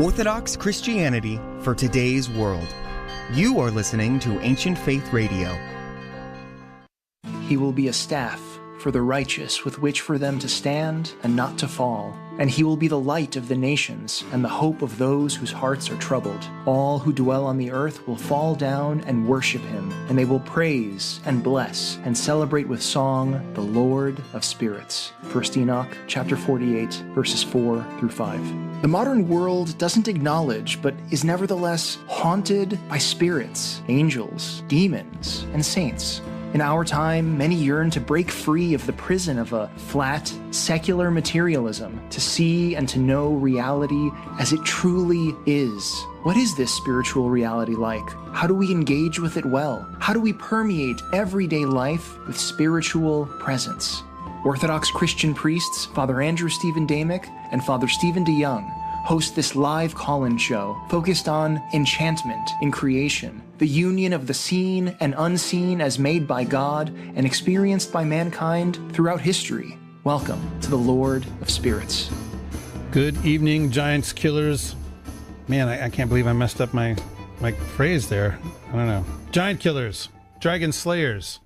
Orthodox Christianity for today's world. You are listening to Ancient Faith Radio. He will be a staff for the righteous with which for them to stand and not to fall. And he will be the light of the nations and the hope of those whose hearts are troubled. All who dwell on the earth will fall down and worship him, and they will praise and bless and celebrate with song the Lord of spirits. 1 Enoch chapter 48, verses 4 through 5. The modern world doesn't acknowledge, but is nevertheless haunted by spirits, angels, demons, and saints. In our time, many yearn to break free of the prison of a flat, secular materialism, to see and to know reality as it truly is. What is this spiritual reality like? How do we engage with it well? How do we permeate everyday life with spiritual presence? Orthodox Christian priests, Father Andrew Stephen Damick and Father Stephen DeYoung, host this live call-in show focused on enchantment in creation, the union of the seen and unseen as made by God and experienced by mankind throughout history. Welcome to the Lord of Spirits. Good evening, Giants Killers. Man, I can't believe I messed up my phrase there. I don't know. Giant Killers, Dragon Slayers,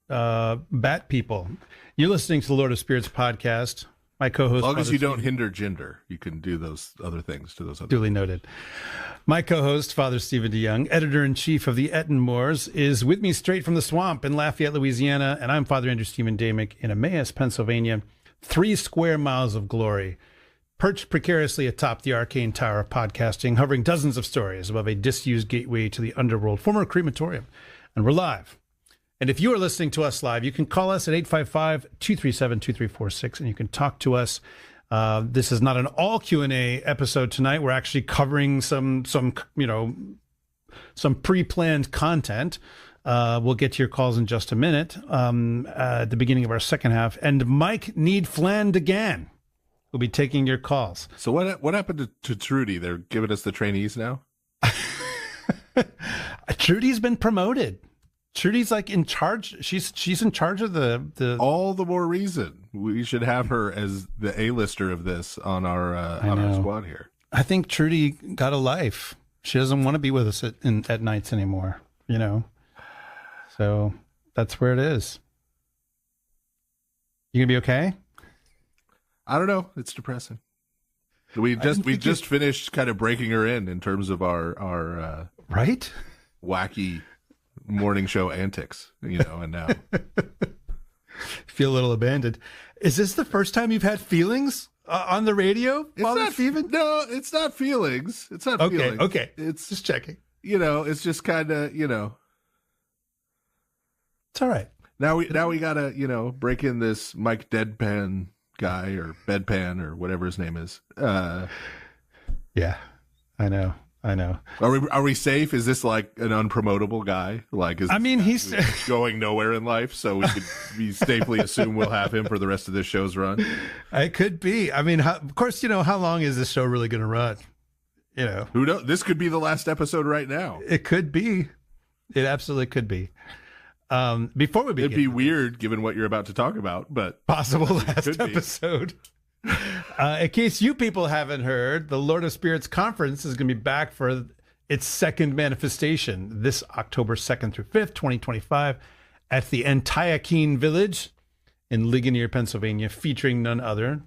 Bat People. You're listening to the Lord of Spirits podcast. My co-host, as long as Father you don't Stephen, hinder gender, you can do those other things to those other duly noted. My co-host, Father Stephen DeYoung, editor-in-chief of the Etten Moors, is with me straight from the swamp in Lafayette, Louisiana, and I'm Father Andrew Stephen Damick in Emmaus, Pennsylvania. 3 square miles of glory, perched precariously atop the arcane tower of podcasting, hovering dozens of stories above a disused gateway to the underworld, former crematorium. And we're live. And if you are listening to us live, you can call us at 855-237-2346, and you can talk to us. This is not an all Q&A episode tonight. We're actually covering some pre-planned content. We'll get to your calls in just a minute at the beginning of our second half. And Mike Need Flanagan will be taking your calls. So what happened to Trudy? They're giving us the trainees now? Trudy's been promoted. Trudy's like in charge. She's in charge of the. All the more reason we should have her as the A-lister of this on our squad here. I think Trudy got a life. She doesn't want to be with us at nights anymore. You know, so that's where it is. You gonna be okay? I don't know. It's depressing. We just finished kind of breaking her in terms of our right wacky morning show antics, and now feel a little abandoned. Is this the first time you've had feelings on the radio, Father Stephen? No, it's not feelings. It's not feelings. Okay. It's just checking. It's just kind of, It's all right. Now we gotta, break in this Mike Deadpan guy or Bedpan or whatever his name is. Yeah, I know. Are we safe? Is this like an unpromotable guy? He's going nowhere in life, so we could safely assume we'll have him for the rest of this show's run. It could be. I mean, of course, how long is this show really going to run? Who knows? This could be the last episode right now. It could be. It absolutely could be. Before we begin, it'd be weird given what you're about to talk about, but possible last episode. In case you people haven't heard, the Lord of Spirits Conference is going to be back for its second manifestation this October 2nd through 5th, 2025, at the Antiochian Village in Ligonier, Pennsylvania, featuring none other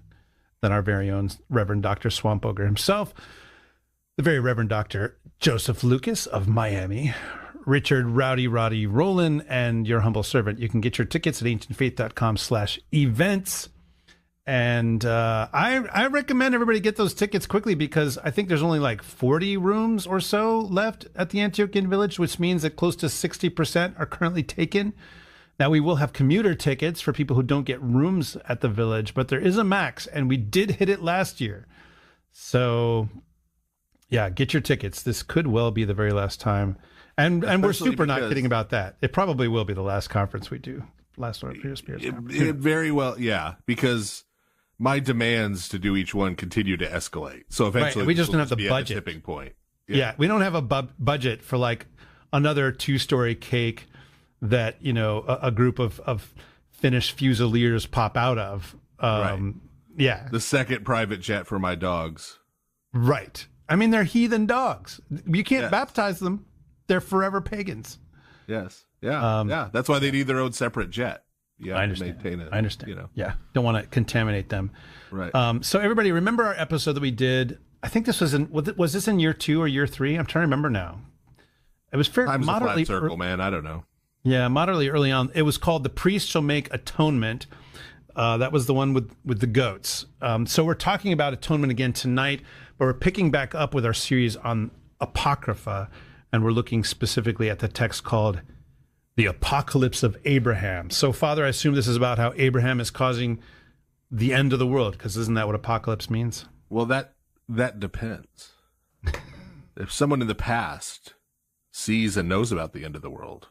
than our very own Reverend Dr. Swamp Ogre himself, the very Reverend Dr. Joseph Lucas of Miami, Richard Rowdy Roddy Rowland, and your humble servant. You can get your tickets at ancientfaith.com/events. And I recommend everybody get those tickets quickly because I think there's only like 40 rooms or so left at the Antiochian Village, which means that close to 60% are currently taken. Now, we will have commuter tickets for people who don't get rooms at the village, but there is a max, and we did hit it last year. So, yeah, get your tickets. This could well be the very last time. And we're super not kidding about that. It probably will be the last conference we do. Last Lord of Spirits conference. It very well, yeah, because my demands to do each one continue to escalate. So eventually we just don't have the budget. Tipping point. Yeah, we don't have a budget for like another 2-story cake that, a group of Finnish Fusiliers pop out of. Right. Yeah. The second private jet for my dogs. Right. I mean, they're heathen dogs. You can't baptize them. They're forever pagans. Yes. Yeah. Yeah. That's why they need their own separate jet. Yeah. I understand. Maintain it. I understand. You know. Yeah. Don't want to contaminate them. Right. So everybody, remember our episode that we did? I think this was this in year 2 or year 3? I'm trying to remember now. It was fairly moderately. Time's a flat circle, man. I don't know. Yeah, moderately early on. It was called "The Priest Shall Make Atonement." That was the one with the goats. So we're talking about atonement again tonight, but we're picking back up with our series on apocrypha, and we're looking specifically at the text called "The Apocalypse of Abraham." So, Father, I assume this is about how Abraham is causing the end of the world, because isn't that what apocalypse means? Well, that depends. If someone in the past sees and knows about the end of the world,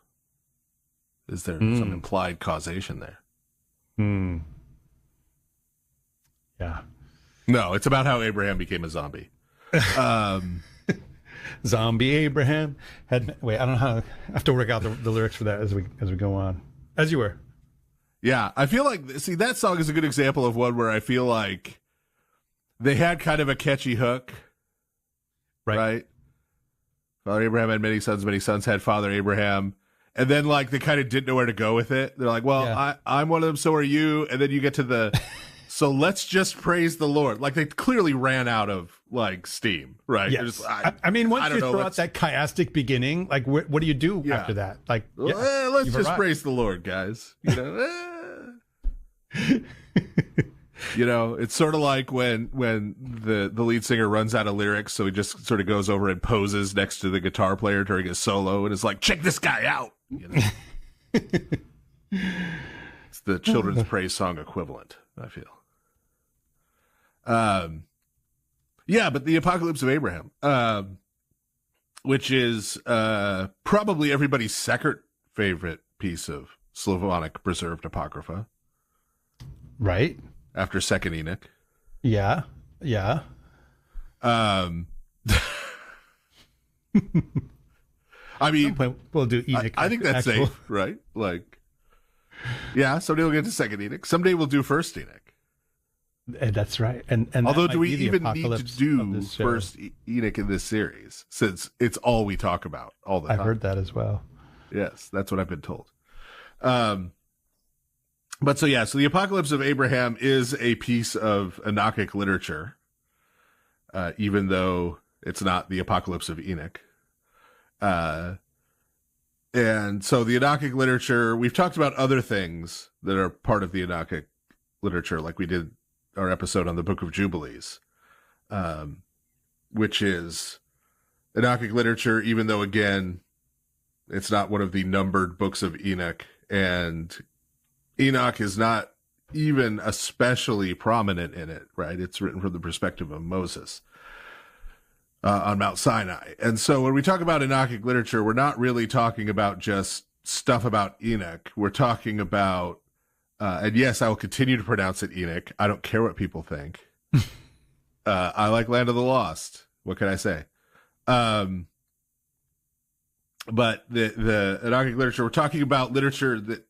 is there some implied causation there? Yeah. No, it's about how Abraham became a zombie. Zombie Abraham wait, I don't know I have to work out the lyrics for that as we go on. As you were. Yeah, I feel like, see, that song is a good example of one where I feel like they had kind of a catchy hook. Right? Father Abraham had many sons had Father Abraham. And then, like, they kind of didn't know where to go with it. They're like, well, I'm one of them, so are you. And then you get to the, so let's just praise the Lord. Like, they clearly ran out of, like, steam, right? Yes. I mean, once you throw out that chiastic beginning, like, what do you do after that? Like, let's just praise the Lord, guys. You know? You know, it's sort of like when the lead singer runs out of lyrics, so he just sort of goes over and poses next to the guitar player during his solo and is like, check this guy out. You know? It's the children's praise song equivalent, I feel. Yeah, but the Apocalypse of Abraham, which is probably everybody's second favorite piece of Slavonic preserved apocrypha. Right. After Second Enoch. Yeah. I mean, we'll do Enoch. I think that's safe, right? Like, yeah, someday we'll get to Second Enoch. Someday we'll do First Enoch. That's right. And although, do we even need to do First Enoch in this series, since it's all we talk about all the time? I've heard that as well. Yes, that's what I've been told. But so the Apocalypse of Abraham is a piece of Enochic literature, even though it's not the Apocalypse of Enoch. And so the Enochic literature, we've talked about other things that are part of the Enochic literature, like we did our episode on the Book of Jubilees, which is Enochic literature, even though, again, it's not one of the numbered books of Enoch, and Enoch is not even especially prominent in it, right? It's written from the perspective of Moses on Mount Sinai. And so when we talk about Enochic literature, we're not really talking about just stuff about Enoch. We're talking about, and yes, I will continue to pronounce it Enoch. I don't care what people think. I like Land of the Lost. What can I say? But the Enochic literature, we're talking about literature that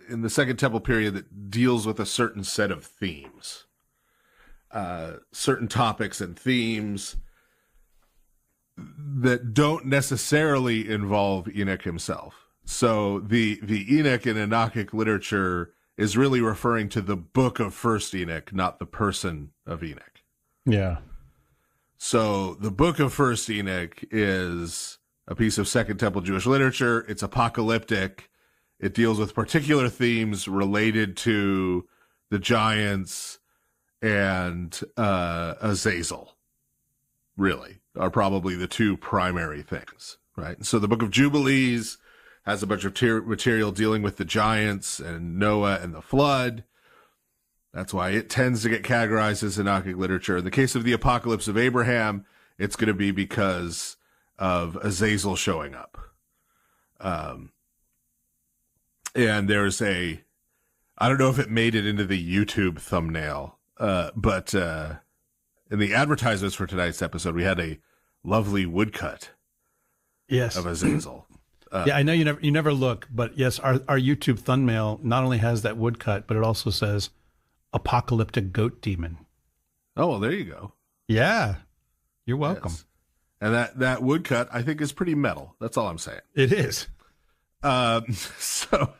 in the Second Temple period that deals with a certain set of themes, certain topics and themes that don't necessarily involve Enoch himself. So the Enoch in Enochic literature is really referring to the book of First Enoch, not the person of Enoch. Yeah. So the book of First Enoch is a piece of Second Temple Jewish literature. It's apocalyptic. It deals with particular themes related to the giants and Azazel, really, are probably the two primary things, right? And so the Book of Jubilees has a bunch of material dealing with the giants and Noah and the flood. That's why it tends to get categorized as Enochic literature. In the case of the Apocalypse of Abraham, it's going to be because of Azazel showing up. And there's I don't know if it made it into the YouTube thumbnail, but in the advertisements for tonight's episode, we had a lovely woodcut of Azazel. Yeah, I know you never look, but yes, our YouTube thumbnail not only has that woodcut, but it also says apocalyptic goat demon. Oh, well, there you go. Yeah. You're welcome. Yes. And that woodcut, I think, is pretty metal. That's all I'm saying. It is. So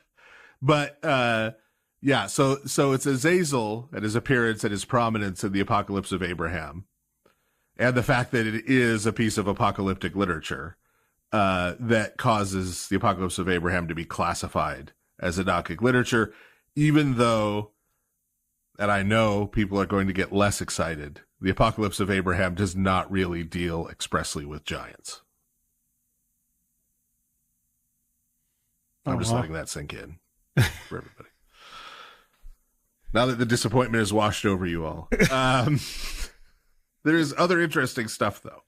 it's Azazel and his appearance and his prominence in the Apocalypse of Abraham, and the fact that it is a piece of apocalyptic literature that causes the Apocalypse of Abraham to be classified as Enochic literature, even though, and I know people are going to get less excited, the Apocalypse of Abraham does not really deal expressly with giants. I'm just letting that sink in for everybody. Now that the disappointment is washed over you all. There's other interesting stuff, though,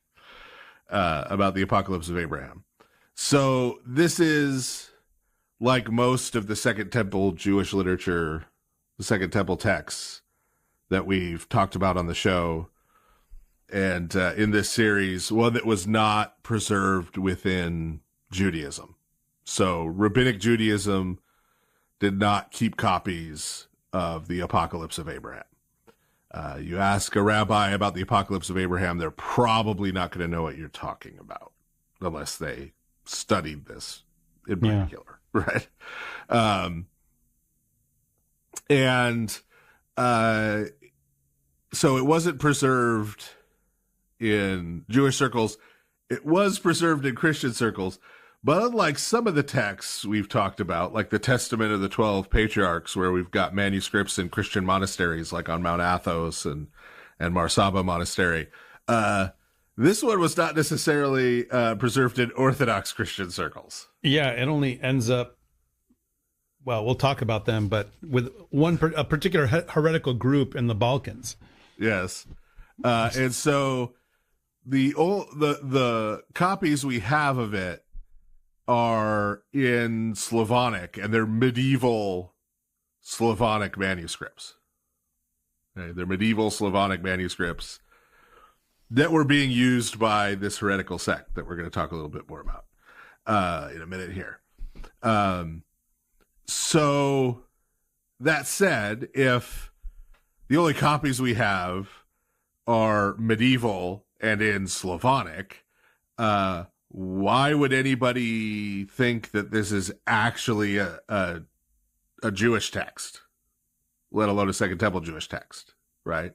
about the Apocalypse of Abraham. So this is, like most of the Second Temple Jewish literature, the Second Temple texts that we've talked about on the show and in this series, one that was not preserved within Judaism. So Rabbinic Judaism did not keep copies of the Apocalypse of Abraham. You ask a rabbi about the Apocalypse of Abraham, they're probably not going to know what you're talking about unless they studied this in particular, right? So it wasn't preserved in Jewish circles. It was preserved in Christian circles. But unlike some of the texts we've talked about, like the Testament of the 12 Patriarchs, where we've got manuscripts in Christian monasteries like on Mount Athos and Marsaba Monastery, this one was not necessarily preserved in Orthodox Christian circles. Yeah, it only ends up, well, we'll talk about them, but with a particular heretical group in the Balkans. Yes. And so the copies we have of it are in Slavonic, and they're medieval Slavonic manuscripts. Okay, they're medieval Slavonic manuscripts that were being used by this heretical sect that we're going to talk a little bit more about in a minute here. So that said, if the only copies we have are medieval and in Slavonic, why would anybody think that this is actually a Jewish text, let alone a Second Temple Jewish text, right?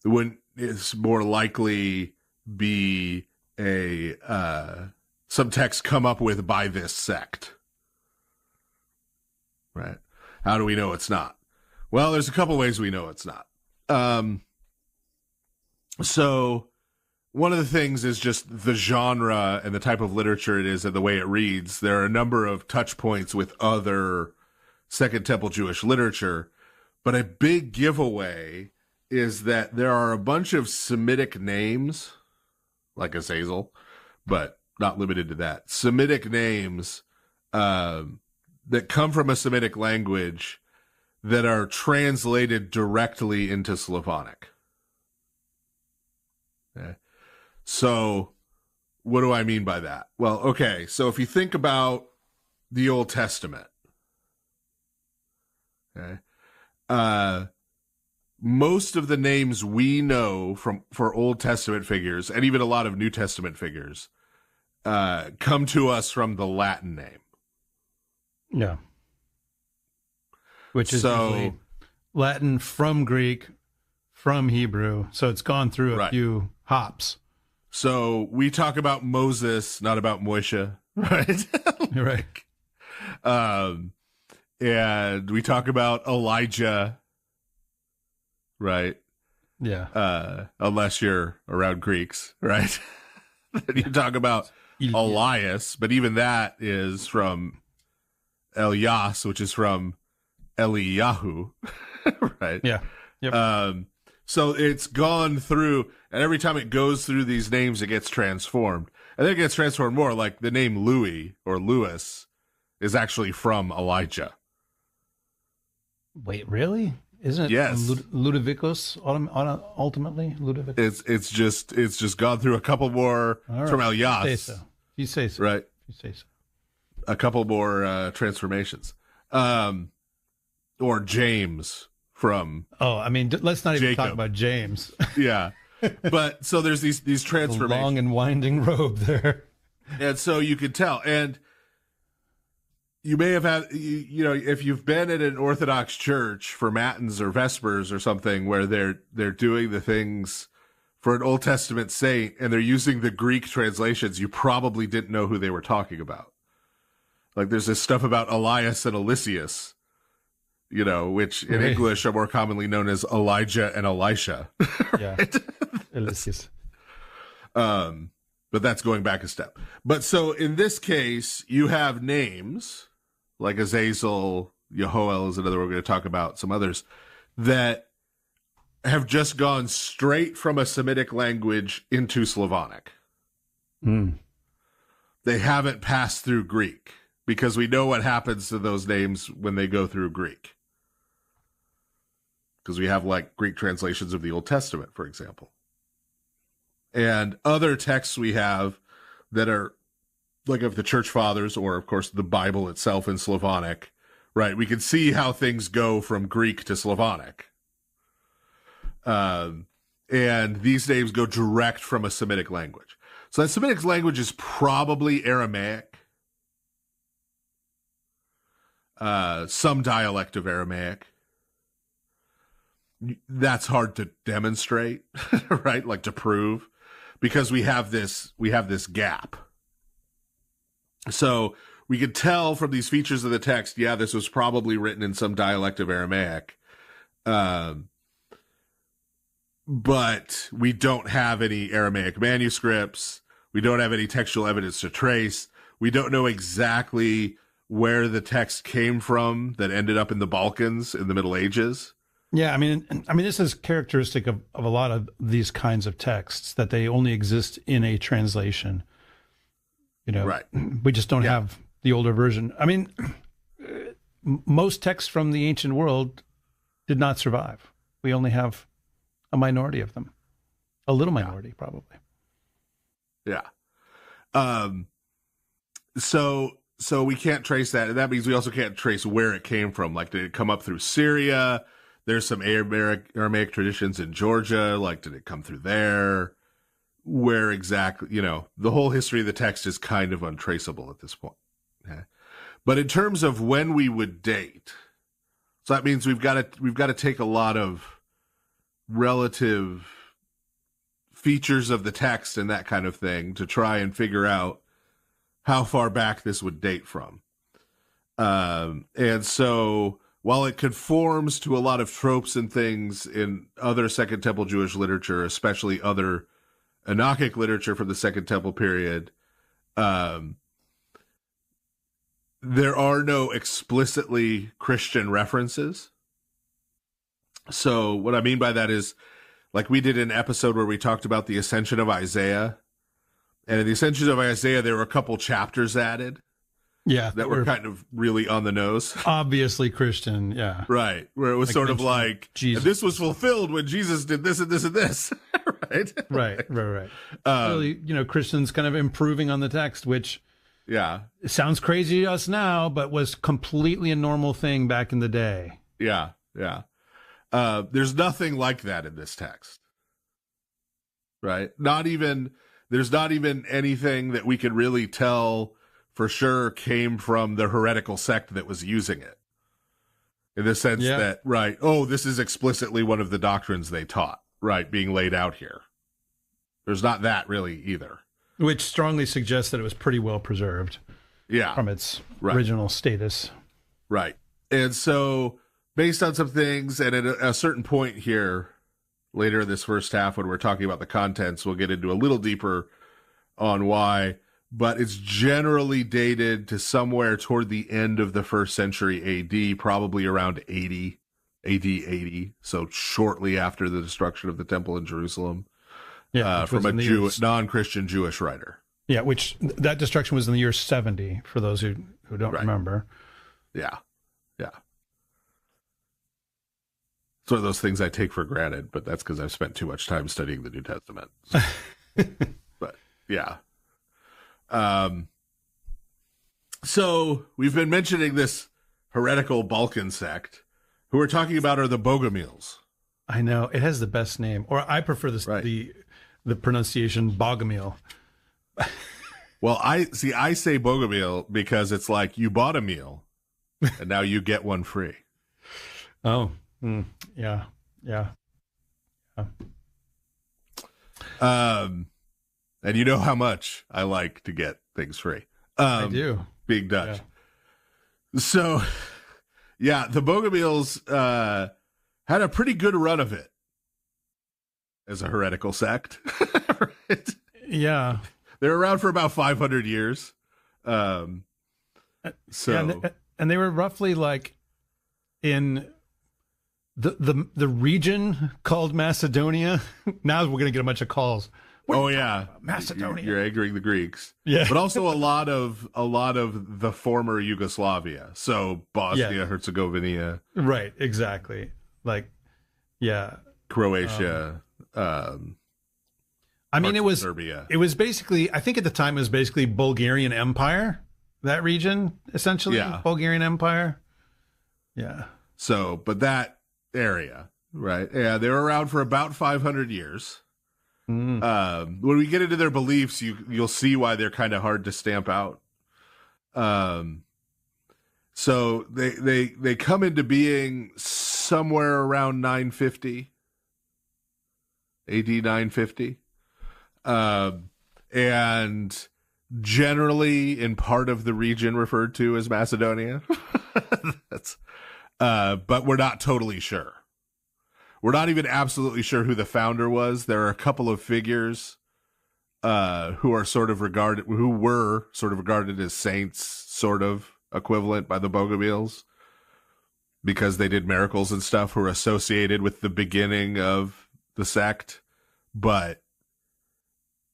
Wouldn't it's more likely be some text come up with by this sect, right? How do we know it's not? Well, there's a couple ways we know it's not. So one of the things is just the genre and the type of literature it is and the way it reads. There are a number of touch points with other Second Temple Jewish literature, but a big giveaway is that there are a bunch of Semitic names, like Azazel, but not limited to that. Semitic names that come from a Semitic language that are translated directly into Slavonic. Okay. So what do I mean by that? Well, okay, so if you think about the Old Testament, okay, most of the names we know for Old Testament figures, and even a lot of New Testament figures, come to us from the Latin name. Yeah. Which is usually Latin from Greek, from Hebrew, so it's gone through a few hops. So we talk about Moses, not about Moshe, right? Right. And we talk about Elijah, right? Yeah. Unless you're around Greeks, right? Then you talk about Elias, but even that is from Elias, which is from Eliyahu, right? Yeah. Yep. So it's gone through, and every time it goes through these names, it gets transformed. And then it gets transformed more, like the name Louis or Louis is actually from Elijah. Wait, really? Isn't it Ludovicus ultimately? Ludovicus? It's just gone through a couple more from Elias. You say so. Right. You say so. A couple more transformations. Or James from let's not even Jacob. talk about James. Yeah. But so there's these transformations. A long and winding robe there. And so you could tell. And you may have had, if you've been at an Orthodox church for Matins or Vespers or something where they're doing the things for an Old Testament saint and they're using the Greek translations, you probably didn't know who they were talking about. Like there's this stuff about Elias and Eliseus, which in English are more commonly known as Elijah and Elisha. Yeah. Eliseus. But that's going back a step. But so in this case, you have names like Azazel, Yehoel is another. We're going to talk about some others that have just gone straight from a Semitic language into Slavonic. They haven't passed through Greek because we know what happens to those names when they go through Greek. Because we have like Greek translations of the Old Testament, for example. And other texts we have that are like of the church fathers, or of course the Bible itself in Slavonic, right? We can see how things go from Greek to Slavonic. And these names go direct from a Semitic language. So that Semitic language is probably Aramaic, some dialect of Aramaic. That's hard to demonstrate, right? Like to prove, because we have this gap. So we could tell from these features of the text, yeah, this was probably written in some dialect of Aramaic. But we don't have any Aramaic manuscripts. We don't have any textual evidence to trace. We don't know exactly where the text came from that ended up in the Balkans in the Middle Ages. Yeah, I mean, this is characteristic of a lot of these kinds of texts, that they only exist in a translation. Right. We just don't have the older version. I mean, most texts from the ancient world did not survive. We only have a minority of them, a little minority, probably. Yeah. So we can't trace that. And that means we also can't trace where it came from. Like, did it come up through Syria? There's some Aramaic traditions in Georgia. Like, did it come through there? Where exactly, the whole history of the text is kind of untraceable at this point. Okay? But in terms of when we would date, so that means we've got to take a lot of relative features of the text and that kind of thing to try and figure out how far back this would date from. And so while it conforms to a lot of tropes and things in other Second Temple Jewish literature, especially other Enochic literature from the Second Temple period, there are no explicitly Christian references. So what I mean by that is, like we did an episode where we talked about the Ascension of Isaiah. And in the Ascension of Isaiah, there were a couple chapters added. Yeah. That were kind of really on the nose. Obviously Christian, yeah. Right. Where it was sort of like, and this was fulfilled when Jesus did this and this and this. Right. Right. Really, Christians kind of improving on the text, which it sounds crazy to us now, but was completely a normal thing back in the day. Yeah. There's nothing like that in this text. Right? There's not even anything that we could really tell for sure came from the heretical sect that was using it. In the sense that, this is explicitly one of the doctrines they taught, right, being laid out here. There's not that really either. Which strongly suggests that it was pretty well preserved. Yeah. From its original status. Right. And so, based on some things, and at a certain point here, later in this first half, when we're talking about the contents, we'll get into a little deeper on why. But it's generally dated to somewhere toward the end of the 1st century AD, probably around AD 80, so shortly after the destruction of the temple in Jerusalem, from a non-Christian Jewish writer. Yeah, which that destruction was in the year 70, for those who don't remember. Yeah. It's one of those things I take for granted, but that's because I've spent too much time studying the New Testament. But, yeah. So we've been mentioning this heretical Balkan sect. Who we're talking about are the Bogomils. I know it has the best name, or I prefer this the pronunciation Bogomil. Well, I say Bogomil because it's like you bought a meal and now you get one free. Oh, yeah. And you know how much I like to get things free. I do. Being Dutch. Yeah. So, yeah, the Bogomils had a pretty good run of it as a heretical sect. Right? Yeah. They're around for about 500 years. And they were roughly like in the region called Macedonia. Now we're going to get a bunch of calls. Macedonia. You're angering the Greeks. Yeah. But also a lot of the former Yugoslavia. So Bosnia, Herzegovina. Right, exactly. Like, yeah. Croatia. I mean, it was Serbia. It was basically, I think at the time it was basically Bulgarian Empire, that region, essentially. Yeah. Bulgarian Empire. Yeah. So, but that area, right? Yeah, they were around for about 500 years. When we get into their beliefs, you'll see why they're kind of hard to stamp out. So they come into being somewhere around 950 AD 950, and generally in part of the region referred to as Macedonia. But we're not totally sure. We're not even absolutely sure who the founder was. There are a couple of figures who were sort of regarded as saints, sort of equivalent by the Bogomils, because they did miracles and stuff, who are associated with the beginning of the sect. But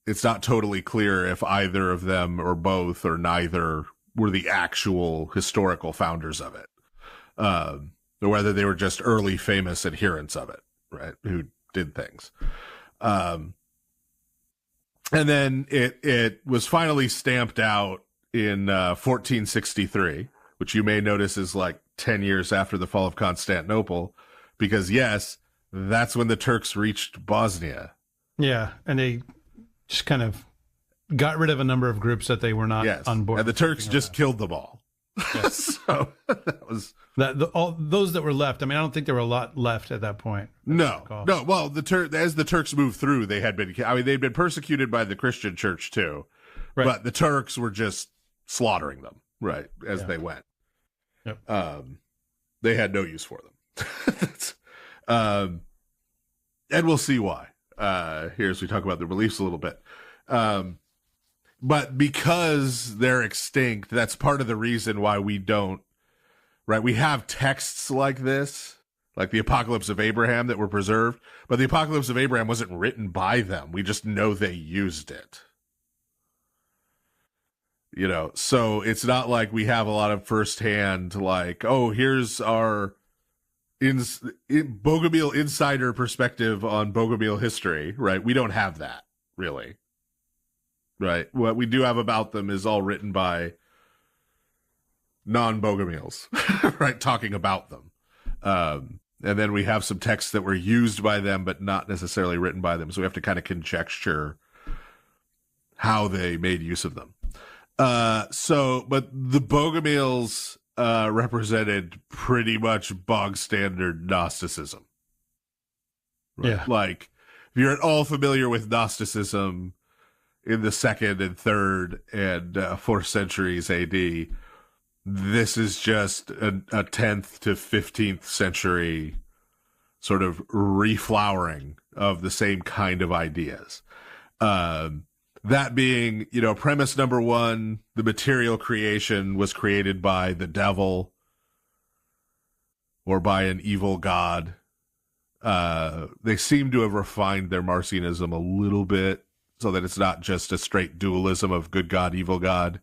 it's not totally clear if either of them or both or neither were the actual historical founders of it. Or whether they were just early famous adherents of it, right? Who did things. And then it was finally stamped out in 1463, which you may notice is like 10 years after the fall of Constantinople, because yes, that's when the Turks reached Bosnia. Yeah, and they just kind of got rid of a number of groups that they were not on board. And the Turks just killed them all. Yes. So that was all those that were left. I mean, I don't think there were a lot left at that point. No. Well, as the Turks moved through, they'd been persecuted by the Christian church too, right. But the Turks were just slaughtering them, right, as they went. Yep. They had no use for them. And we'll see why here as we talk about their beliefs a little bit. But because they're extinct, that's part of the reason why we don't, right? We have texts like this, like the Apocalypse of Abraham, that were preserved, but the Apocalypse of Abraham wasn't written by them. We just know they used it. You know, so it's not like we have a lot of firsthand, like, oh, here's our Bogomil insider perspective on Bogomil history, right? We don't have that, really. Right. What we do have about them is all written by non-Bogomils, right? Talking about them. And then we have some texts that were used by them, but not necessarily written by them. So we have to kind of conjecture how they made use of them. But the Bogomils represented pretty much bog standard Gnosticism. Right? Yeah. Like, if you're at all familiar with Gnosticism in the 2nd and 3rd and 4th centuries AD, this is just a 10th to 15th century sort of reflowering of the same kind of ideas. That being, premise number one, the material creation was created by the devil or by an evil god. They seem to have refined their Marcionism a little bit, so that it's not just a straight dualism of good God, evil God,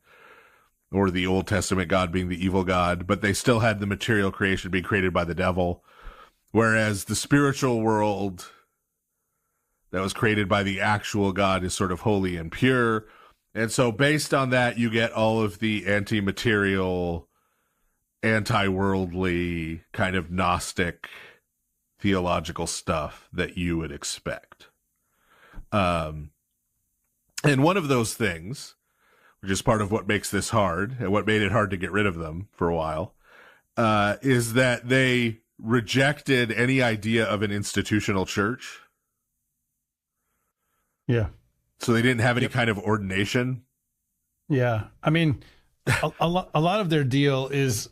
or the Old Testament God being the evil God, but they still had the material creation being created by the devil, whereas the spiritual world that was created by the actual God is sort of holy and pure. And so based on that, you get all of the anti-material, anti-worldly kind of Gnostic theological stuff that you would expect. And one of those things, which is part of what makes this hard and what made it hard to get rid of them for a while, is that they rejected any idea of an institutional church. Yeah. So they didn't have any kind of ordination. Yeah. I mean, a lot of their deal is,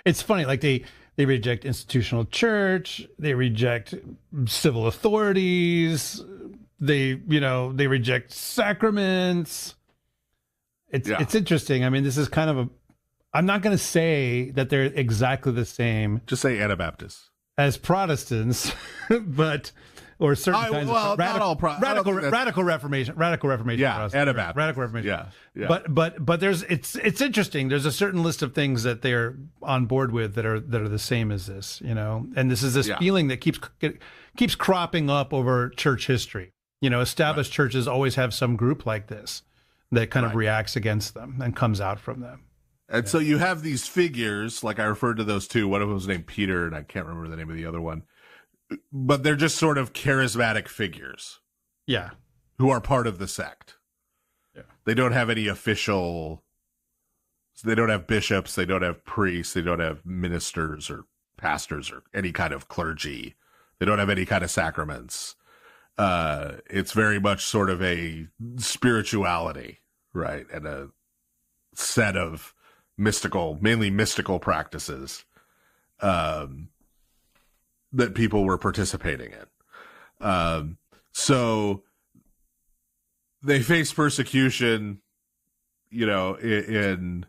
it's funny, like they reject institutional church, they reject civil authorities, they reject sacraments. It's interesting. I mean, this is kind of I'm not going to say that they're exactly the same. Just say Anabaptists. As Protestants, but or certain kinds of radical Reformation. Yeah, Anabaptist. Radical Reformation. Yeah. But it's interesting. There's a certain list of things that they're on board with that are the same as this, and this is this feeling that keeps cropping up over church history. Established churches always have some group like this that kind of reacts against them and comes out from them. And so you have these figures, like I referred to those two. One of them was named Peter, and I can't remember the name of the other one. But they're just sort of charismatic figures. Yeah. Who are part of the sect. Yeah. They don't have any official, they don't have bishops, they don't have priests, they don't have ministers or pastors or any kind of clergy. They don't have any kind of sacraments. It's very much sort of a spirituality, right? And a set of mainly mystical practices that people were participating in. So they face persecution, in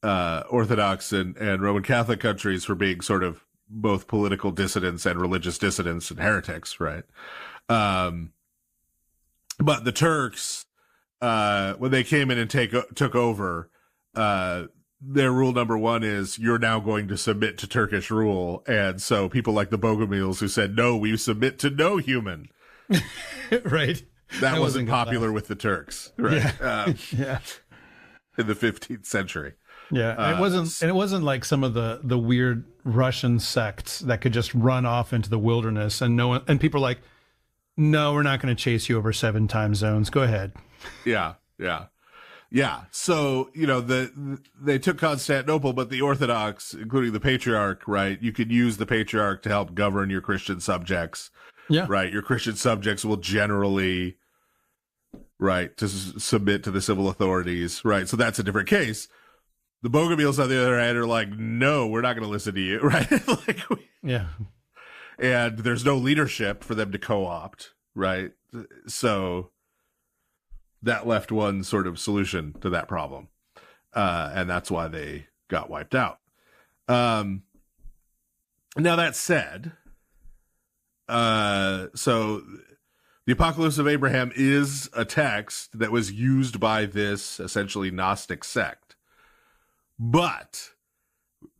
Orthodox and Roman Catholic countries for being sort of both political dissidents and religious dissidents and heretics, right? But the Turks, when they came in and took over, their rule number one is you're now going to submit to Turkish rule. And so people like the Bogomils who said, no, we submit to no human. Right. That wasn't popular with the Turks. Right. Yeah. In the 15th century. Yeah. It wasn't like some of the weird Russian sects that could just run off into the wilderness and people are like, no, we're not going to chase you over 7 time zones. Go ahead. Yeah. So, they took Constantinople, but the Orthodox, including the Patriarch, right? You could use the Patriarch to help govern your Christian subjects. Yeah. Right. Your Christian subjects will generally, right, to submit to the civil authorities. Right. So that's a different case. The Bogomils, on the other hand, are like, no, we're not going to listen to you. Right. Yeah. And there's no leadership for them to co-opt. Right. So that left one sort of solution to that problem. And that's why they got wiped out. Now that said, so the Apocalypse of Abraham is a text that was used by this essentially Gnostic sect. But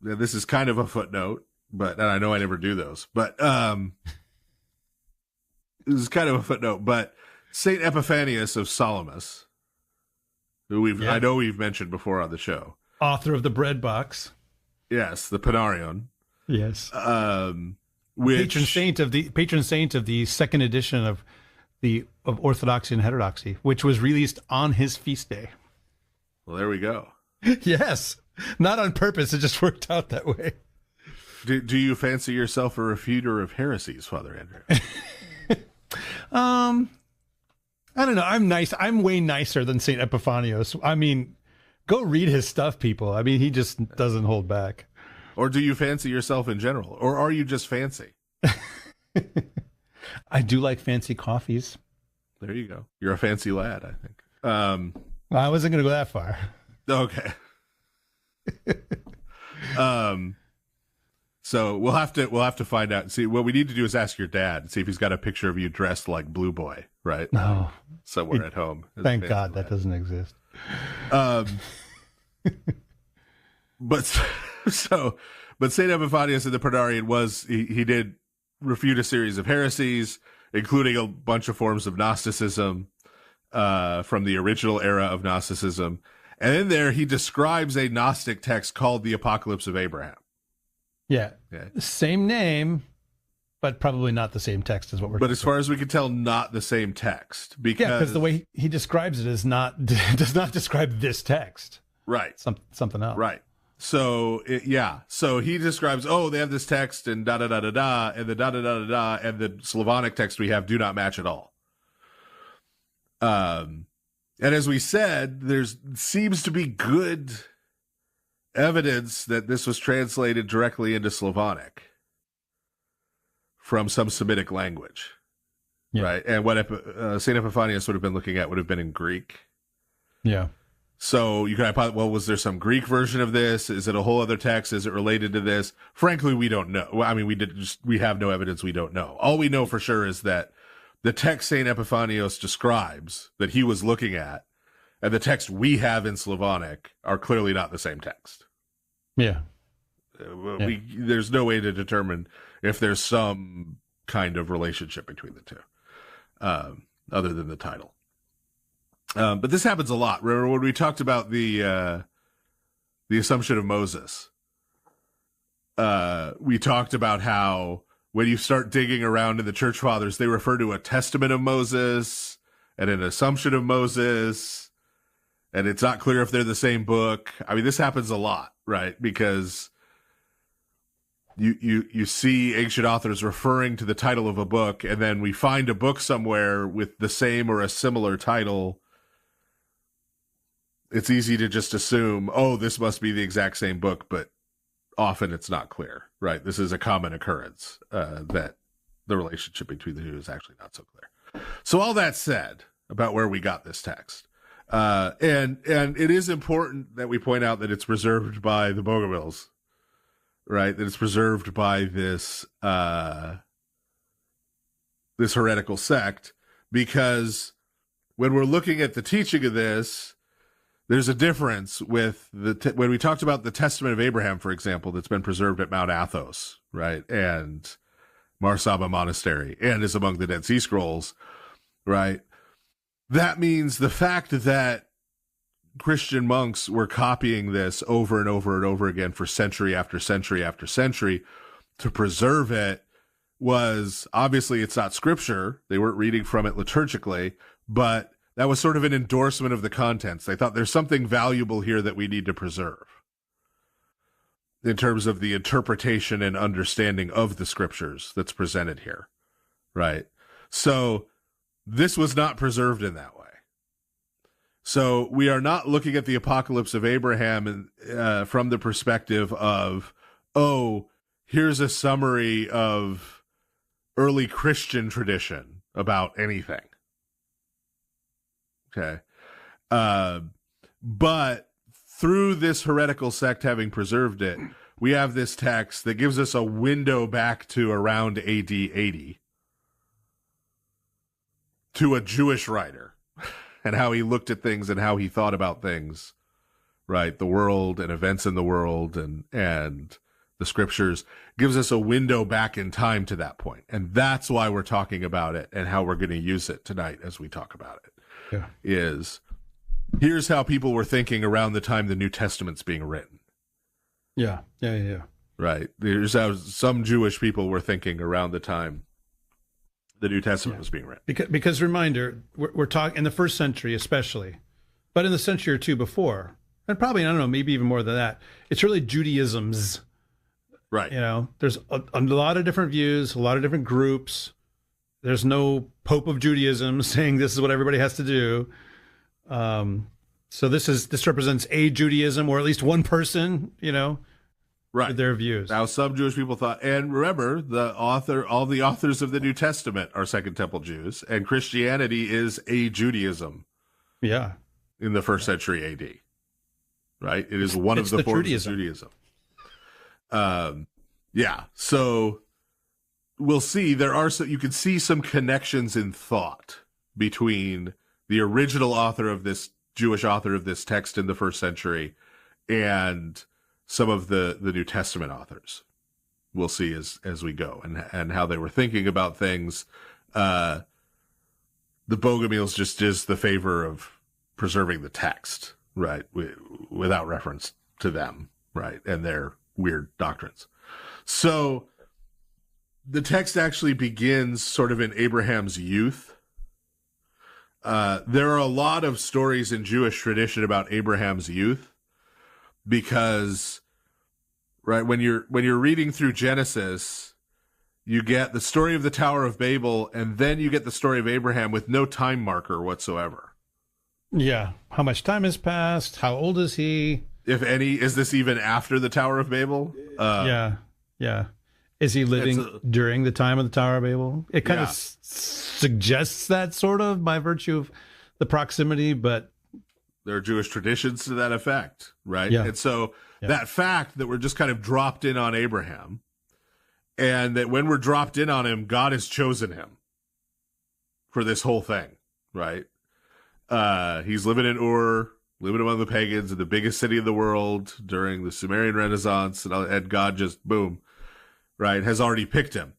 this is kind of a footnote, and I know I never do those, but this is kind of a footnote, but Saint Epiphanius of Salamis, who I know we've mentioned before on the show, author of the bread box, yes, the Panarion, yes, which patron saint of the second edition of Orthodoxy and Heterodoxy, which was released on his feast day. Well, there we go. Yes, not on purpose; it just worked out that way. Do you fancy yourself a refuter of heresies, Father Andrew? I don't know. I'm nice. I'm way nicer than Saint Epiphanius. I mean, go read his stuff, people. I mean, he just doesn't hold back. Or do you fancy yourself in general? Or are you just fancy? I do like fancy coffees. There you go. You're a fancy lad, I think. I wasn't going to go that far. Okay. So we'll have to find out. See, what we need to do is ask your dad, see if he's got a picture of you dressed like Blue Boy, right? No. Somewhere at home. Thank God that doesn't exist. But Saint Epiphanius in the Panarion he did refute a series of heresies, including a bunch of forms of Gnosticism from the original era of Gnosticism. And in there, he describes a Gnostic text called the Apocalypse of Abraham. Yeah. Okay. Same name, but probably not the same text as what we're. But as far as we can tell, not the same text, because the way he describes it is not does not describe this text. Right. Something else. Right. So so he describes, they have this text and da da da da da, and the da da da da da, and the Slavonic text we have do not match at all. And as we said, there seems to be good evidence that this was translated directly into Slavonic from some Semitic language, right? And what Saint Epiphanius would have been looking at would have been in Greek. Yeah. So you could have, was there some Greek version of this? Is it a whole other text? Is it related to this? Frankly, we don't know. I mean, we have no evidence. We don't know. All we know for sure is that the text Saint Epiphanius describes that he was looking at and the text we have in Slavonic are clearly not the same text. Yeah. There's no way to determine if there's some kind of relationship between the two, other than the title. But this happens a lot. Remember when we talked about the Assumption of Moses? We talked about how when you start digging around in the Church Fathers, they refer to a Testament of Moses and an Assumption of Moses, and it's not clear if they're the same book. I mean, this happens a lot, right? Because you see ancient authors referring to the title of a book, and then we find a book somewhere with the same or a similar title. It's easy to just assume, this must be the exact same book, but often it's not clear, right? This is a common occurrence, that the relationship between the two is actually not so clear. So all that said about where we got this text, and it is important that we point out that it's preserved by the Bogomils, right? That it's preserved by this heretical sect, because when we're looking at the teaching of this, there's a difference with when we talked about the Testament of Abraham, for example, that's been preserved at Mount Athos, right? And Mar Saba Monastery, and is among the Dead Sea Scrolls, right? That means the fact that Christian monks were copying this over and over and over again for century after century after century to preserve it was, obviously it's not scripture. They weren't reading from it liturgically, but that was sort of an endorsement of the contents. They thought there's something valuable here that we need to preserve in terms of the interpretation and understanding of the scriptures that's presented here, right? So this was not preserved in that way. So we are not looking at the Apocalypse of Abraham from the perspective of, here's a summary of early Christian tradition about anything. Okay. But through this heretical sect having preserved it, we have this text that gives us a window back to around AD 80 to a Jewish writer and how he looked at things and how he thought about things, right? The world and events in the world and the scriptures gives us a window back in time to that point. And that's why we're talking about it and how we're going to use it tonight as we talk about it. Yeah. Is here's how people were thinking around the time the New Testament's being written. Yeah. Right. Here's how some Jewish people were thinking around the time the New Testament was being written. Because reminder, we're talking in the first century especially, but in the century or two before, and probably, I don't know, maybe even more than that, it's really Judaisms. Right. There's a lot of different views, a lot of different groups. There's no Pope of Judaism saying this is what everybody has to do. So this represents a Judaism, or at least one person, right, with their views. Now, some Jewish people thought, and remember, all the authors of the New Testament are Second Temple Jews, and Christianity is a Judaism. Yeah, in the first century AD, right? It is one of the forms of Judaism. So we'll see. You can see some connections in thought between the original author of this Jewish author of this text in the first century and some of the New Testament authors. We'll see as we go and how they were thinking about things. The Bogomils just is the favor of preserving the text, right? Without reference to them, right? And their weird doctrines. So the text actually begins sort of in Abraham's youth. There are a lot of stories in Jewish tradition about Abraham's youth because, right, when you're reading through Genesis, you get the story of the Tower of Babel, and then you get the story of Abraham with no time marker whatsoever. Yeah. How much time has passed? How old is he? If any, is this even after the Tower of Babel? Yeah. Is he living during the time of the Tower of Babel? It kind of suggests that, sort of, by virtue of the proximity, but there are Jewish traditions to that effect, right? Yeah. And so that fact that we're just kind of dropped in on Abraham, and that when we're dropped in on him, God has chosen him for this whole thing, right? He's living in Ur, living among the pagans in the biggest city in the world during the Sumerian Renaissance, and God just, boom, right, has already picked him.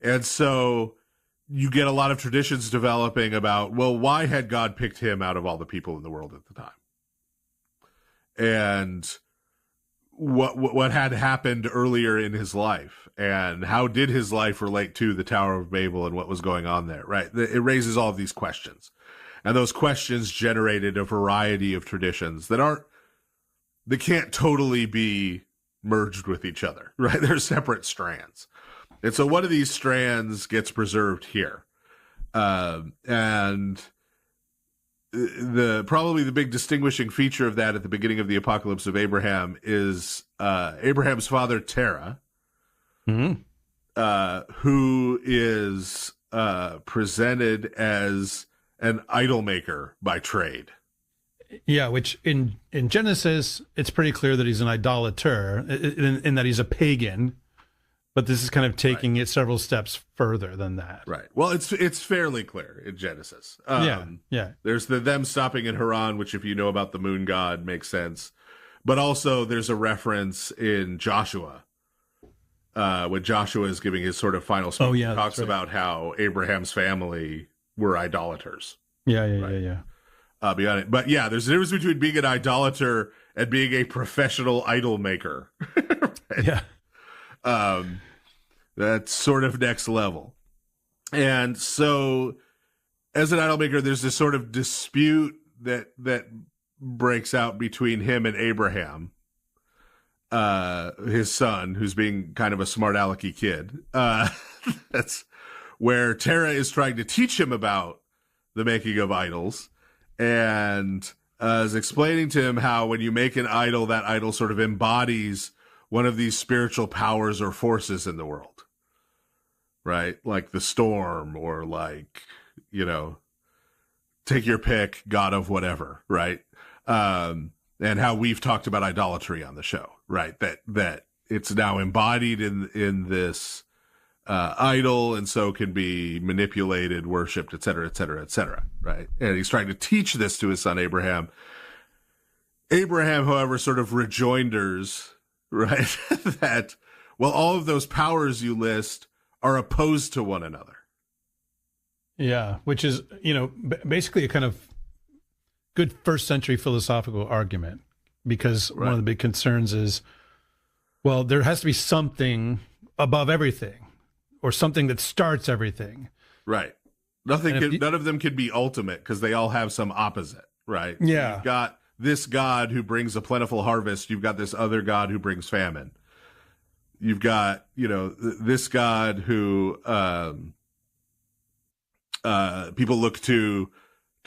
And so you get a lot of traditions developing about, well, why had God picked him out of all the people in the world at the time? And what had happened earlier in his life, and how did his life relate to the Tower of Babel and what was going on there, right? It raises all of these questions. And those questions generated a variety of traditions that can't totally be merged with each other, right? They're separate strands. And so one of these strands gets preserved here. And probably the big distinguishing feature of that at the beginning of the Apocalypse of Abraham is Abraham's father, Terah, who is presented as an idol maker by trade. Yeah, which in Genesis, it's pretty clear that he's an idolater, in that he's a pagan. But this is kind of taking it several steps further than that. Right. Well, it's fairly clear in Genesis. Yeah. There's them stopping in Haran, which, if you know about the moon god, makes sense. But also there's a reference in Joshua, when Joshua is giving his sort of final speech. He talks about how Abraham's family were idolaters. Yeah. Beyond it. But yeah, there's a difference between being an idolater and being a professional idol maker. Right? Yeah. That's sort of next level. And so as an idol maker, there's this sort of dispute that breaks out between him and Abraham, his son, who's being kind of a smart alecky kid. That's where Terah is trying to teach him about the making of idols, and is explaining to him how when you make an idol, that idol sort of embodies one of these spiritual powers or forces in the world, right? Like the storm, or like, take your pick, God of whatever, right? And how we've talked about idolatry on the show, right? That it's now embodied in this idol, and so can be manipulated, worshipped, et cetera, et cetera, et cetera, right? And he's trying to teach this to his son Abraham. Abraham, however, sort of rejoinders, right, that, well, all of those powers you list are opposed to one another. Yeah, which is, basically a kind of good first century philosophical argument, because one of the big concerns is, well, there has to be something above everything, or something that starts everything. Right. None of them could be ultimate, because they all have some opposite, right? Yeah. You've got this God who brings a plentiful harvest. You've got this other God who brings famine. You've got, this God who people look to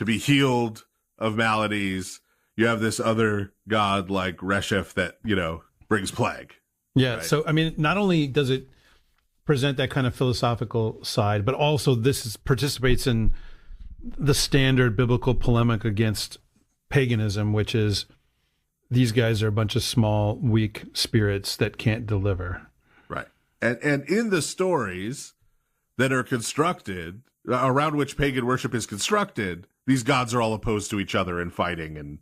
be healed of maladies. You have this other God like Reshef that, brings plague. Yeah. Right? So, I mean, not only does it present that kind of philosophical side, but also participates in the standard biblical polemic against paganism, which is these guys are a bunch of small, weak spirits that can't deliver. Right. And in the stories that are constructed, around which pagan worship is constructed, these gods are all opposed to each other and fighting and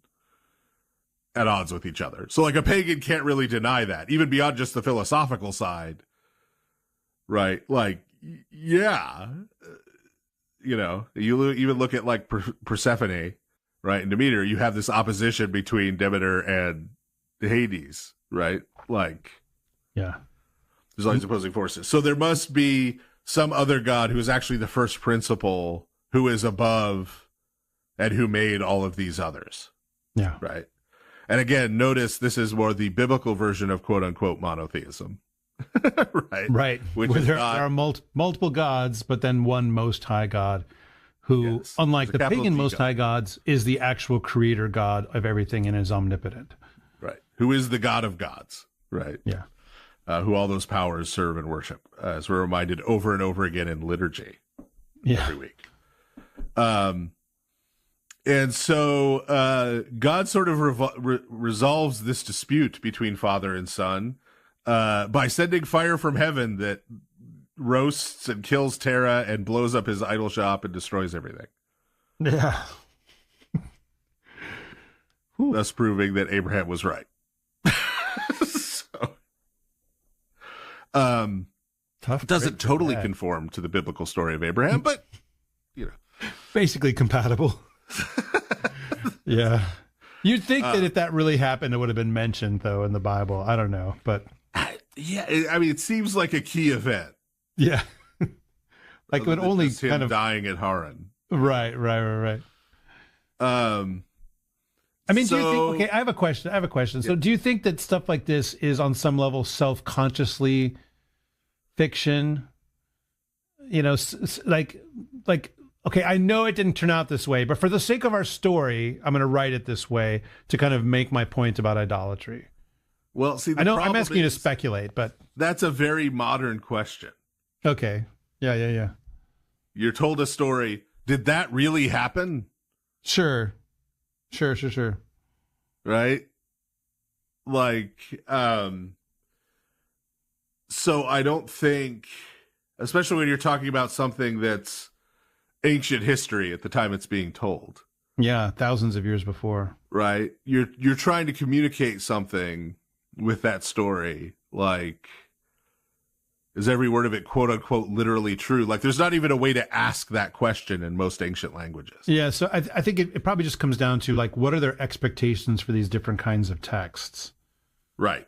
at odds with each other. So like a pagan can't really deny that, even beyond just the philosophical side. Right. Like, yeah, you even look at like Persephone, right? And Demeter, you have this opposition between Demeter and Hades, right? Like, yeah. There's all these opposing forces. So there must be some other God who is actually the first principle, who is above and who made all of these others. Yeah. Right. And again, notice this is more the biblical version of quote unquote monotheism. Right. Right. Which Where is there are multiple gods, but then one most high God who, Yes. unlike the Capital pagan G most God. high gods, is the actual creator God of everything and is omnipotent. Right. Who is the God of gods. Right. Yeah. Who all those powers serve and worship, as we're reminded over and over again in liturgy every week. And so God sort of resolves this dispute between Father and Son by sending fire from heaven that roasts and kills Terah and blows up his idol shop and destroys everything. Yeah. Thus proving that Abraham was right. Tough. Doesn't totally conform to the biblical story of Abraham, but basically compatible. Yeah. You'd think that if that really happened, it would have been mentioned though in the Bible. I don't know, but yeah, I mean, it seems like a key event. yeah. Like it would only Just him kind of dying at Haran. Right. I mean, do you think, okay, I have a question. So do you think that stuff like this is on some level self-consciously fiction? You know, like, okay, I know it didn't turn out this way, but for the sake of our story, I'm going to write it this way to kind of make my point about idolatry. Well, see, I know I'm asking you to speculate, but that's a very modern question. Okay. Yeah. You're told a story. Did that really happen? Sure. Right? Like, so I don't think, especially when you're talking about something that's ancient history at the time it's being told. Yeah, thousands of years before. Right? You're trying to communicate something with that story, like, is every word of it quote unquote literally true? Like, there's not even a way to ask that question in most ancient languages. Yeah, so I think it probably just comes down to like, what are their expectations for these different kinds of texts? Right.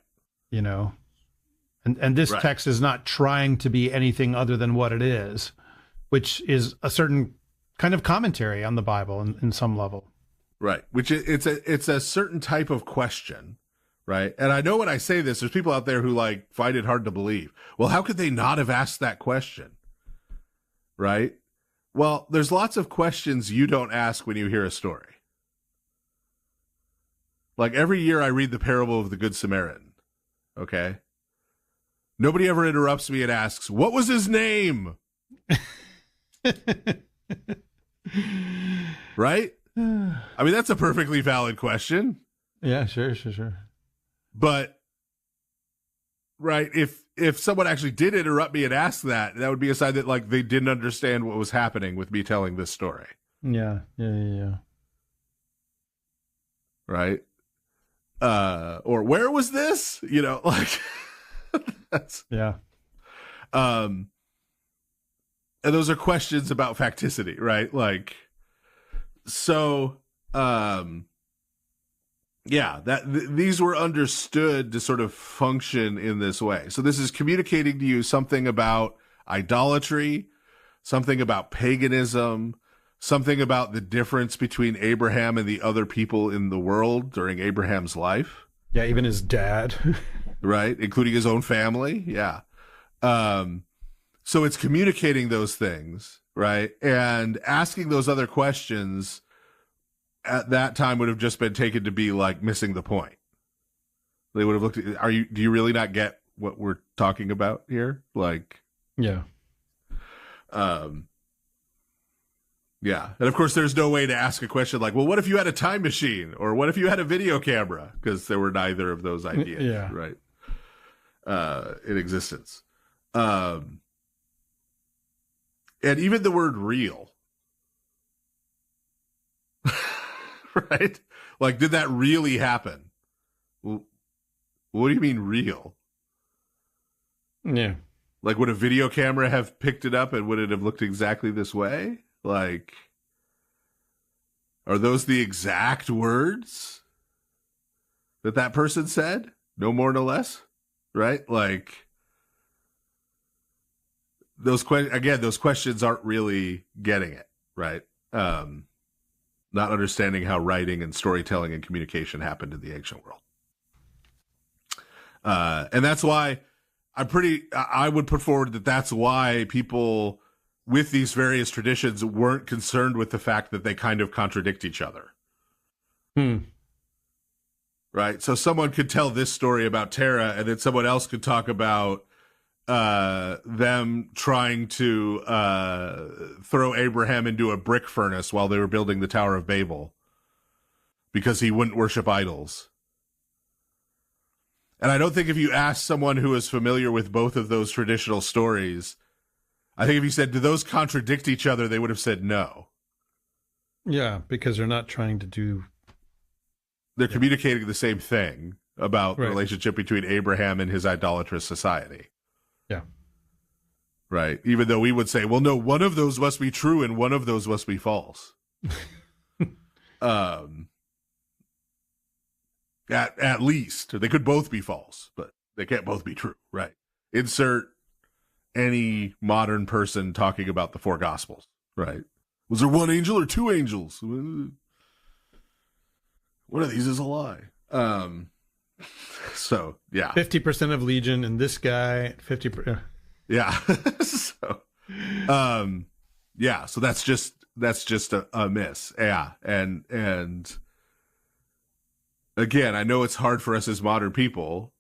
You know, and this text is not trying to be anything other than what it is, which is a certain kind of commentary on the Bible in some level. Right. Which it's a certain type of question. Right. And I know when I say this, there's people out there who like find it hard to believe. Well, how could they not have asked that question? Right. Well, there's lots of questions you don't ask when you hear a story. Like every year I read the parable of the Good Samaritan. Okay. Nobody ever interrupts me and asks, what was his name? Right. I mean, that's a perfectly valid question. Yeah, sure. But, right, if someone actually did interrupt me and ask that, that would be a sign that, like, they didn't understand what was happening with me telling this story. Yeah. Right? Or where was this? You know, like, that's... Yeah. And those are questions about facticity, right? Like, so, yeah, these were understood to sort of function in this way. So this is communicating to you something about idolatry, something about paganism, something about the difference between Abraham and the other people in the world during Abraham's life. Yeah, even his dad. Right, including his own family. Yeah. So it's communicating those things, right? And asking those other questions at that time would have just been taken to be like missing the point. They would have looked at, do you really not get what we're talking about here? Like, yeah. Yeah. And of course there's no way to ask a question like, well, what if you had a time machine or what if you had a video camera? Because there were neither of those ideas, right? In existence. And even the word real, right? Like, did that really happen? Well, what do you mean real? Yeah. Like, would a video camera have picked it up and would it have looked exactly this way? Like, are those the exact words that person said? No more, no less, right? Like, those questions aren't really getting it, right? Not understanding how writing and storytelling and communication happened in the ancient world. And that's why I would put forward that that's why people with these various traditions weren't concerned with the fact that they kind of contradict each other. Right? So someone could tell this story about Terah, and then someone else could talk about them trying to throw Abraham into a brick furnace while they were building the Tower of Babel because he wouldn't worship idols. And I don't think if you ask someone who is familiar with both of those traditional stories, I think if you said, do those contradict each other, they would have said no. Yeah, because they're not trying to do... They're communicating the same thing about the relationship between Abraham and his idolatrous society. Yeah. Right. Even though we would say, well, no, one of those must be true and one of those must be false. At least. They could both be false, but they can't both be true. Right. Insert any modern person talking about the four gospels. Right. Was there one angel or two angels? One of these is a lie. So, yeah. 50% of Legion and this guy, 50%. Yeah. So, yeah. So that's just a miss. Yeah. And again, I know it's hard for us as modern people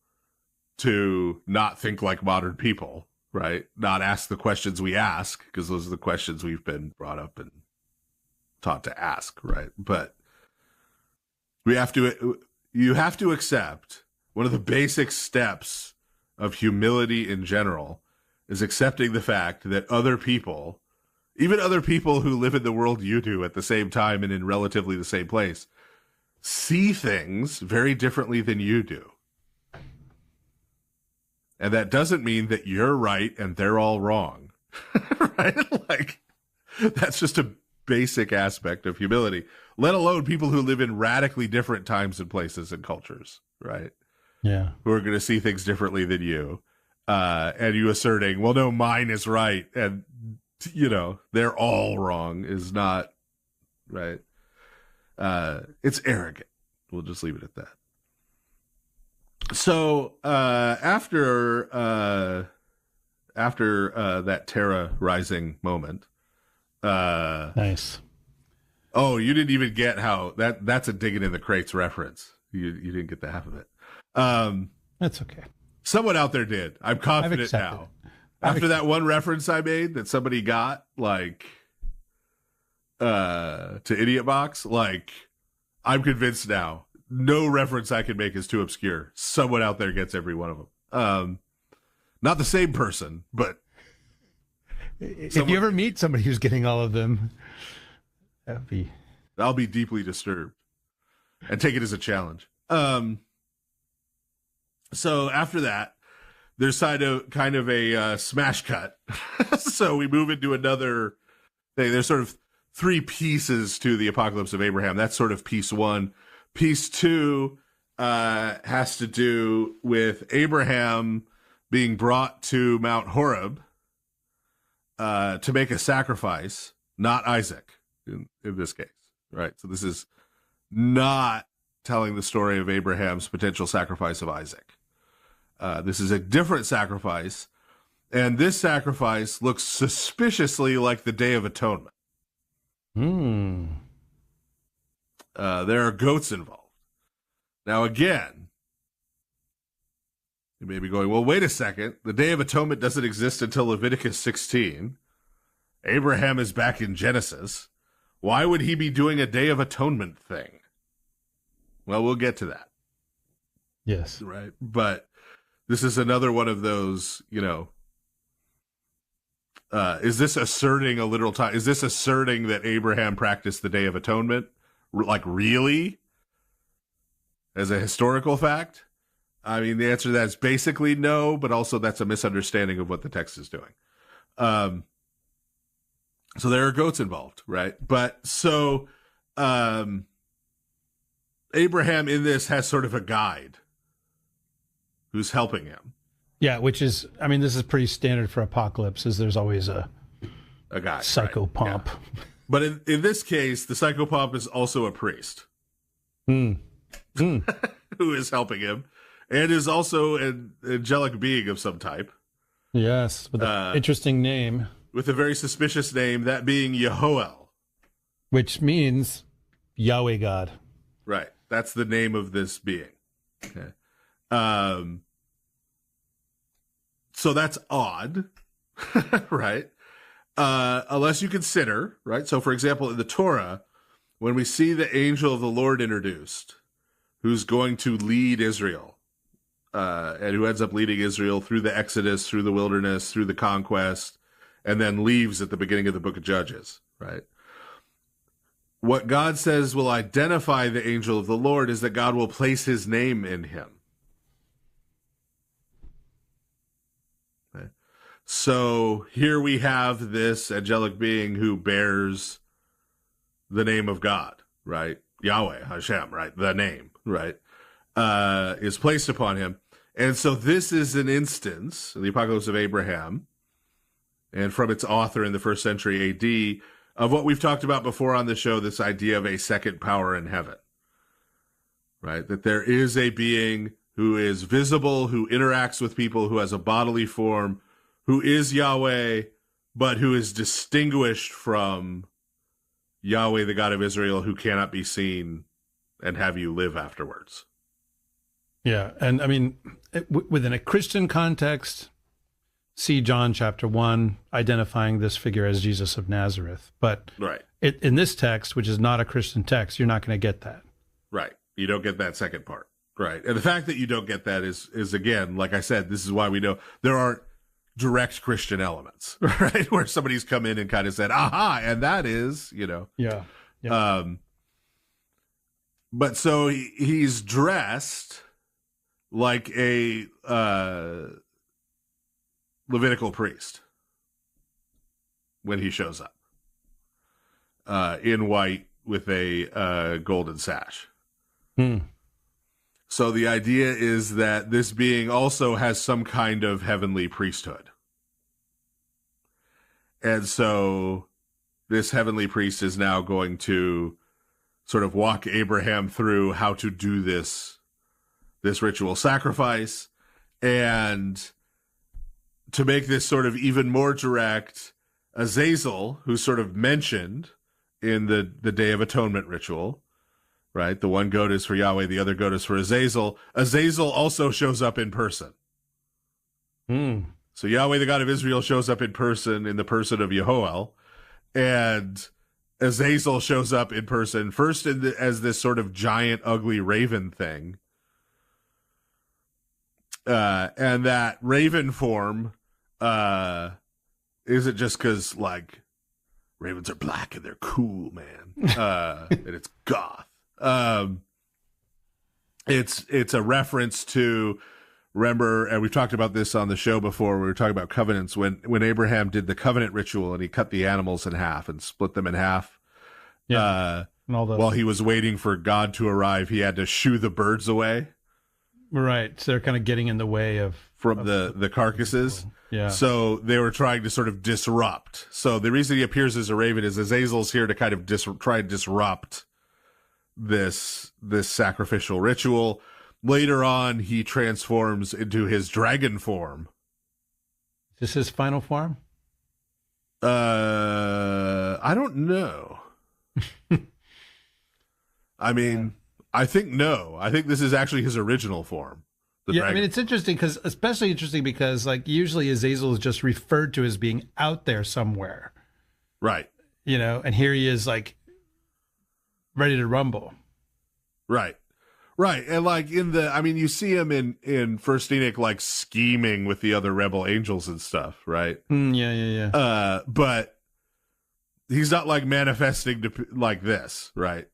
to not think like modern people, right? Not ask the questions we ask, because those are the questions we've been brought up and taught to ask, right? But you have to accept one of the basic steps of humility in general is accepting the fact that other people, even other people who live in the world you do at the same time and in relatively the same place, see things very differently than you do. And that doesn't mean that you're right and they're all wrong. Right? Like, that's just a basic aspect of humility, let alone people who live in radically different times and places and cultures, right? Yeah. Who are going to see things differently than you. And you asserting, well, no, mine is right. And, they're all wrong is not right. It's arrogant. We'll just leave it at that. So, after that Terah rising moment, nice. Oh, you didn't even get how that's a digging in the crates reference. You didn't get the half of it. That's okay. Someone out there did. I'm confident now. After that one reference I made that somebody got, like, to Idiot Box, like, I'm convinced now. No reference I can make is too obscure. Someone out there gets every one of them. Not the same person, but if you ever meet somebody who's getting all of them, I'll be deeply disturbed and take it as a challenge. So after that, there's kind of a smash cut. So we move into another thing. There's sort of three pieces to the Apocalypse of Abraham. That's sort of piece one. Piece two has to do with Abraham being brought to Mount Horeb to make a sacrifice, not Isaac in this case, right? So this is not telling the story of Abraham's potential sacrifice of Isaac. This is a different sacrifice, and this sacrifice looks suspiciously like the Day of Atonement. There are goats involved. Now, again, you may be going, well, wait a second. The Day of Atonement doesn't exist until Leviticus 16. Abraham is back in Genesis. Why would he be doing a Day of Atonement thing? Well, we'll get to that. Yes. Right. But this is another one of those, is this asserting a literal time? Is this asserting that Abraham practiced the Day of Atonement? Like, really? As a historical fact? I mean, the answer to that is basically no, but also that's a misunderstanding of what the text is doing. So there are goats involved, right? But so Abraham in this has sort of a guide who's helping him. Yeah, which is, I mean, this is pretty standard for apocalypse, is there's always a guy, psychopomp. Right? Yeah. But in this case, the psychopomp is also a priest who is helping him, and is also an angelic being of some type. Yes, with an interesting name. With a very suspicious name, that being Yehoel. Which means Yahweh God. Right. That's the name of this being. Okay. So that's odd, right? Unless you consider, right? So, for example, in the Torah, when we see the angel of the Lord introduced, who's going to lead Israel, and who ends up leading Israel through the Exodus, through the wilderness, through the conquest, and then leaves at the beginning of the book of Judges, right? What God says will identify the angel of the Lord is that God will place his name in him. Okay. So here we have this angelic being who bears the name of God, right? Yahweh, Hashem, right? The name, right? Is placed upon him. And so this is an instance, in the Apocalypse of Abraham, and from its author in the 1st century AD, of what we've talked about before on the show, this idea of a second power in heaven, right? That there is a being who is visible, who interacts with people, who has a bodily form, who is Yahweh, but who is distinguished from Yahweh, the God of Israel, who cannot be seen and have you live afterwards. Yeah, and I mean, within a Christian context, see John chapter 1, identifying this figure as Jesus of Nazareth. But right. In this text, which is not a Christian text, you're not going to get that. Right. You don't get that second part. Right. And the fact that you don't get that is again, like I said, this is why we know there aren't direct Christian elements, right? Where somebody's come in and kind of said, aha, and that is, Yeah. But so he's dressed like a Levitical priest when he shows up, in white with a golden sash. So the idea is that this being also has some kind of heavenly priesthood. And so this heavenly priest is now going to sort of walk Abraham through how to do this ritual sacrifice. And to make this sort of even more direct, Azazel, who's sort of mentioned in the Day of Atonement ritual, right? The one goat is for Yahweh, the other goat is for Azazel. Azazel also shows up in person. So Yahweh, the God of Israel, shows up in person in the person of Yehoel, and Azazel shows up in person first as this sort of giant, ugly raven thing. And that raven form isn't just because, like, ravens are black and they're cool, man. And it's goth. It's a reference to, remember, and we've talked about this on the show before, we were talking about covenants, when Abraham did the covenant ritual and he cut the animals in half and split them in half. Yeah. While he was waiting for God to arrive, he had to shoo the birds away. Right. So they're kind of getting in the way of the carcasses. Yeah. So they were trying to sort of disrupt. So the reason he appears as a raven is Azazel's here to kind of try and disrupt this sacrificial ritual. Later on, he transforms into his dragon form. Is this his final form? I don't know. I mean, I think no. I think this is actually his original form. Yeah, I mean, it's interesting especially interesting because, like, usually Azazel is just referred to as being out there somewhere. Right. And here he is, like, ready to rumble. Right. Right. And, like, you see him in First Enoch, like, scheming with the other rebel angels and stuff, right? Yeah. But he's not, like, manifesting like this, right?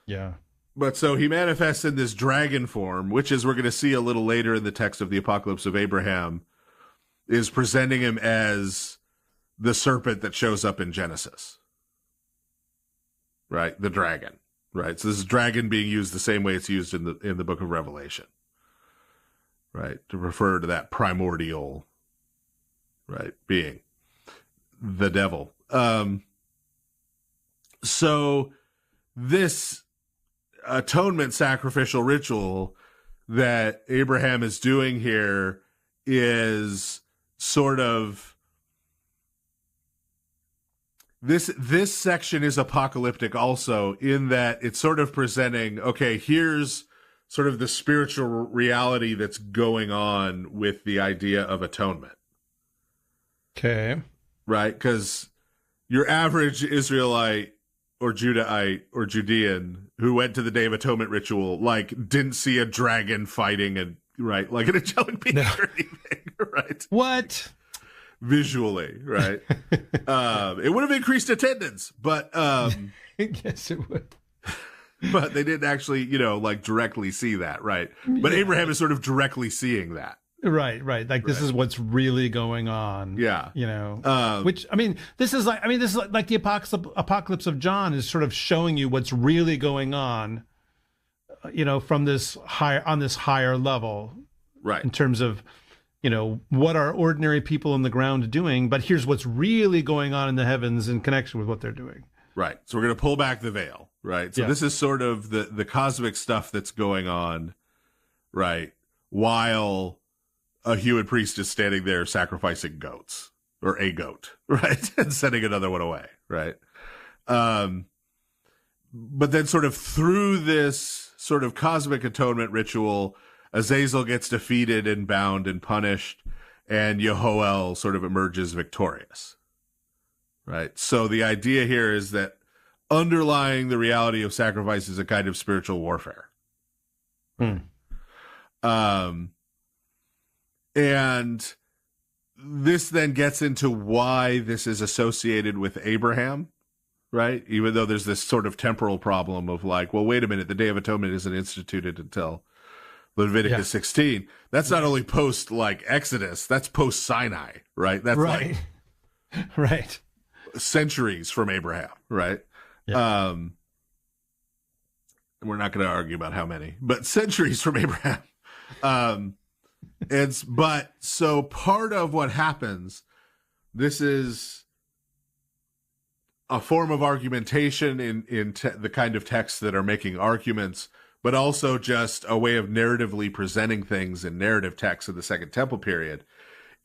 Yeah. But so he manifests in this dragon form, which, as we're going to see a little later in the text of the Apocalypse of Abraham, is presenting him as the serpent that shows up in Genesis. Right? The dragon. Right? So this is dragon being used the same way it's used in the book of Revelation. right? To refer to that primordial, right, being, the devil. So this atonement sacrificial ritual that Abraham is doing here is sort of, this section is apocalyptic also, in that it's sort of presenting, okay, here's sort of the spiritual reality that's going on with the idea of atonement. Okay. Right? Because your average Israelite or Judahite or Judean who went to the Day of Atonement ritual, like, didn't see a dragon fighting and, right, like an angelic being or anything, right? What? Visually, right? It would have increased attendance, but Yes, it would. but they didn't actually, like, directly see that, right? But Abraham is sort of directly seeing that. Right. Like, this is what's really going on. Yeah. Which, this is like the apocalypse of John is sort of showing you what's really going on, from this higher level. Right. In terms of, what are ordinary people on the ground doing, but here's what's really going on in the heavens in connection with what they're doing. Right. So we're going to pull back the veil, right? So this is sort of the cosmic stuff that's going on, right? While a human priest is standing there sacrificing goats, or a goat, right? And sending another one away, right? But then sort of through this sort of cosmic atonement ritual, Azazel gets defeated and bound and punished, and Yehoel sort of emerges victorious, right? So the idea here is that underlying the reality of sacrifice is a kind of spiritual warfare. And this then gets into why this is associated with Abraham, right? Even though there's this sort of temporal problem of like, well, wait a minute, the Day of Atonement isn't instituted until Leviticus 16. That's not only post like Exodus, that's post Sinai, right? That's like right. Centuries from Abraham, right? Yeah. We're not going to argue about how many, but centuries from Abraham. But so part of what happens, this is a form of argumentation in the kind of texts that are making arguments, but also just a way of narratively presenting things in narrative texts of the Second Temple period.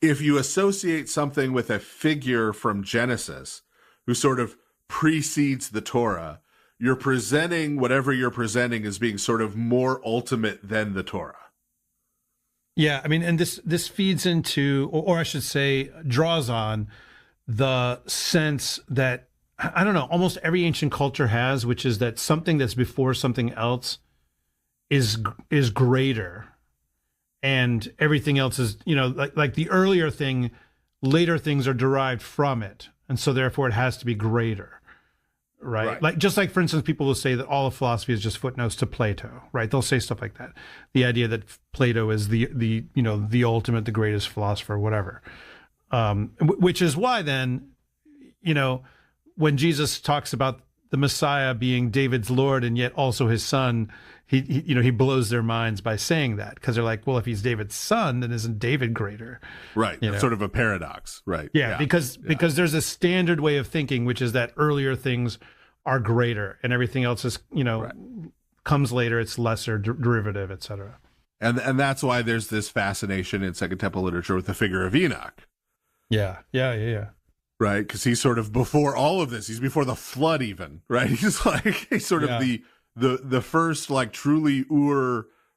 If you associate something with a figure from Genesis who sort of precedes the Torah, you're presenting whatever you're presenting as being sort of more ultimate than the Torah. Yeah, and this feeds into, or I should say, draws on the sense that, I don't know, almost every ancient culture has, which is that something that's before something else is greater, and everything else is, like the earlier thing, later things are derived from it, and so therefore it has to be greater. Right. Like, just like, for instance, people will say that all of philosophy is just footnotes to Plato, right? They'll say stuff like that. The idea that Plato is the ultimate, the greatest philosopher, whatever. Which is why then, when Jesus talks about the Messiah being David's Lord and yet also his son, he blows their minds by saying that, because they're like, well, if he's David's son, then isn't David greater? Right. That's sort of a paradox, right? Yeah, because there's a standard way of thinking, which is that earlier things are greater and everything else is, comes later, it's lesser, derivative, etc. And that's why there's this fascination in Second Temple literature with the figure of Enoch. Yeah. Right, because he's sort of before all of this. He's before the flood even, right? He's sort of the first, like, truly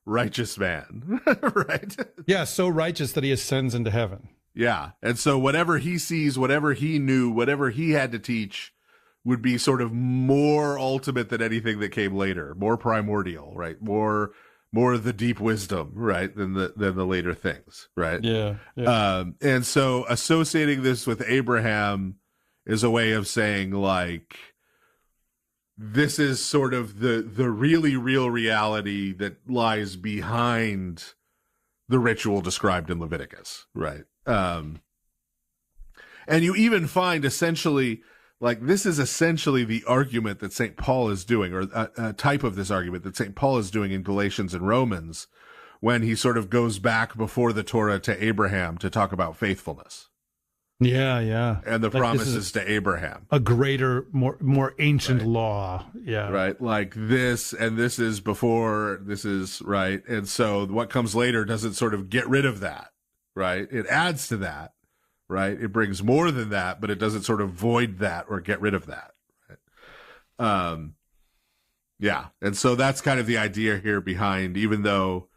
righteous man, right? Yeah, so righteous that he ascends into heaven. Yeah, and so whatever he sees, whatever he knew, whatever he had to teach would be sort of more ultimate than anything that came later, more primordial, right? More of the deep wisdom, right, than the later things, right? Yeah. And so associating this with Abraham is a way of saying, like, this is sort of the really real reality that lies behind the ritual described in Leviticus, right? And you even find essentially, like, this is essentially the argument that St. Paul is doing, or a type of this argument that St. Paul is doing in Galatians and Romans, when he sort of goes back before the Torah to Abraham to talk about faithfulness. Yeah. And the promises to Abraham. A greater, more ancient law. Yeah. Right. Like this, and this is before, this is right. And so what comes later doesn't sort of get rid of that, right? It adds to that, right? It brings more than that, but it doesn't sort of void that or get rid of that. Right? Yeah. And so that's kind of the idea here behind, even though,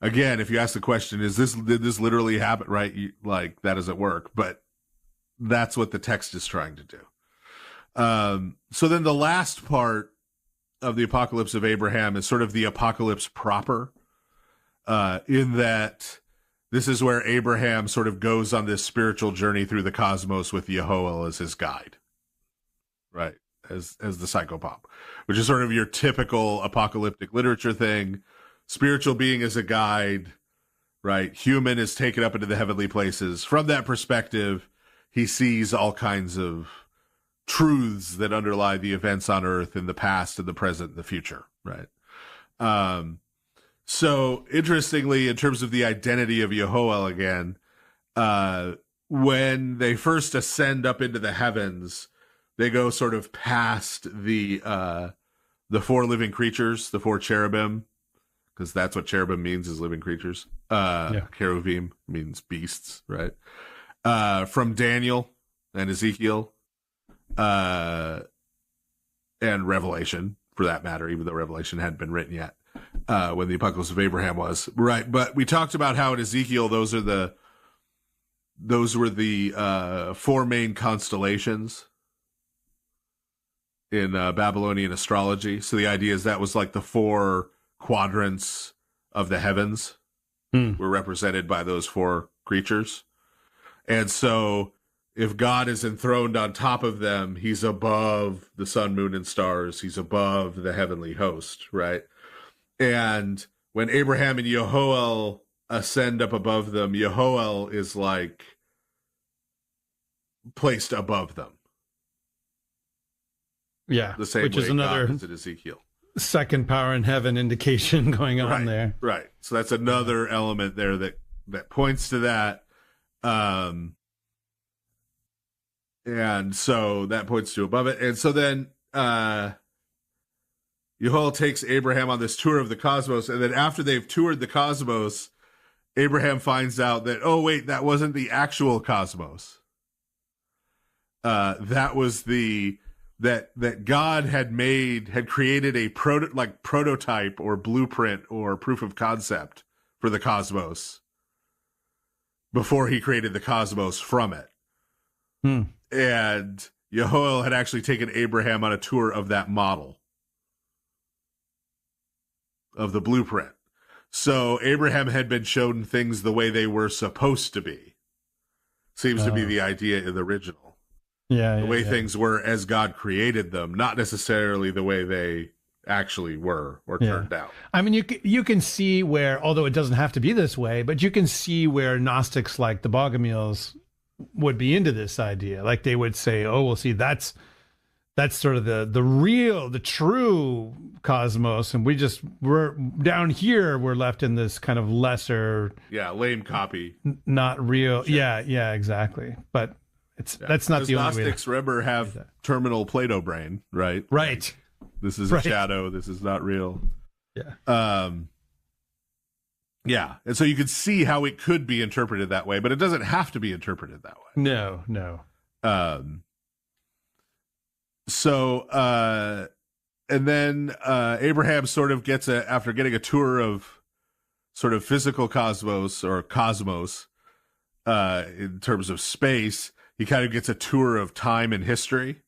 again, if you ask the question, did this literally happen? Right? Like, that doesn't work, but that's what the text is trying to do. So then the last part of the apocalypse of Abraham is sort of the apocalypse proper, in that this is where Abraham sort of goes on this spiritual journey through the cosmos with Yehoel as his guide, right? As the psychopomp, which is sort of your typical apocalyptic literature thing. Spiritual being as a guide, right? Human is taken up into the heavenly places. From that perspective, he sees all kinds of truths that underlie the events on earth in the past and the present and the future, right? So interestingly, in terms of the identity of Yehoel again, when they first ascend up into the heavens, they go sort of past the 4 living creatures, the 4 cherubim, because that's what cherubim means, is living creatures. Cherubim means beasts, right? From Daniel and Ezekiel, and Revelation, for that matter, even though Revelation hadn't been written yet, when the Apocalypse of Abraham was. Right, but we talked about how in Ezekiel, those were the 4 main constellations in Babylonian astrology. So the idea is that was like the 4 quadrants of the heavens were represented by those 4 creatures. And so if God is enthroned on top of them, he's above the sun, moon, and stars. He's above the heavenly host, right? And when Abraham and Yehoel ascend up above them, Yehoel is like placed above them. Yeah, the same which way is another God is in Ezekiel. Second power in heaven indication going on there. Right. So that's another element there that points to that. And so that points to above it. And so then Yehoel takes Abraham on this tour of the cosmos. And then after they've toured the cosmos, Abraham finds out that, oh, wait, that wasn't the actual cosmos. That was that God had created a prototype or blueprint or proof of concept for the cosmos before he created the cosmos from it. And Yehoel had actually taken Abraham on a tour of that model of the blueprint. So Abraham had been shown things the way they were supposed to be. Seems to be the idea in the original. The way things were as God created them, not necessarily the way they actually were or turned out. I mean, you can see where, although it doesn't have to be this way, but you can see where Gnostics like the Bogomils would be into this idea. Like they would say, oh, well, see, that's sort of the real, the true cosmos. And we're down here, we're left in this kind of lesser. Yeah, lame copy. Not real. Sure. Yeah, exactly. But that's not the only way. Gnostics, remember, have terminal Plato brain, right? Right. Like, this is a shadow. This is not real. Yeah. Yeah. And so you could see how it could be interpreted that way, but it doesn't have to be interpreted that way. No. And then Abraham sort of gets after getting a tour of sort of physical cosmos in terms of space, he kind of gets a tour of time and history.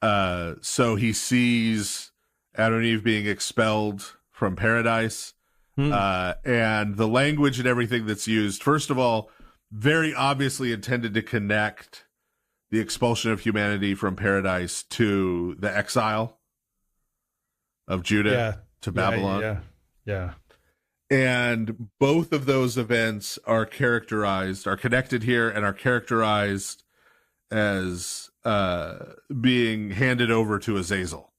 So he sees Adam and Eve being expelled from paradise. And the language and everything that's used, first of all, very obviously intended to connect the expulsion of humanity from paradise to the exile of Judah to Babylon. Yeah. And both of those events are connected here and are characterized as being handed over to Azazel.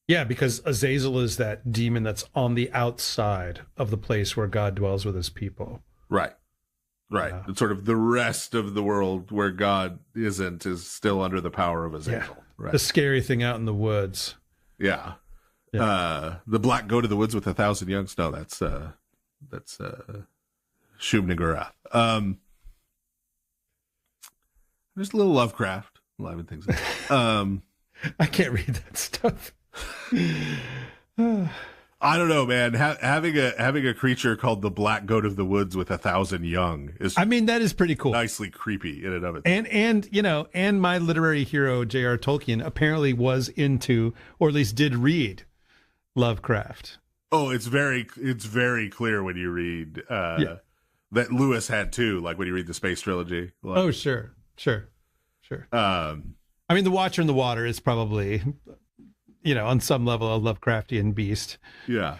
Yeah, because Azazel is that demon that's on the outside of the place where God dwells with his people. Right. Yeah. And sort of the rest of the world where God isn't is still under the power of Azazel. Yeah. Right. The scary thing out in the woods. Yeah. The black go to the woods with 1,000 youngs. No, that's Shub-Niggurath. There's a little Lovecraft liven things up. I can't read that stuff. I don't know, man. Having a creature called the black goat of the woods with 1,000 young is, I mean, that is pretty cool. nicely creepy in and of itself. And my literary hero J.R. Tolkien apparently was into, or at least did read, Lovecraft. Oh, it's very clear when you read that Lewis had too. Like when you read the Space Trilogy. Like, Oh, sure. I mean, the Watcher in the Water is probably, on some level, a Lovecraftian beast. Yeah.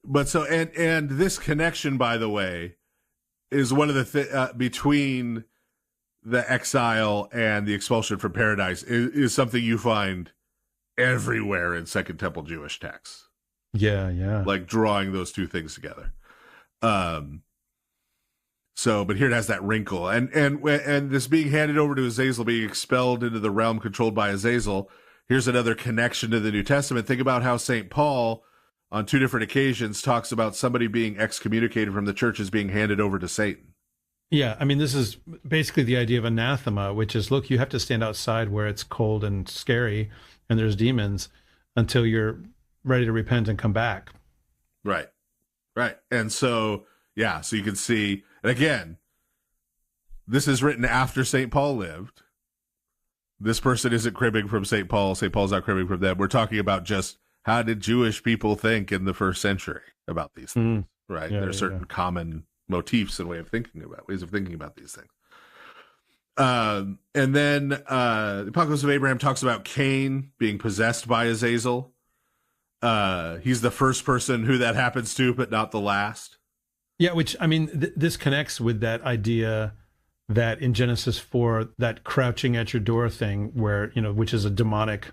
But so, and this connection, by the way, is one of the between the exile and the expulsion from paradise is something you find everywhere in Second Temple Jewish texts. Yeah. Like drawing those two things together. So, but here it has that wrinkle, and this being handed over to Azazel, being expelled into the realm controlled by Azazel. Here's another connection to the New Testament. Think about how St. Paul, on two different occasions, talks about somebody being excommunicated from the church as being handed over to Satan. Yeah, I mean, this is basically the idea of anathema, which is, look, you have to stand outside where it's cold and scary, and there's demons, until you're ready to repent and come back. Right. And so, yeah, so you can see. And again, this is written after St. Paul lived. This person isn't cribbing from St. Paul. St. Paul's not cribbing from them. We're talking about just how did Jewish people think in the first century about these things, right? Yeah, There are certain common motifs and ways of thinking about these things. And then the Apocalypse of Abraham talks about Cain being possessed by Azazel. He's the first person who that happens to, but not the last. Yeah, which, I mean, this connects with that idea that in Genesis 4, that crouching at your door thing where, which is a demonic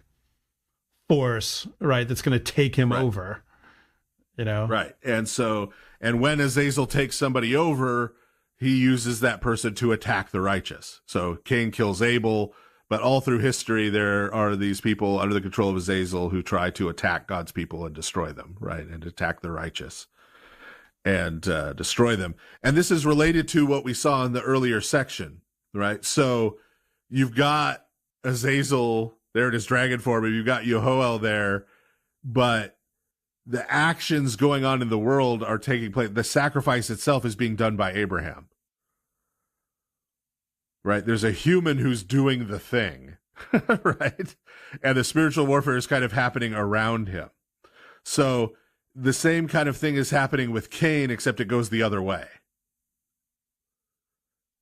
force, right, that's going to take him over, Right. And when Azazel takes somebody over, he uses that person to attack the righteous. So Cain kills Abel, but all through history, there are these people under the control of Azazel who try to attack God's people and destroy them, right, and attack the righteous and destroy them. And this is related to what we saw in the earlier section, right? So you've got Azazel there in his dragon form, and you've got Yehoel there, but the actions going on in the world are taking place. The sacrifice itself is being done by Abraham, right? There's a human who's doing the thing, right? And the spiritual warfare is kind of happening around him. So the same kind of thing is happening with Cain, except it goes the other way.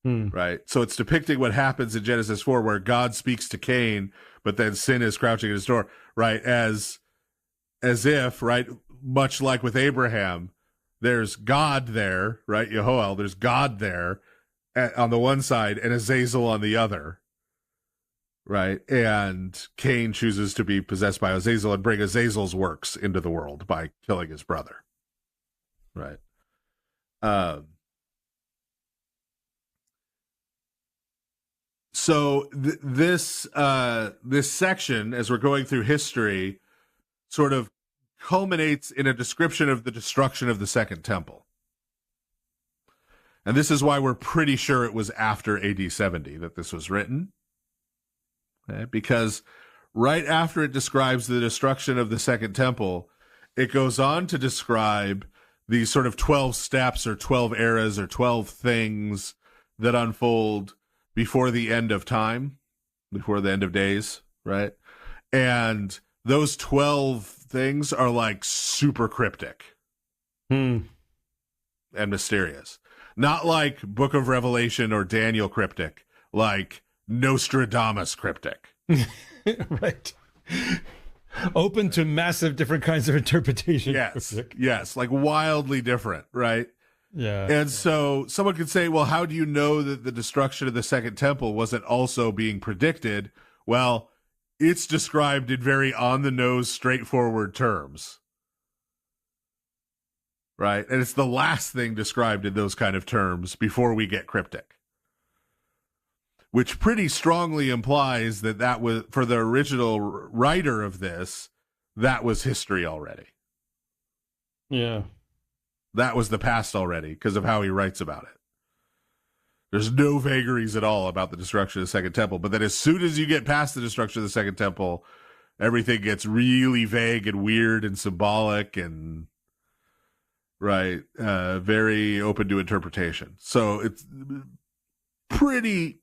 Right? So it's depicting what happens in Genesis 4, where God speaks to Cain, but then sin is crouching at his door, right? As if, right, much like with Abraham, there's God there, right? Yehoel, there's God there on the one side and Azazel on the other. Right. And Cain chooses to be possessed by Azazel and bring Azazel's works into the world by killing his brother. Right. So this section, as we're going through history, sort of culminates in a description of the destruction of the Second Temple. And this is why we're pretty sure it was after AD 70 that this was written. Okay, because right after it describes the destruction of the Second Temple, it goes on to describe these sort of 12 steps or 12 eras or 12 things that unfold before the end of time, before the end of days, right? And those 12 things are like super cryptic and mysterious. Not like Book of Revelation or Daniel cryptic, like Nostradamus cryptic. Right. Open to massive different kinds of interpretation. Yes, like wildly different, right? Yeah. And so someone could say, well, how do you know that the destruction of the Second Temple wasn't also being predicted? Well, it's described in very on-the-nose, straightforward terms. Right? And it's the last thing described in those kind of terms before we get cryptic. Which pretty strongly implies that that was, for the original writer of this, that was history already. Yeah. That was the past already because of how he writes about it. There's no vagaries at all about the destruction of the Second Temple. But then as soon as you get past the destruction of the Second Temple, everything gets really vague and weird and symbolic and, right, very open to interpretation. So it's pretty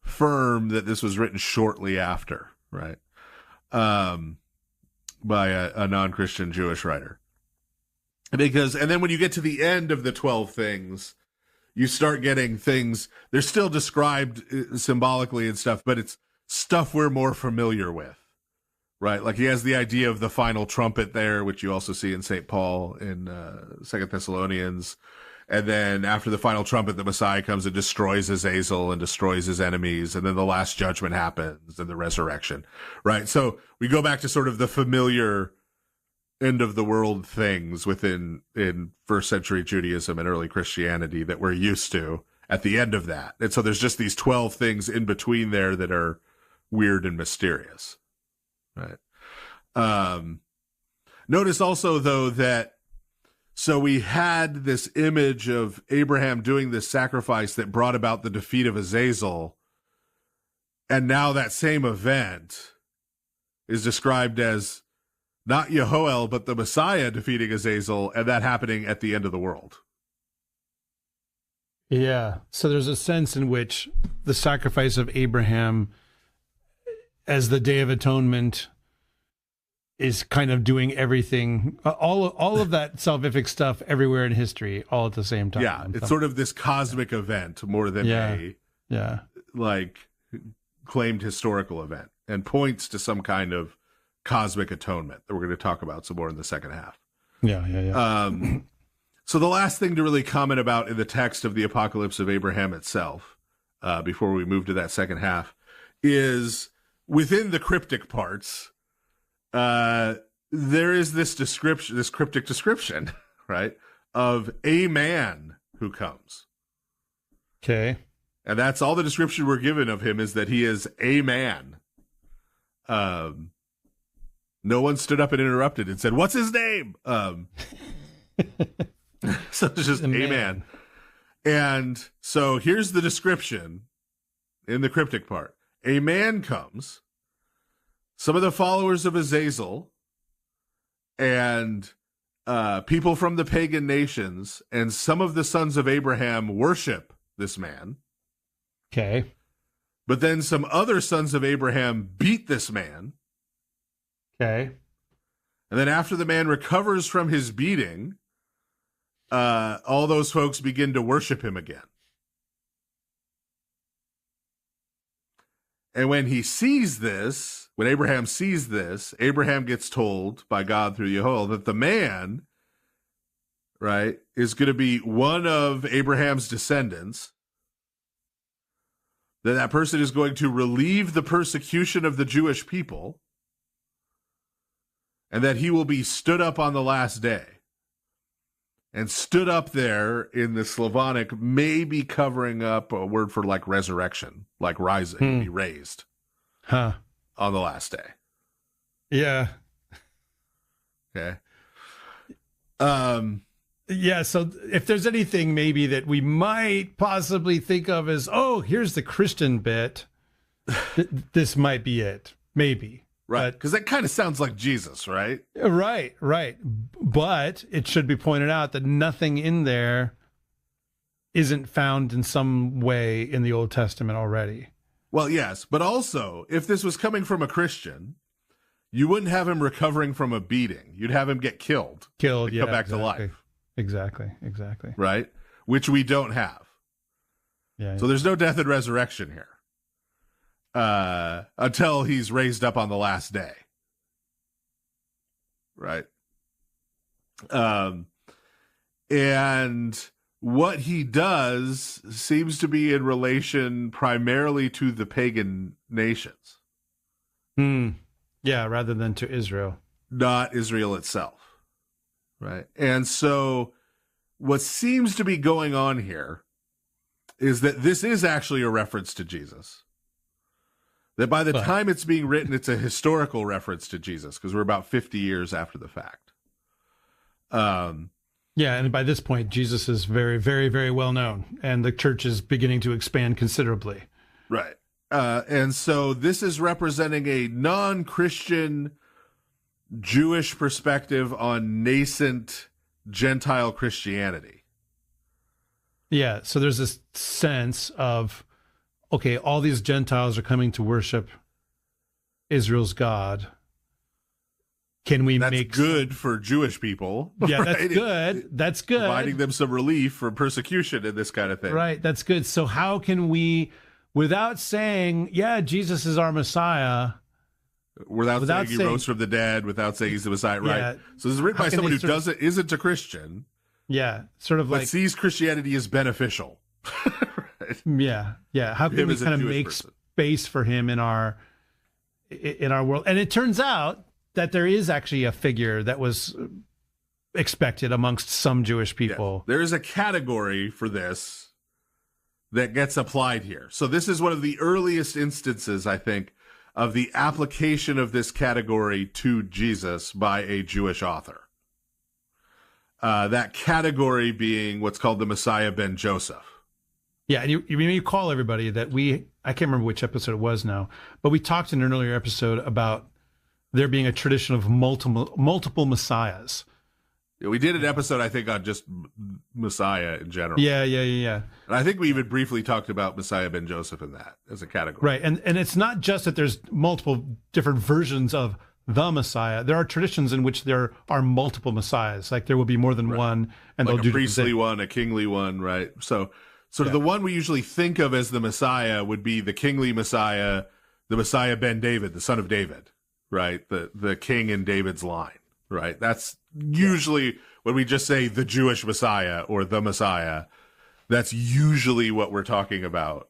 firm that this was written shortly after, right, by a non-Christian Jewish writer. And then when you get to the end of the 12 things, you start getting things, they're still described symbolically and stuff, but it's stuff we're more familiar with, right? Like he has the idea of the final trumpet there, which you also see in St. Paul in 2 Thessalonians. And then after the final trumpet, the Messiah comes and destroys Azazel and destroys his enemies. And then the last judgment happens and the resurrection, right? So we go back to sort of the familiar end of the world things in first century Judaism and early Christianity that we're used to at the end of that. And so there's just these 12 things in between there that are weird and mysterious, right? Notice also though that, so we had this image of Abraham doing this sacrifice that brought about the defeat of Azazel. And now that same event is described as not Yehoel, but the Messiah defeating Azazel, and that happening at the end of the world. Yeah. So there's a sense in which the sacrifice of Abraham as the Day of Atonement is kind of doing everything, all of that salvific stuff everywhere in history, all at the same time. Yeah, it's sort of this cosmic event more than a like claimed historical event, and points to some kind of cosmic atonement that we're going to talk about some more in the second half. Yeah. So the last thing to really comment about in the text of the Apocalypse of Abraham itself, before we move to that second half, is within the cryptic parts, there is this description, this cryptic description, right, of a man who comes. Okay. And that's all the description we're given of him, is that he is a man. No one stood up and interrupted and said, "What's his name?" So it's just a man. And so here's the description in the cryptic part. A man comes, some of the followers of Azazel, and people from the pagan nations, and some of the sons of Abraham worship this man. Okay. But then some other sons of Abraham beat this man. Okay. And then after the man recovers from his beating, all those folks begin to worship him again. And when he sees this, when Abraham sees this, Abraham gets told by God through Yehoel that the man, right, is going to be one of Abraham's descendants, that person is going to relieve the persecution of the Jewish people, and that he will be stood up on the last day. And stood up there in the Slavonic, maybe covering up a word for like resurrection, like rising, be raised on the last day. Yeah. Okay. Yeah, so if there's anything maybe that we might possibly think of as, oh, here's the Christian bit, this might be it. Maybe. Right, because that kind of sounds like Jesus, right? Right. But it should be pointed out that nothing in there isn't found in some way in the Old Testament already. Well, yes, but also, if this was coming from a Christian, you wouldn't have him recovering from a beating. You'd have him get killed. Come back to life. Exactly. Right? Which we don't have. Yeah. So there's no death and resurrection here. Until he's raised up on the last day. Right. And what he does seems to be in relation primarily to the pagan nations. Yeah, rather than to Israel. Not Israel itself, right? And so what seems to be going on here is that this is actually a reference to Jesus. That by the time it's being written, it's a historical reference to Jesus, because we're about 50 years after the fact. Yeah, and by this point, Jesus is very, very, very well known, and the church is beginning to expand considerably. Right. And so this is representing a non-Christian Jewish perspective on nascent Gentile Christianity. Yeah, so there's this sense of, okay, all these Gentiles are coming to worship Israel's God. Can we make good for Jewish people? Yeah, right? that's good. That's good. Providing them some relief from persecution and this kind of thing. Right, that's good. So how can we, without saying, yeah, Jesus is our Messiah, without saying he rose from the dead, without saying he's the Messiah, right? Yeah, So this is written by someone who isn't a Christian. Yeah, sort of but like sees Christianity as beneficial. Right? Yeah. How can we kind of make space for him in our world? And it turns out that there is actually a figure that was expected amongst some Jewish people. Yeah. There is a category for this that gets applied here. So this is one of the earliest instances, I think, of the application of this category to Jesus by a Jewish author. That category being what's called the Messiah ben Joseph. Yeah, and you call everybody that I can't remember which episode it was now, but we talked in an earlier episode about there being a tradition of multiple messiahs. Yeah, we did an episode, I think, on just Messiah in general. Yeah. And I think we even briefly talked about Messiah ben Joseph in that as a category. Right, and it's not just that there's multiple different versions of the Messiah. There are traditions in which there are multiple messiahs. Like there will be more than one, and like they'll do a priestly one, a kingly one, right? So sort of the one we usually think of as the Messiah would be the kingly Messiah, the Messiah ben David, the son of David, right? The king in David's line, right? That's usually when we just say the Jewish Messiah or the Messiah, that's usually what we're talking about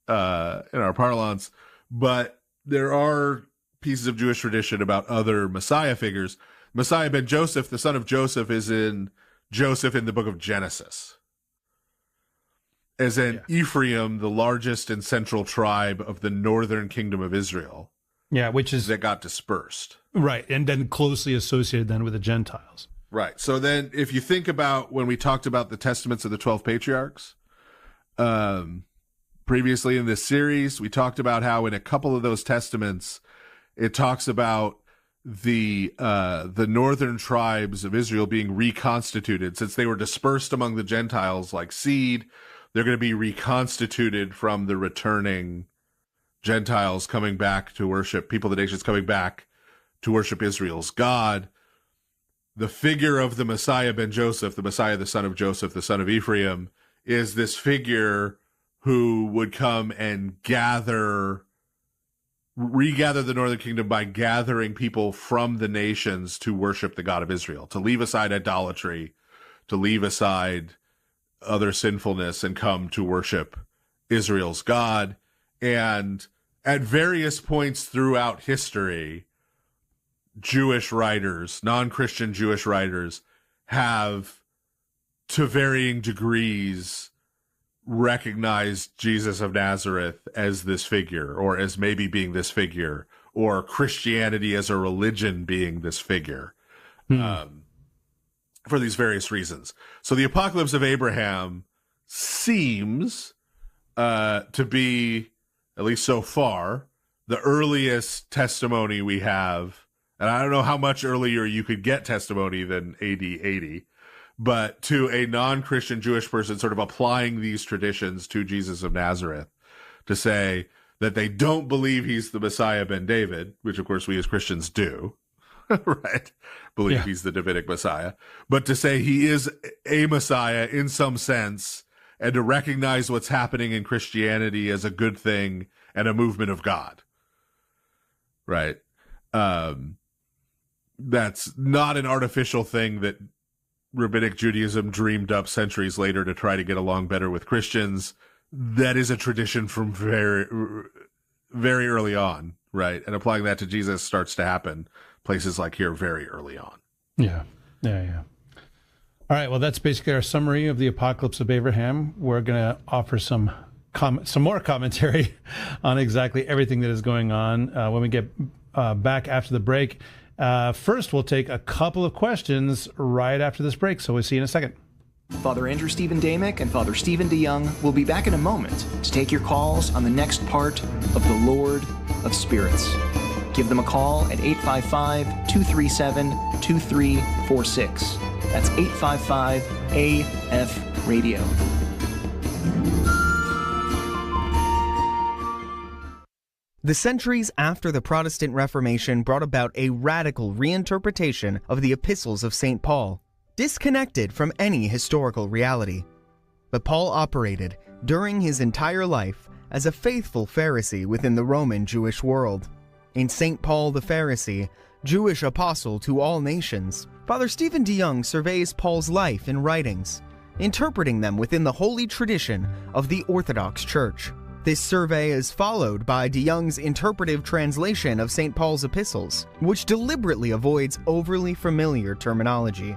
in our parlance. But there are pieces of Jewish tradition about other Messiah figures. Messiah ben Joseph, the son of Joseph, is in Joseph in the book of Genesis. As in Ephraim, the largest and central tribe of the northern kingdom of Israel. Yeah, which is... that got dispersed. Right, and then closely associated then with the Gentiles. Right. So then if you think about when we talked about the testaments of the 12 patriarchs, previously in this series, we talked about how in a couple of those testaments, it talks about the northern tribes of Israel being reconstituted. Since they were dispersed among the Gentiles like seed, they're going to be reconstituted from the returning Gentiles coming back to worship, people of the nations coming back to worship Israel's God. The figure of the Messiah ben Joseph, the Messiah, the son of Joseph, the son of Ephraim, is this figure who would come and regather the northern kingdom by gathering people from the nations to worship the God of Israel, to leave aside idolatry, to leave aside other sinfulness and come to worship Israel's God. And at various points throughout history, Jewish writers, non-Christian Jewish writers, have, to varying degrees, recognized Jesus of Nazareth as this figure, or as maybe being this figure, or Christianity as a religion being this figure, for these various reasons. So the Apocalypse of Abraham seems to be, at least so far, the earliest testimony we have. And I don't know how much earlier you could get testimony than AD 80, but to a non-Christian Jewish person sort of applying these traditions to Jesus of Nazareth to say that they don't believe he's the Messiah ben David, which of course we as Christians do, right? Believe he's the Davidic Messiah, but to say he is a Messiah in some sense and to recognize what's happening in Christianity as a good thing and a movement of God, right? That's not an artificial thing that Rabbinic Judaism dreamed up centuries later to try to get along better with Christians. That is a tradition from very, very early on, right? And applying that to Jesus starts to happen places like here very early on. Yeah. All right, well, that's basically our summary of the Apocalypse of Abraham. We're going to offer some more commentary on exactly everything that is going on when we get back after the break. First, we'll take a couple of questions right after this break, so we'll see you in a second. Father Andrew Stephen Damick and Father Stephen DeYoung will be back in a moment to take your calls on the next part of the Lord of Spirits. Give them a call at 855-237-2346. That's 855-AF-RADIO. The centuries after the Protestant Reformation brought about a radical reinterpretation of the epistles of St. Paul, disconnected from any historical reality. But Paul operated during his entire life as a faithful Pharisee within the Roman Jewish world. In St. Paul the Pharisee, Jewish apostle to all nations, Father Stephen DeYoung surveys Paul's life and writings, interpreting them within the holy tradition of the Orthodox Church. This survey is followed by DeYoung's interpretive translation of St. Paul's epistles, which deliberately avoids overly familiar terminology.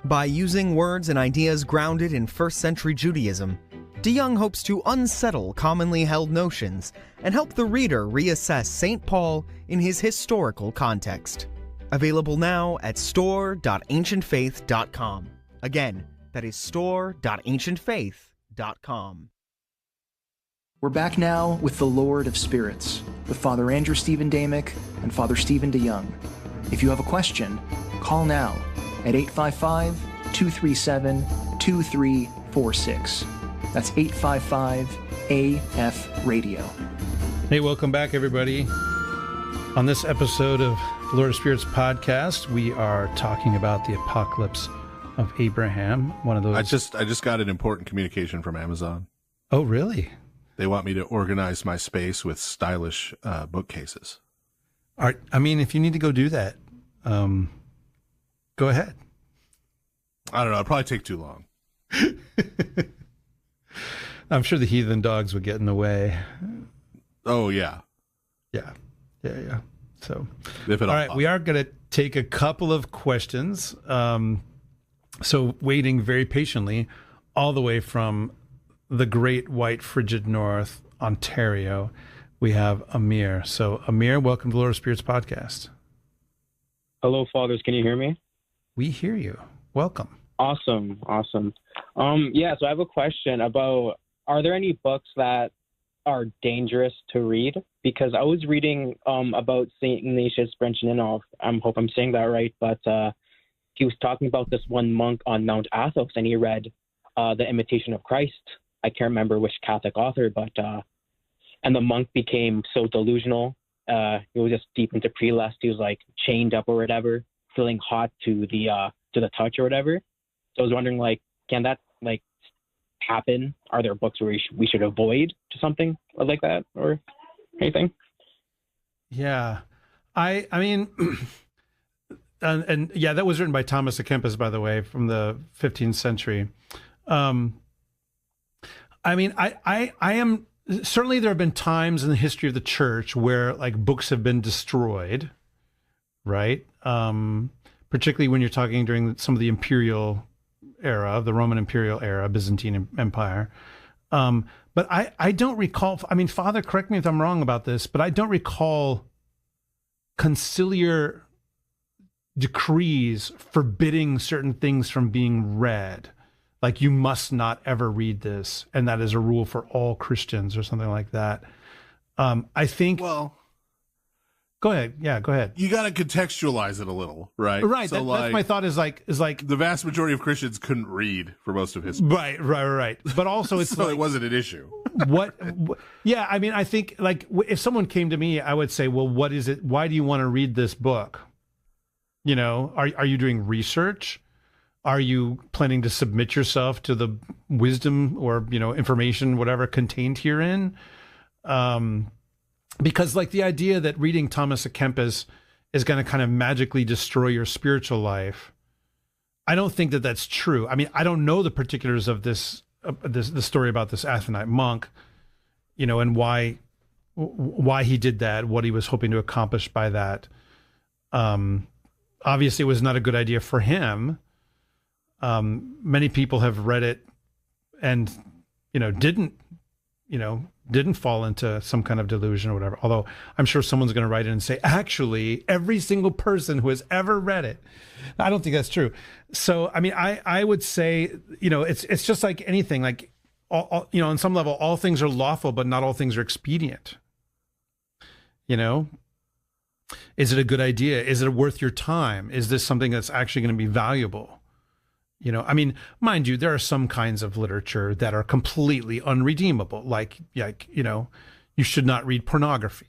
By using words and ideas grounded in first-century Judaism, DeYoung hopes to unsettle commonly held notions and help the reader reassess St. Paul in his historical context. Available now at store.ancientfaith.com. Again, that is store.ancientfaith.com. We're back now with the Lord of Spirits, with Father Andrew Stephen Damick and Father Stephen DeYoung. If you have a question, call now at 855-237-2346. That's 855-AF-RADIO. Hey, welcome back, everybody. On this episode of the Lord of Spirits podcast, we are talking about the Apocalypse of Abraham. One of those. I just got an important communication from Amazon. Oh, really? They want me to organize my space with stylish bookcases. All right. I mean, if you need to go do that, go ahead. I don't know. It'll probably take too long. I'm sure the heathen dogs would get in the way. Oh, yeah. Yeah. So, all right, we are going to take a couple of questions. So waiting very patiently all the way from the great white frigid north, Ontario, we have Amir. So Amir, welcome to the Lord of Spirits podcast. Hello, fathers. Can you hear me? We hear you. Welcome. Awesome. So I have a question about, are there any books that are dangerous to read? Because I was reading about St. Ignatius Brentanoff. I hope I'm saying that right, but he was talking about this one monk on Mount Athos, and he read The Imitation of Christ. I can't remember which Catholic author, but and the monk became so delusional. He was just deep into prelest. He was like chained up or whatever, feeling hot to the touch or whatever. So I was wondering, like, can that like happen? Are there books where we should avoid to something like that or anything? Yeah, I mean, and yeah, that was written by Thomas à Kempis, by the way, from the 15th century. I mean, I am certainly, there have been times in the history of the church where like books have been destroyed, right? Particularly when you're talking during some of the imperial era, the Roman imperial era, Byzantine Empire. But I don't recall, I mean, Father, correct me if I'm wrong about this, but I don't recall conciliar decrees forbidding certain things from being read. Like, you must not ever read this, and that is a rule for all Christians or something like that. I think... Well... Go ahead. Yeah, go ahead. You got to contextualize it a little, right? Right. So That's my thought is like the vast majority of Christians couldn't read for most of history. Right. But also it's so like, it wasn't an issue. What? Yeah. I mean, I think like if someone came to me, I would say, well, what is it? Why do you want to read this book? You know, are you doing research? Are you planning to submit yourself to the wisdom or, you know, information, whatever contained herein? Because like the idea that reading Thomas à Kempis is going to kind of magically destroy your spiritual life, I don't think that that's true. I mean, I don't know the particulars of the story about this Athonite monk, you know, and why why he did that, what he was hoping to accomplish by that. Obviously, it was not a good idea for him. Many people have read it and, didn't fall into some kind of delusion or whatever. Although I'm sure someone's going to write in and say, actually, every single person who has ever read it. I don't think that's true. So, I mean, I would say, it's just like anything, like, on some level, all things are lawful, but not all things are expedient. Is it a good idea? Is it worth your time? Is this something that's actually going to be valuable? I mean, mind you, there are some kinds of literature that are completely unredeemable. Like, you should not read pornography.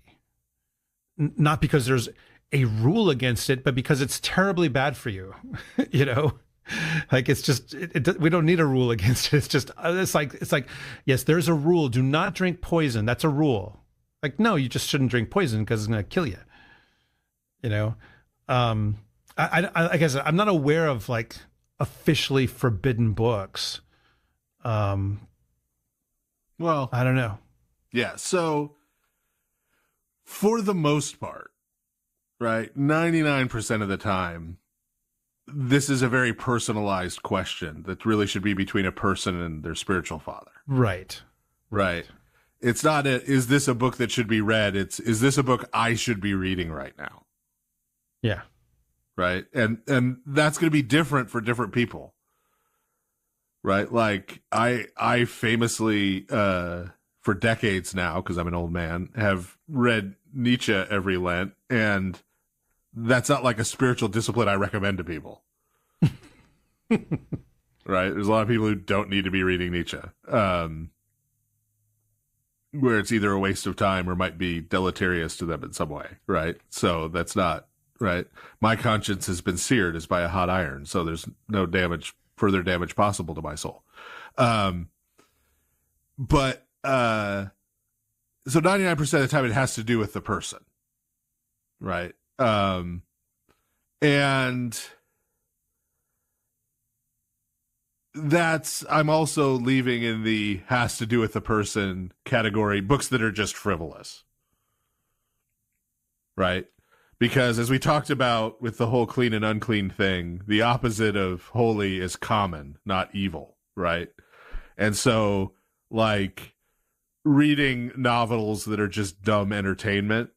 Not because there's a rule against it, but because it's terribly bad for you. Like, it's just, we don't need a rule against it. It's just, it's like, yes, there's a rule. Do not drink poison. That's a rule. Like, no, you just shouldn't drink poison because it's going to kill you. I guess I'm not aware of like officially forbidden books. Well, I don't know. Yeah. So for the most part, right, 99% of the time, this is a very personalized question that really should be between a person and their spiritual father. Right. It's not is this a book that should be read? Is this a book I should be reading right now? Yeah. Right. And that's going to be different for different people. Right. Like I famously, for decades now, because I'm an old man, have read Nietzsche every Lent, and that's not like a spiritual discipline I recommend to people. Right. There's a lot of people who don't need to be reading Nietzsche, where it's either a waste of time or might be deleterious to them in some way. Right. So that's not right. My conscience has been seared as by a hot iron. So there's no further damage possible to my soul. So 99% of the time it has to do with the person. Right. And I'm also leaving in the has to do with the person category books that are just frivolous. Right. Because as we talked about with the whole clean and unclean thing, the opposite of holy is common, not evil. Right. And so like reading novels that are just dumb entertainment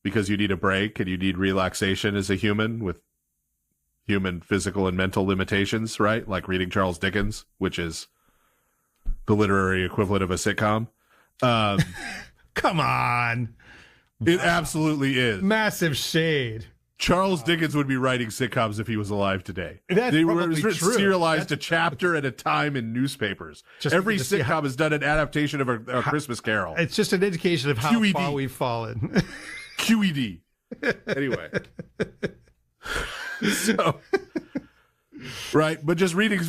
because you need a break and you need relaxation as a human with human physical and mental limitations, right? Like reading Charles Dickens, which is the literary equivalent of a sitcom. Come on. It absolutely is. Massive shade. Charles Dickens would be writing sitcoms if he was alive today. That's they probably were true. serialized a chapter at a time in newspapers. Every sitcom has done an adaptation of a Christmas Carol. It's just an indication of how QED. far we've fallen. QED. Anyway. So, right. But just reading,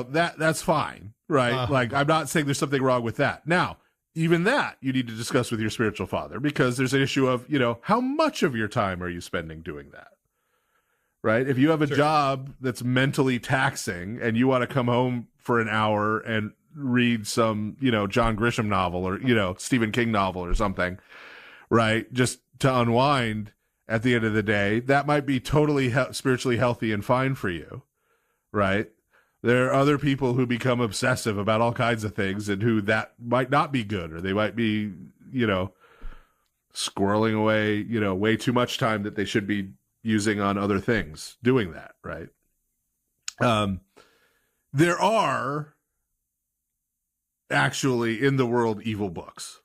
that's fine. Right. Like, I'm not saying there's something wrong with that. Now, even that you need to discuss with your spiritual father, because there's an issue of, how much of your time are you spending doing that? Right. If you have a job that's mentally taxing and you want to come home for an hour and read some, John Grisham novel or, Stephen King novel or something, right, just to unwind at the end of the day, that might be totally spiritually healthy and fine for you. Right. There are other people who become obsessive about all kinds of things and who that might not be good, or they might be, squirreling away, way too much time that they should be using on other things doing that. Right. There are actually in the world evil books.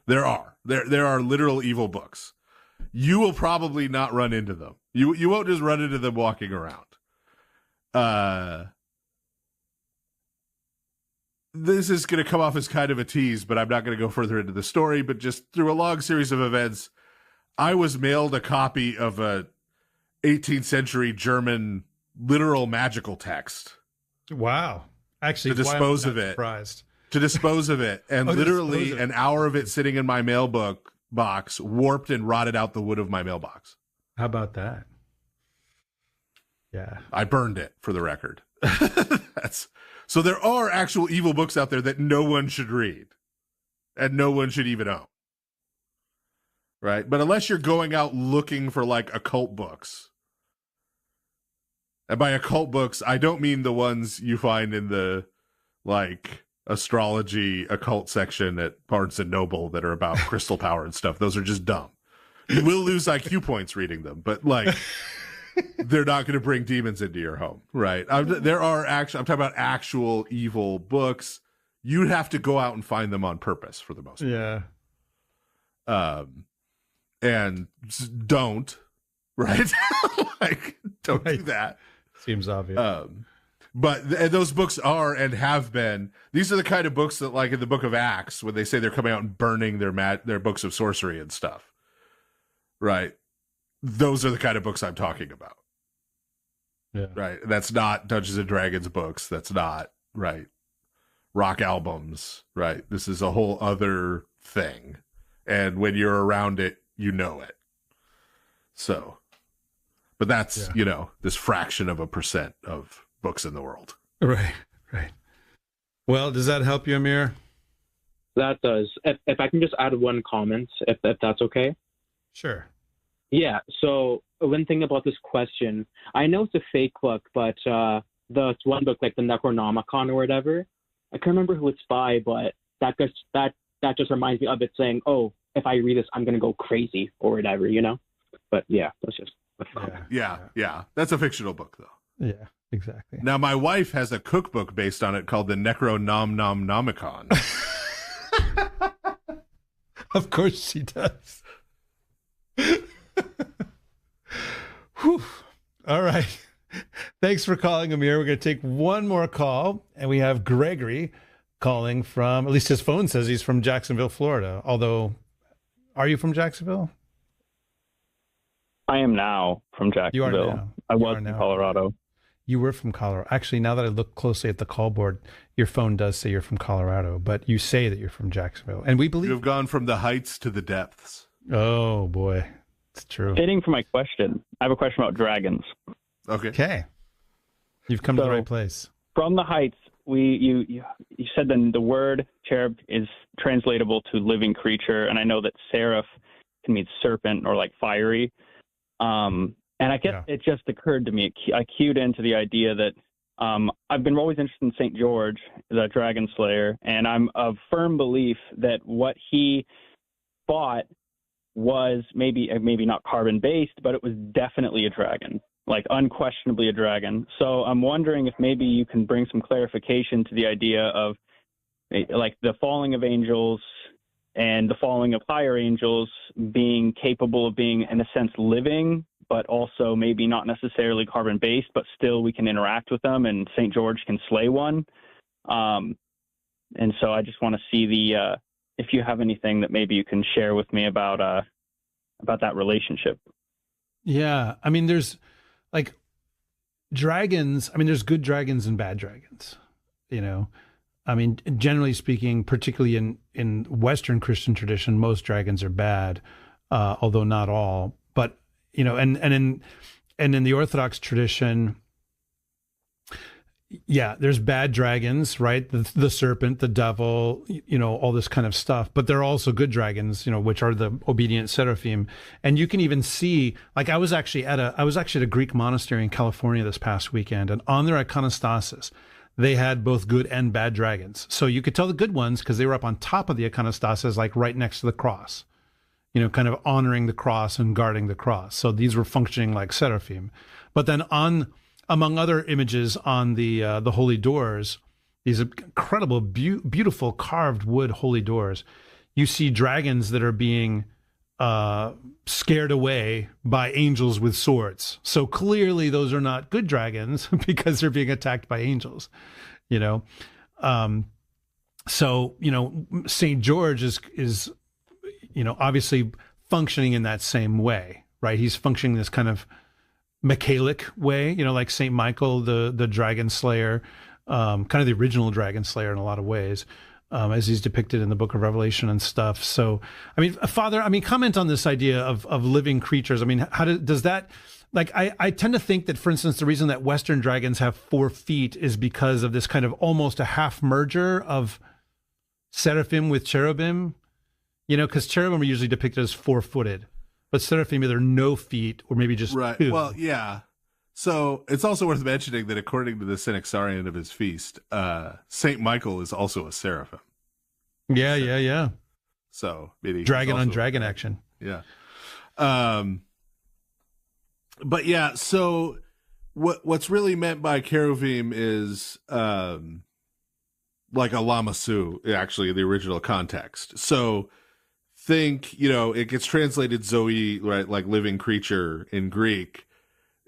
There are literal evil books. You will probably not run into them. You won't just run into them walking around. This is going to come off as kind of a tease, but I'm not going to go further into the story. But just through a long series of events, I was mailed a copy of a 18th century German literal magical text. Wow. Actually, to dispose of it. Surprised. To dispose of it. And literally an hour of it sitting in my mailbox box warped and rotted out the wood of my mailbox. How about that? Yeah. I burned it, for the record. So there are actual evil books out there that no one should read. and no one should even own. Right? But unless you're going out looking for like occult books, and by occult books, I don't mean the ones you find in the like astrology occult section at Barnes and Noble that are about crystal power and stuff. Those are just dumb. You will lose IQ points reading them, but like they're not going to bring demons into your home, right? I'm talking about actual evil books. You'd have to go out and find them on purpose for the most part. Yeah. And don't, right? Like, don't do that. Seems obvious. But those books are and have been. These are the kind of books that, like in the Book of Acts, when they say they're coming out and burning their books of sorcery and stuff, right? Those are the kind of books I'm talking about. Yeah. Right. That's not Dungeons and Dragons books. That's not right. Rock albums. Right. This is a whole other thing, and when you're around it, you know it. So, but that's this fraction of a percent of books in the world. Right. Well, does that help you, Amir? That does. If I can just add one comment, if that's okay. Sure. Yeah. So one thing about this question, I know it's a fake book, but the one book, like the Necronomicon or whatever, I can't remember who it's by, but that just reminds me of it saying, "Oh, if I read this, I'm gonna go crazy" or whatever, you know. But yeah, that's just. Yeah. That's a fictional book, though. Yeah, exactly. Now, my wife has a cookbook based on it called the Necronomicon. Of course she does. Whew. All right. Thanks for calling, Amir. We're going to take one more call, and we have Gregory calling from, at least his phone says he's from Jacksonville, Florida. Although, are you from Jacksonville? I am now from Jacksonville. You are now. I was from Colorado. You were from Colorado. Actually, now that I look closely at the call board, your phone does say you're from Colorado, but you say that you're from Jacksonville. And we believe you've gone from the heights to the depths. Oh, boy. It's true. Fitting for my question. I have a question about dragons. Okay. You've come to the right place. From the heights, you said that the word cherub is translatable to living creature, and I know that seraph can mean serpent or like fiery. And I guess it just occurred to me, I cued into the idea that I've been always interested in St. George, the dragon slayer, and I'm of firm belief that what he fought was maybe not carbon-based, but it was definitely a dragon, like unquestionably a dragon. So I'm wondering if maybe you can bring some clarification to the idea of like the falling of angels and the falling of higher angels being capable of being, in a sense, living, but also maybe not necessarily carbon-based, but still we can interact with them, and St. George can slay one. And so I just want to see if you have anything that maybe you can share with me about that relationship. Yeah. I mean, there's like dragons. I mean, there's good dragons and bad dragons, you know? I mean, generally speaking, particularly in Western Christian tradition, most dragons are bad, although not all. But you know, and in the Orthodox tradition, yeah, there's bad dragons, right? The serpent, the devil, you know, all this kind of stuff. But there are also good dragons, you know, which are the obedient seraphim. And you can even see, like, I was actually at a Greek monastery in California this past weekend, and on their iconostasis, they had both good and bad dragons. So you could tell the good ones because they were up on top of the iconostasis, like right next to the cross, you know, kind of honoring the cross and guarding the cross. So these were functioning like seraphim. But then among other images on the holy doors, these incredible, beautiful carved wood holy doors, you see dragons that are being scared away by angels with swords. So clearly those are not good dragons because they're being attacked by angels, you know? So, you know, St. George is, you know, obviously functioning in that same way, right? He's functioning this kind of Michaelic way, you know, like St. Michael, the dragon slayer, kind of the original dragon slayer in a lot of ways. As he's depicted in the book of Revelation and stuff. So, I mean, Father, comment on this idea of living creatures. I mean, does that, like, I tend to think that, for instance, the reason that Western dragons have 4 feet is because of this kind of almost a half merger of seraphim with cherubim, because cherubim are usually depicted as 4-footed, but seraphim either no feet or maybe just right. 2. Well, yeah. So it's also worth mentioning that according to the Synaxarion of his feast, Saint Michael is also a seraphim. Yeah. So dragon on dragon action. Yeah. But yeah, so what's really meant by cherubim is like a lamassu, actually, in the original context. So think, it gets translated zoe, right, like living creature in Greek,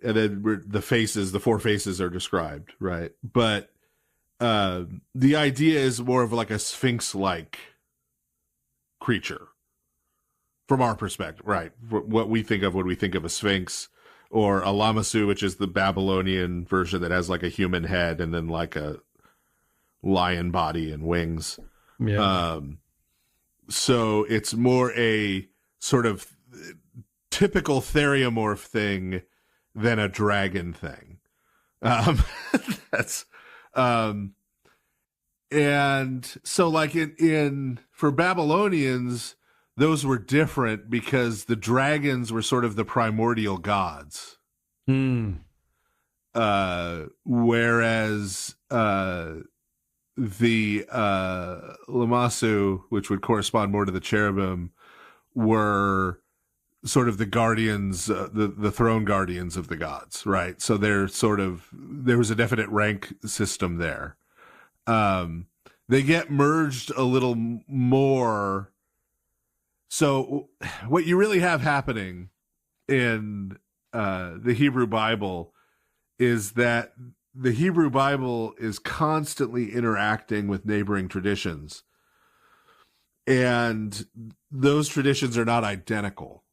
and then the 4 faces are described, right? But the idea is more of like a sphinx-like creature from our perspective, right? What we think of when we think of a sphinx, or a lamassu, which is the Babylonian version that has like a human head and then like a lion body and wings. Yeah. So it's more a sort of typical theriomorph thing than a dragon thing. And so like for Babylonians, those were different because the dragons were sort of the primordial gods. Whereas the lamassu, which would correspond more to the cherubim, were sort of the guardians, the throne guardians of the gods, right? So there was a definite rank system there. They get merged a little more. So what you really have happening in the Hebrew Bible is that the Hebrew Bible is constantly interacting with neighboring traditions. And those traditions are not identical.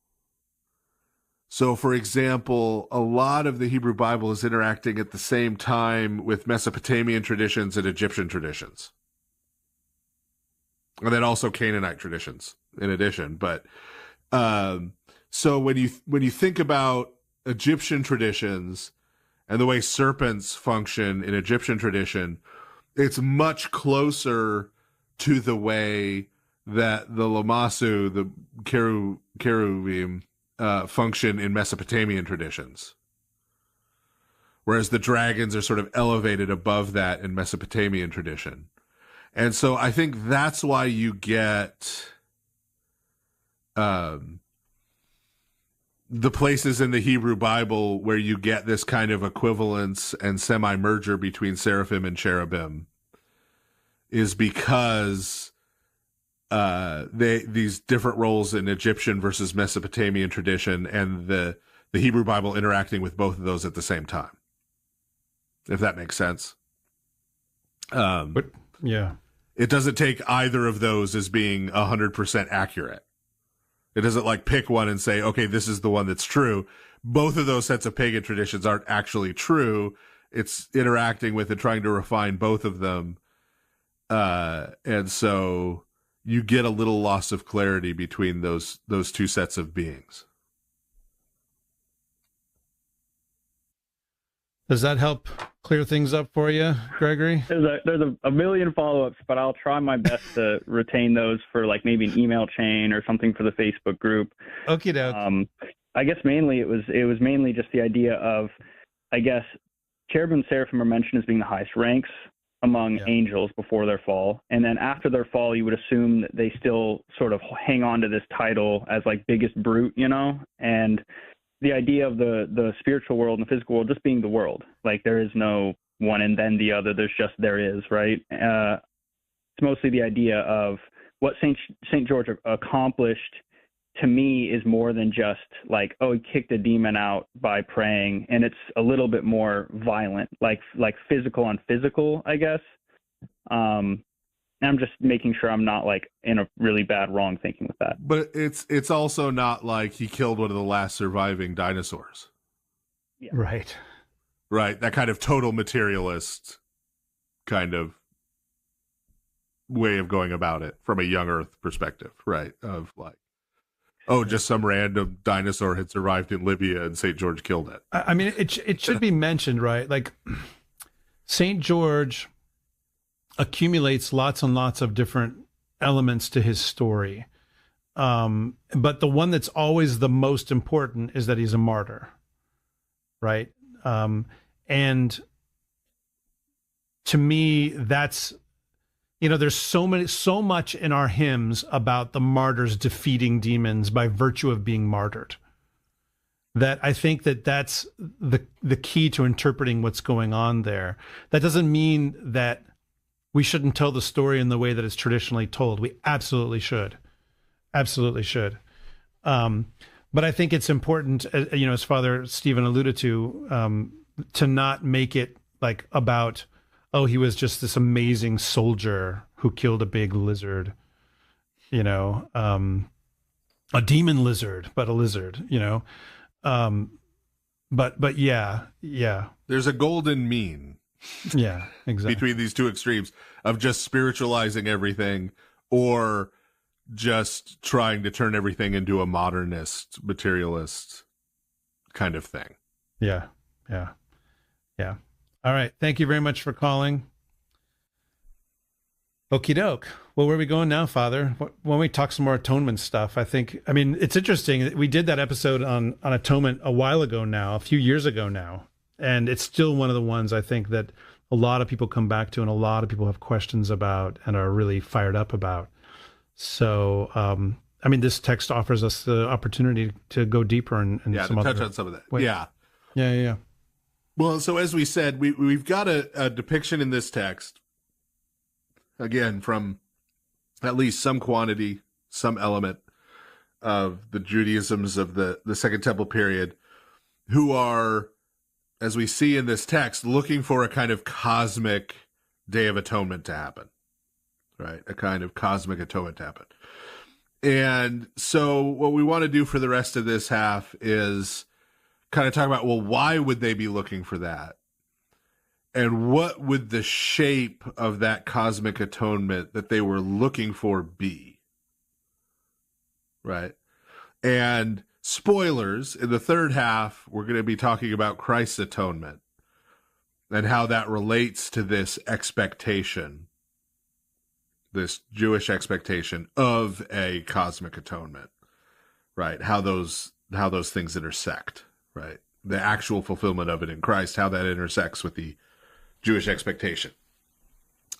So, for example, a lot of the Hebrew Bible is interacting at the same time with Mesopotamian traditions and Egyptian traditions. And then also Canaanite traditions in addition. But so when you think about Egyptian traditions and the way serpents function in Egyptian tradition, it's much closer to the way that the lamassu, the cherubim, function in Mesopotamian traditions. Whereas the dragons are sort of elevated above that in Mesopotamian tradition. And so I think that's why you get the places in the Hebrew Bible where you get this kind of equivalence and semi-merger between seraphim and cherubim is because these different roles in Egyptian versus Mesopotamian tradition and the Hebrew Bible interacting with both of those at the same time. If that makes sense. But yeah. It doesn't take either of those as being 100% accurate. It doesn't like pick one and say, okay, this is the one that's true. Both of those sets of pagan traditions aren't actually true. It's interacting with and trying to refine both of them. And so you get a little loss of clarity between those two sets of beings. Does that help clear things up for you, Gregory? There's a million follow-ups, but I'll try my best to retain those for like maybe an email chain or something for the Facebook group. Okie doke. I guess mainly it was mainly just the idea of, I guess, cherubim and seraphim are mentioned as being the highest ranks among angels before their fall. And then after their fall, you would assume that they still sort of hang on to this title as like biggest brute, and the idea of the spiritual world and the physical world just being the world. Like there is no one and then the other. There's just there is, right? It's mostly the idea of what Saint George accomplished to me is more than just like, oh, he kicked a demon out by praying. And it's a little bit more violent, like physical on physical, I guess. I'm just making sure I'm not like in a really bad wrong thinking with that. But it's also not like he killed one of the last surviving dinosaurs. Yeah. Right. Right. That kind of total materialist kind of way of going about it from a young Earth perspective. Right. Of like, oh, just some random dinosaur had survived in Libya and St. George killed it. I mean, it should be mentioned, right? Like St. George accumulates lots and lots of different elements to his story. But the one that's always the most important is that he's a martyr, right? And to me, that's, there's so much in our hymns about the martyrs defeating demons by virtue of being martyred, that I think that's the key to interpreting what's going on there. That doesn't mean that we shouldn't tell the story in the way that it's traditionally told. We absolutely should. Absolutely should. But I think it's important, as Father Stephen alluded to not make it like about, oh, he was just this amazing soldier who killed a big lizard, a demon lizard, but a lizard, but yeah. There's a golden mean. Yeah, exactly. Between these two extremes of just spiritualizing everything or just trying to turn everything into a modernist, materialist kind of thing. Yeah. All right. Thank you very much for calling. Okie doke. Well, where are we going now, Father? Why don't we talk some more atonement stuff? It's interesting. We did that episode on atonement a while ago now, a few years ago now. And it's still one of the ones I think that a lot of people come back to and a lot of people have questions about and are really fired up about. So, this text offers us the opportunity to go deeper and some touch on some of that. Wait. Yeah. Well, so as we said, we've got a depiction in this text, again, from at least some quantity, some element of the Judaisms of the Second Temple period, who are, as we see in this text, looking for a kind of cosmic Day of Atonement to happen, right? A kind of cosmic atonement to happen. And so what we want to do for the rest of this half is kind of talk about, well, why would they be looking for that? And what would the shape of that cosmic atonement that they were looking for be? Right? And spoilers, in the third half, we're going to be talking about Christ's atonement and how that relates to this expectation, this Jewish expectation of a cosmic atonement, right? How those things intersect, right? The actual fulfillment of it in Christ, how that intersects with the Jewish expectation.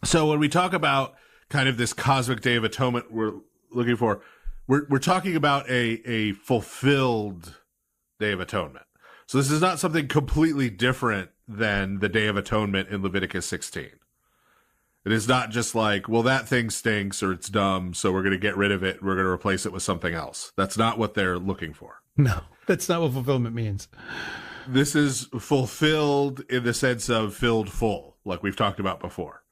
So when we talk about kind of this cosmic Day of Atonement we're looking for, we're talking about a fulfilled Day of Atonement. So this is not something completely different than the Day of Atonement in Leviticus 16. It is not just like, well, that thing stinks or it's dumb, so we're going to get rid of it. We're going to replace it with something else. That's not what they're looking for. No, that's not what fulfillment means. This is fulfilled in the sense of filled full, like we've talked about before.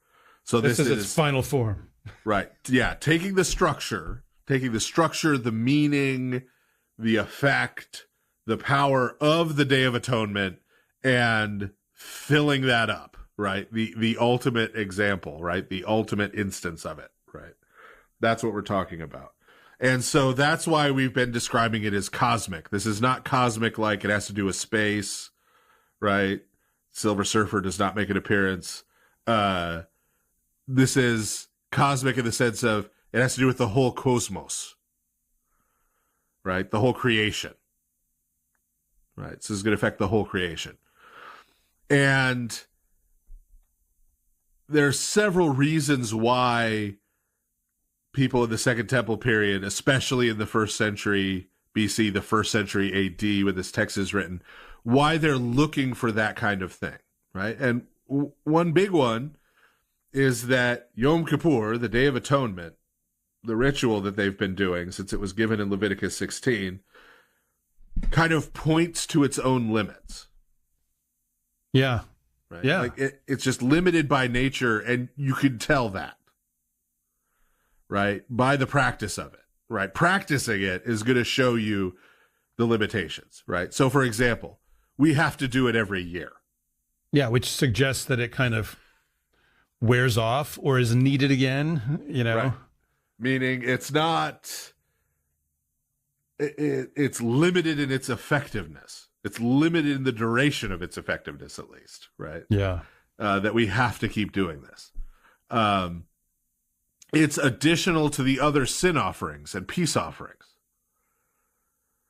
So this is its final form. Right. Yeah. Taking the structure, the meaning, the effect, the power of the Day of Atonement and filling that up, right? The ultimate example, right? The ultimate instance of it, right? That's what we're talking about. And so that's why we've been describing it as cosmic. This is not cosmic like it has to do with space, right? Silver Surfer does not make an appearance. This is cosmic in the sense of it has to do with the whole cosmos, right? The whole creation, right? So this is going to affect the whole creation. And there's several reasons why people in the Second Temple period, especially in the 1st century BC, the 1st century AD, when this text is written, why they're looking for that kind of thing, right? And one big one is that Yom Kippur, the Day of Atonement, the ritual that they've been doing since it was given in Leviticus 16, kind of points to its own limits. Yeah. Right? Yeah. Like it's just limited by nature, and you can tell that, right? By the practice of it, right? Practicing it is going to show you the limitations, right? So, for example, we have to do it every year. Yeah, which suggests that it kind of wears off or is needed again, you know? Right. Meaning it's not, it's limited in its effectiveness. It's limited in the duration of its effectiveness, at least, right? Yeah. That we have to keep doing this. it's additional to the other sin offerings and peace offerings.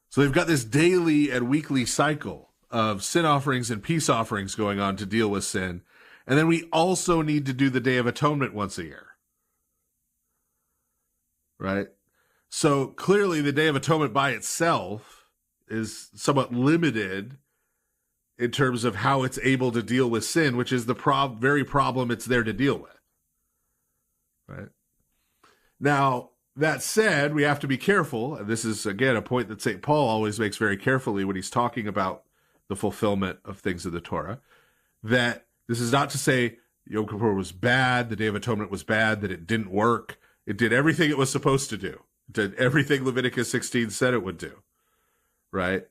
So they've got this daily and weekly cycle of sin offerings and peace offerings going on to deal with sin. And then we also need to do the Day of Atonement once a year. Right? So clearly the Day of Atonement by itself is somewhat limited in terms of how it's able to deal with sin, which is the very problem it's there to deal with. Right? Now, that said, we have to be careful, and this is, again, a point that St. Paul always makes very carefully when he's talking about the fulfillment of things of the Torah, that this is not to say Yom Kippur was bad, the Day of Atonement was bad, that it didn't work. It did everything it was supposed to do. It did everything Leviticus 16 said it would do, right?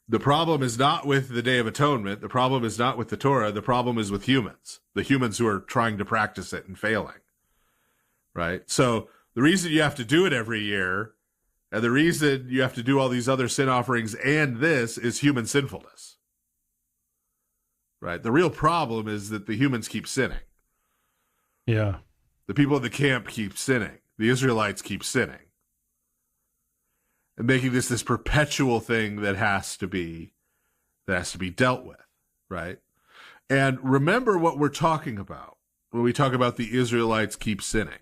The problem is not with the Day of Atonement. The problem is not with the Torah. The problem is with humans, the humans who are trying to practice it and failing, right? So the reason you have to do it every year, and the reason you have to do all these other sin offerings and this, is human sinfulness, right? The real problem is that the humans keep sinning. Yeah. The people in the camp keep sinning. The Israelites keep sinning. And making this perpetual thing that has to be dealt with, right? And remember what we're talking about when we talk about the Israelites keep sinning.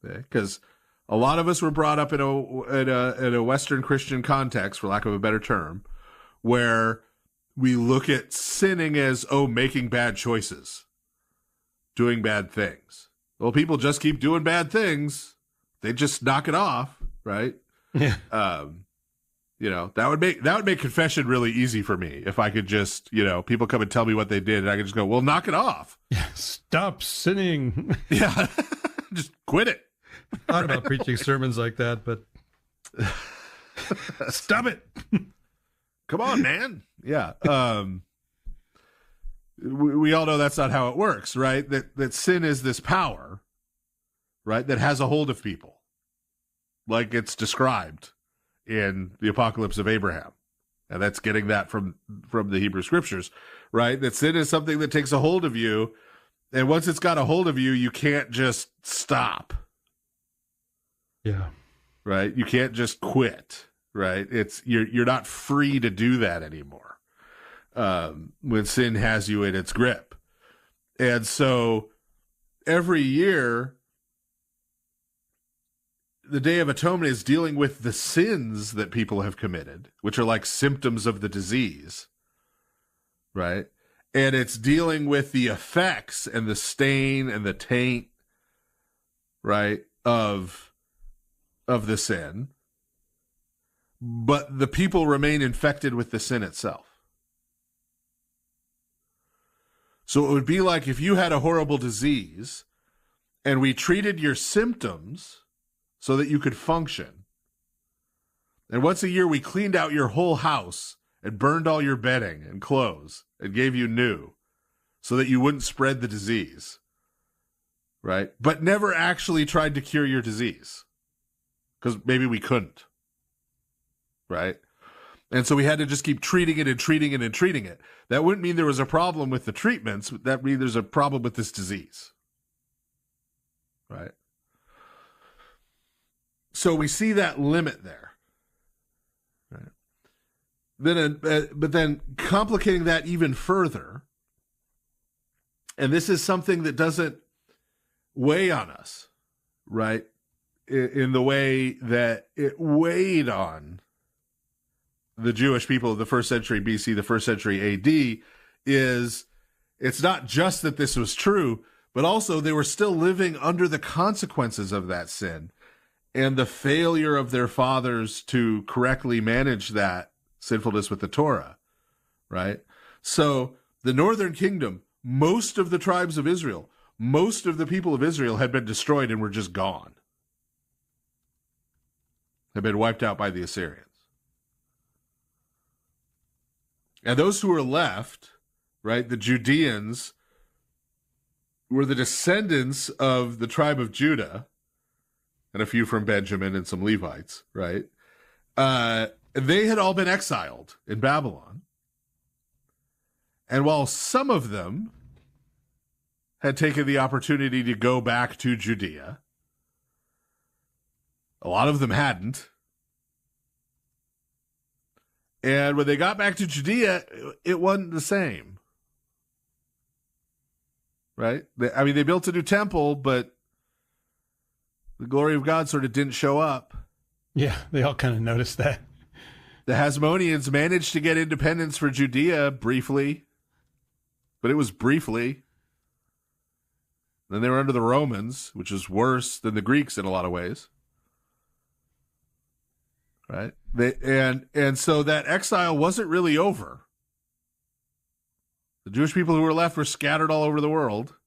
Okay? Because a lot of us were brought up in a Western Christian context, for lack of a better term, where we look at sinning as, making bad choices, doing bad things. Well, people just keep doing bad things. They just knock it off, right? Yeah. That would make confession really easy for me if I could just, people come and tell me what they did and I could just go, well, knock it off. Yeah. Stop sinning. Yeah. Just quit it. I thought about preaching sermons like that, but stop it. Come on, man. Yeah. We all know that's not how it works, right? That sin is this power, right, that has a hold of people, like it's described in the Apocalypse of Abraham. And that's getting that from the Hebrew Scriptures, right? That sin is something that takes a hold of you, and once it's got a hold of you, you can't just stop. Yeah. Right? You can't just quit, right? You're not free to do that anymore. When sin has you in its grip. And so every year, the Day of Atonement is dealing with the sins that people have committed, which are like symptoms of the disease, right? And it's dealing with the effects and the stain and the taint, right, of the sin. But the people remain infected with the sin itself. So it would be like if you had a horrible disease and we treated your symptoms so that you could function. And once a year we cleaned out your whole house and burned all your bedding and clothes and gave you new so that you wouldn't spread the disease. Right? But never actually tried to cure your disease because maybe we couldn't. Right? And so we had to just keep treating it and treating it and treating it. That wouldn't mean there was a problem with the treatments. That means there's a problem with this disease. Right? So we see that limit there. Right? But then complicating that even further, and this is something that doesn't weigh on us, right? In the way that it weighed on the Jewish people of the first century BC, the first century AD, is it's not just that this was true, but also they were still living under the consequences of that sin and the failure of their fathers to correctly manage that sinfulness with the Torah, right? So the northern kingdom, most of the tribes of Israel, most of the people of Israel had been destroyed and were just gone, had been wiped out by the Assyrians. And those who were left, right, the Judeans, were the descendants of the tribe of Judah, and a few from Benjamin and some Levites, right? They had all been exiled in Babylon. And while some of them had taken the opportunity to go back to Judea. A lot of them hadn't. And when they got back to Judea, it wasn't the same. Right? They built a new temple, but the glory of God sort of didn't show up. Yeah, they all kind of noticed that. The Hasmoneans managed to get independence for Judea briefly, but it was briefly. Then they were under the Romans, which is worse than the Greeks in a lot of ways. Right? And so that exile wasn't really over. The Jewish people who were left were scattered all over the world.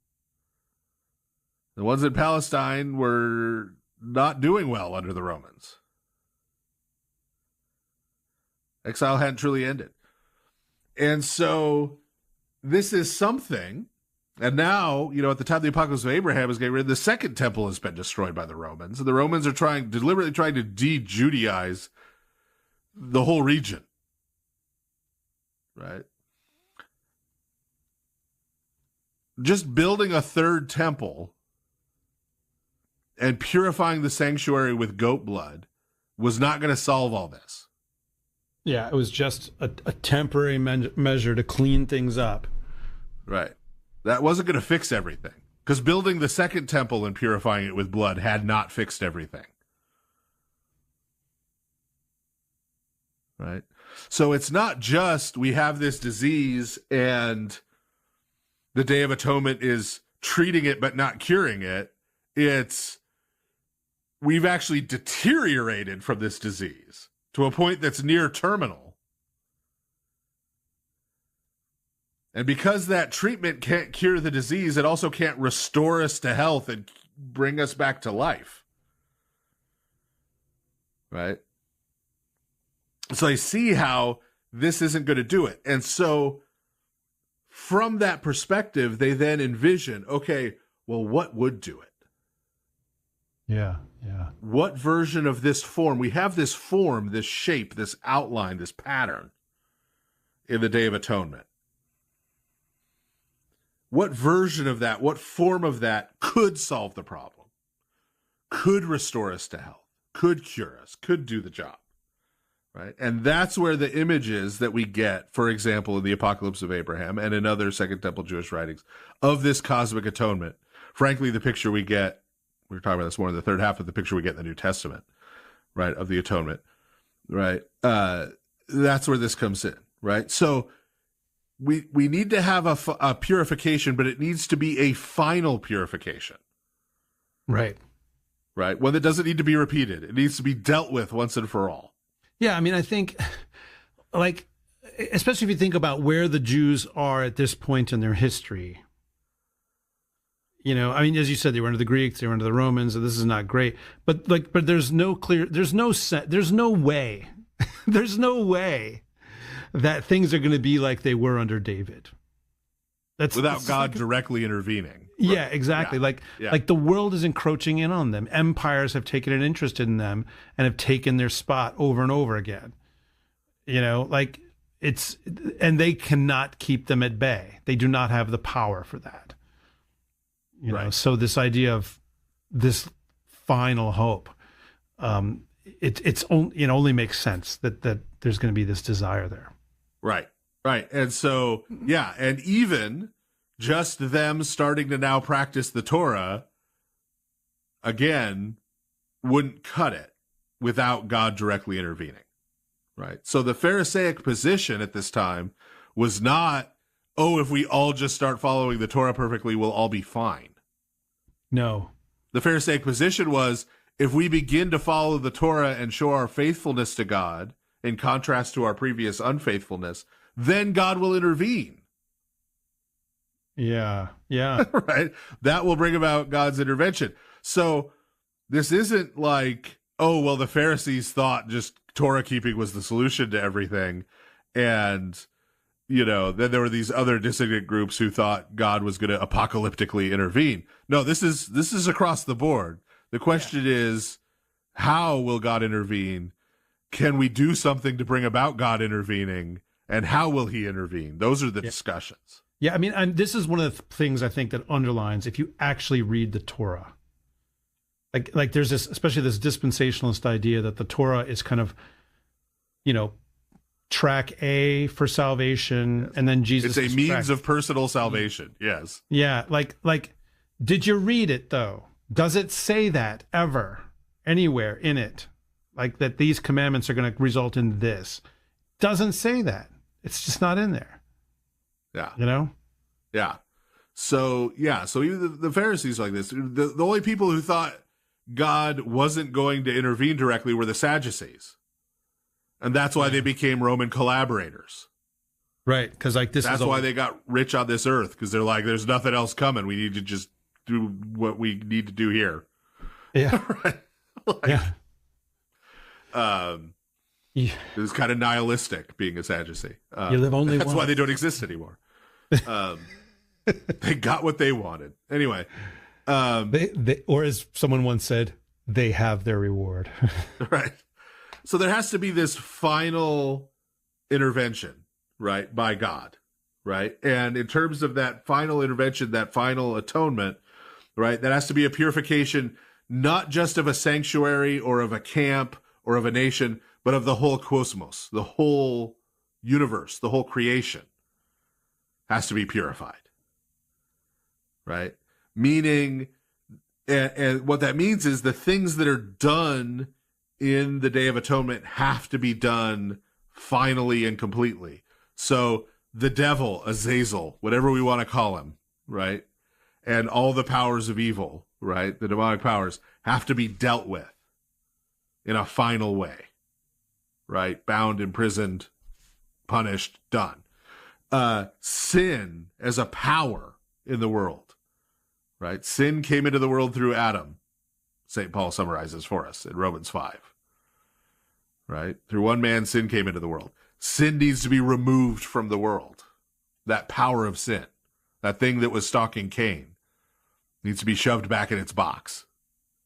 The ones in Palestine were not doing well under the Romans. Exile hadn't truly ended. And so this is something. And now, at the time the apocalypse of Abraham is getting rid of, the second temple has been destroyed by the Romans. And the Romans are deliberately trying to de-Judaize the whole region. Right? Just building a third temple and purifying the sanctuary with goat blood was not going to solve all this. Yeah, it was just a temporary measure to clean things up. Right. That wasn't going to fix everything. Because building the second temple and purifying it with blood had not fixed everything. Right? So it's not just we have this disease and the Day of Atonement is treating it but not curing it. It's we've actually deteriorated from this disease to a point that's near terminal. And because that treatment can't cure the disease, it also can't restore us to health and bring us back to life. Right? So I see how this isn't going to do it. And so from that perspective, they then envision, okay, well, what would do it? Yeah. What version of this form? We have this form, this shape, this outline, this pattern in the Day of Atonement. What version of that, what form of that could solve the problem, could restore us to health, could cure us, could do the job, right? And that's where the images that we get, for example, in the Apocalypse of Abraham and in other Second Temple Jewish writings of this cosmic atonement, frankly, the picture we get, we were talking about this more in the third half of the picture we get in the New Testament, right, of the atonement, right? That's where this comes in, right? So we need to have a purification, but it needs to be a final purification. Right. Right? One that doesn't need to be repeated. It needs to be dealt with once and for all. Yeah, I think, especially if you think about where the Jews are at this point in their history, as you said, they were under the Greeks, they were under the Romans, and this is not great. But there's no way that things are going to be like they were under David. Without God directly intervening. Yeah, exactly. Yeah. Like the world is encroaching in on them. Empires have taken an interest in them and have taken their spot over and over again. And they cannot keep them at bay. They do not have the power for that. Right. So this idea of this final hope, it only makes sense that there's going to be this desire there. Right. And so, yeah, and even just them starting to now practice the Torah, again, wouldn't cut it without God directly intervening. Right. So the Pharisaic position at this time was not, if we all just start following the Torah perfectly, we'll all be fine. No. The Pharisaic position was, if we begin to follow the Torah and show our faithfulness to God, in contrast to our previous unfaithfulness, then God will intervene. Yeah. Right? That will bring about God's intervention. So this isn't like, the Pharisees thought just Torah keeping was the solution to everything. And, then there were these other dissident groups who thought God was going to apocalyptically intervene. No, this is across the board. The question is, how will God intervene? Can we do something to bring about God intervening? And how will he intervene? Those are the discussions. Yeah, I mean, this is one of the things I think that underlines if you actually read the Torah. Like there's this, especially this dispensationalist idea that the Torah is kind of, track A for salvation, and then Jesus. It's a means of personal salvation. Yes. Yeah, like, did you read it though? Does it say that ever anywhere in it, like that these commandments are going to result in this? Doesn't say that. It's just not in there. Yeah. Yeah. So even the Pharisees like this, the only people who thought God wasn't going to intervene directly were the Sadducees. And that's why they became Roman collaborators. Right. Because that's why they got rich on this earth, because they're like, there's nothing else coming. We need to just do what we need to do here. Yeah. Right. It was kind of nihilistic being a Sadducee. You live only That's once. why they don't exist anymore. They got what they wanted. Anyway. Or as someone once said, they have their reward. Right. So there has to be this final intervention, right, by God, right? And in terms of that final intervention, that final atonement, right, that has to be a purification, not just of a sanctuary or of a camp or of a nation, but of the whole cosmos, the whole universe, the whole creation has to be purified, right? Meaning, and what that means is the things that are done in the Day of Atonement have to be done finally and completely. So the devil, Azazel, whatever we want to call him, right? And all the powers of evil, right? The demonic powers have to be dealt with in a final way, right? Bound, imprisoned, punished, done. Sin as a power in the world, right? Sin came into the world through Adam. St. Paul summarizes for us in Romans 5, right? Through one man, sin came into the world. Sin needs to be removed from the world. That power of sin, that thing that was stalking Cain, needs to be shoved back in its box,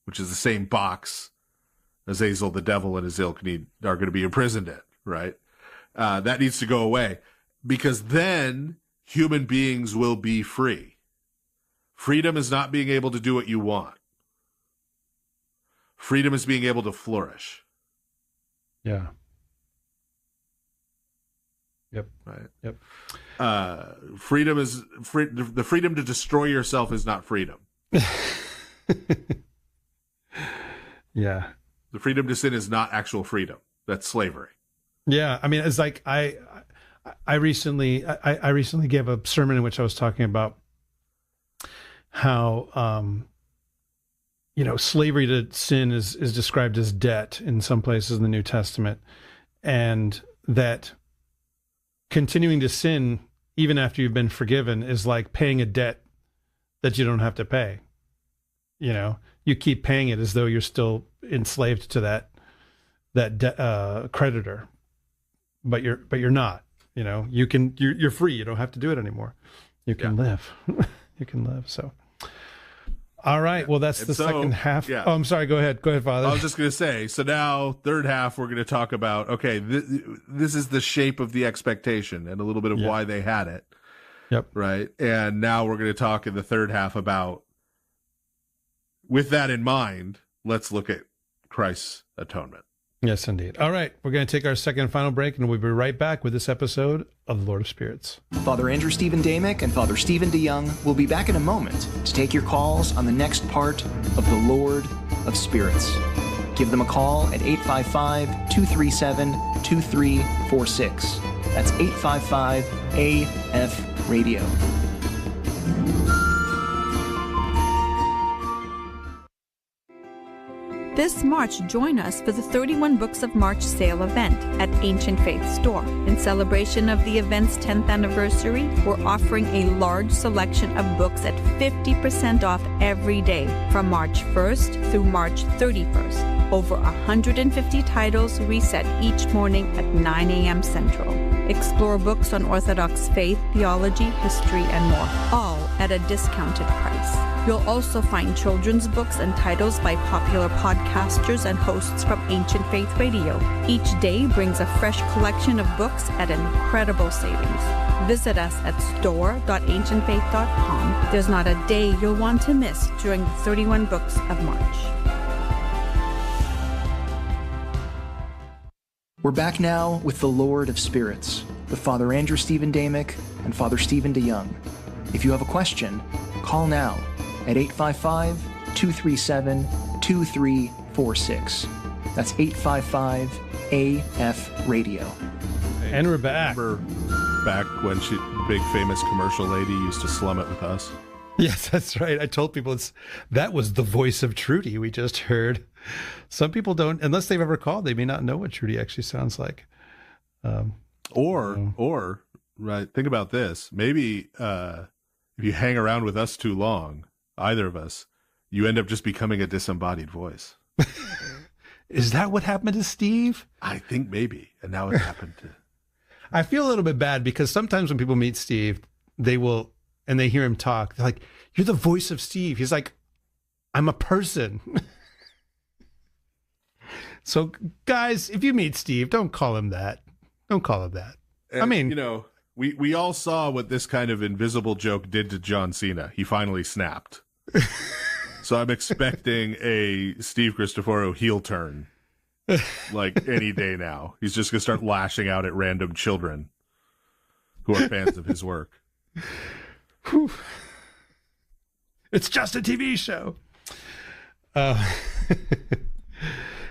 which is the same box Azazel, the devil, and his ilk are going to be imprisoned in, right? That needs to go away, because then human beings will be free. Freedom is not being able to do what you want. Freedom is being able to flourish. Yeah. Yep. Right. Yep. Freedom is the freedom to destroy yourself is not freedom. Yeah. The freedom to sin is not actual freedom. That's slavery. Yeah. I mean, it's like I recently gave a sermon in which I was talking about how slavery to sin is described as debt in some places in the New Testament, and that continuing to sin even after you've been forgiven is like paying a debt that you don't have to pay. You keep paying it as though you're still enslaved to that creditor, but you're not. You're free. You don't have to do it anymore. You can live. You can live. So. All right. Well, that's the second half. Yeah. Oh, I'm sorry. Go ahead. Go ahead, Father. I was just going to say, so now third half, we're going to talk about, okay, this is the shape of the expectation and a little bit of why they had it. Yep. Right. And now we're going to talk in the third half about, with that in mind, let's look at Christ's atonement. Yes, indeed. All right. We're going to take our second and final break, and we'll be right back with this episode of The Lord of Spirits. Father Andrew Stephen Damick and Father Stephen DeYoung will be back in a moment to take your calls on the next part of The Lord of Spirits. Give them a call at 855-237-2346. That's 855-AF-RADIO. This March, join us for the 31 Books of March sale event at Ancient Faith Store. In celebration of the event's 10th anniversary, we're offering a large selection of books at 50% off every day from March 1st through March 31st. Over 150 titles reset each morning at 9 a.m. Central. Explore books on Orthodox faith, theology, history, and more, all at a discounted price. You'll also find children's books and titles by popular podcasters and hosts from Ancient Faith Radio. Each day brings a fresh collection of books at incredible savings. Visit us at store.ancientfaith.com. There's not a day you'll want to miss during the 31 books of March. We're back now with the Lord of Spirits, with Father Andrew Stephen Damick and Father Stephen DeYoung. If you have a question, call now at 855-237-2346. That's 855-AF-RADIO. And we're back. Remember back when big famous commercial lady used to slum it with us? Yes, that's right. I told people that was the voice of Trudy we just heard. Some people don't, unless they've ever called, they may not know what Trudy actually sounds like. Or right, think about this. Maybe if you hang around with us too long, either of us, you end up just becoming a disembodied voice. Is that what happened to Steve? I think maybe. And now it happened to... I feel a little bit bad because sometimes when people meet Steve, they hear him talk, they're like, "You're the voice of Steve." He's like, "I'm a person." So guys, if you meet Steve, don't call him that. Don't call him that. And, I mean, we all saw what this kind of invisible joke did to John Cena. He finally snapped. So I'm expecting a Steve Cristoforo heel turn, like any day now. He's just going to start lashing out at random children who are fans of his work. Whew. It's just a TV show.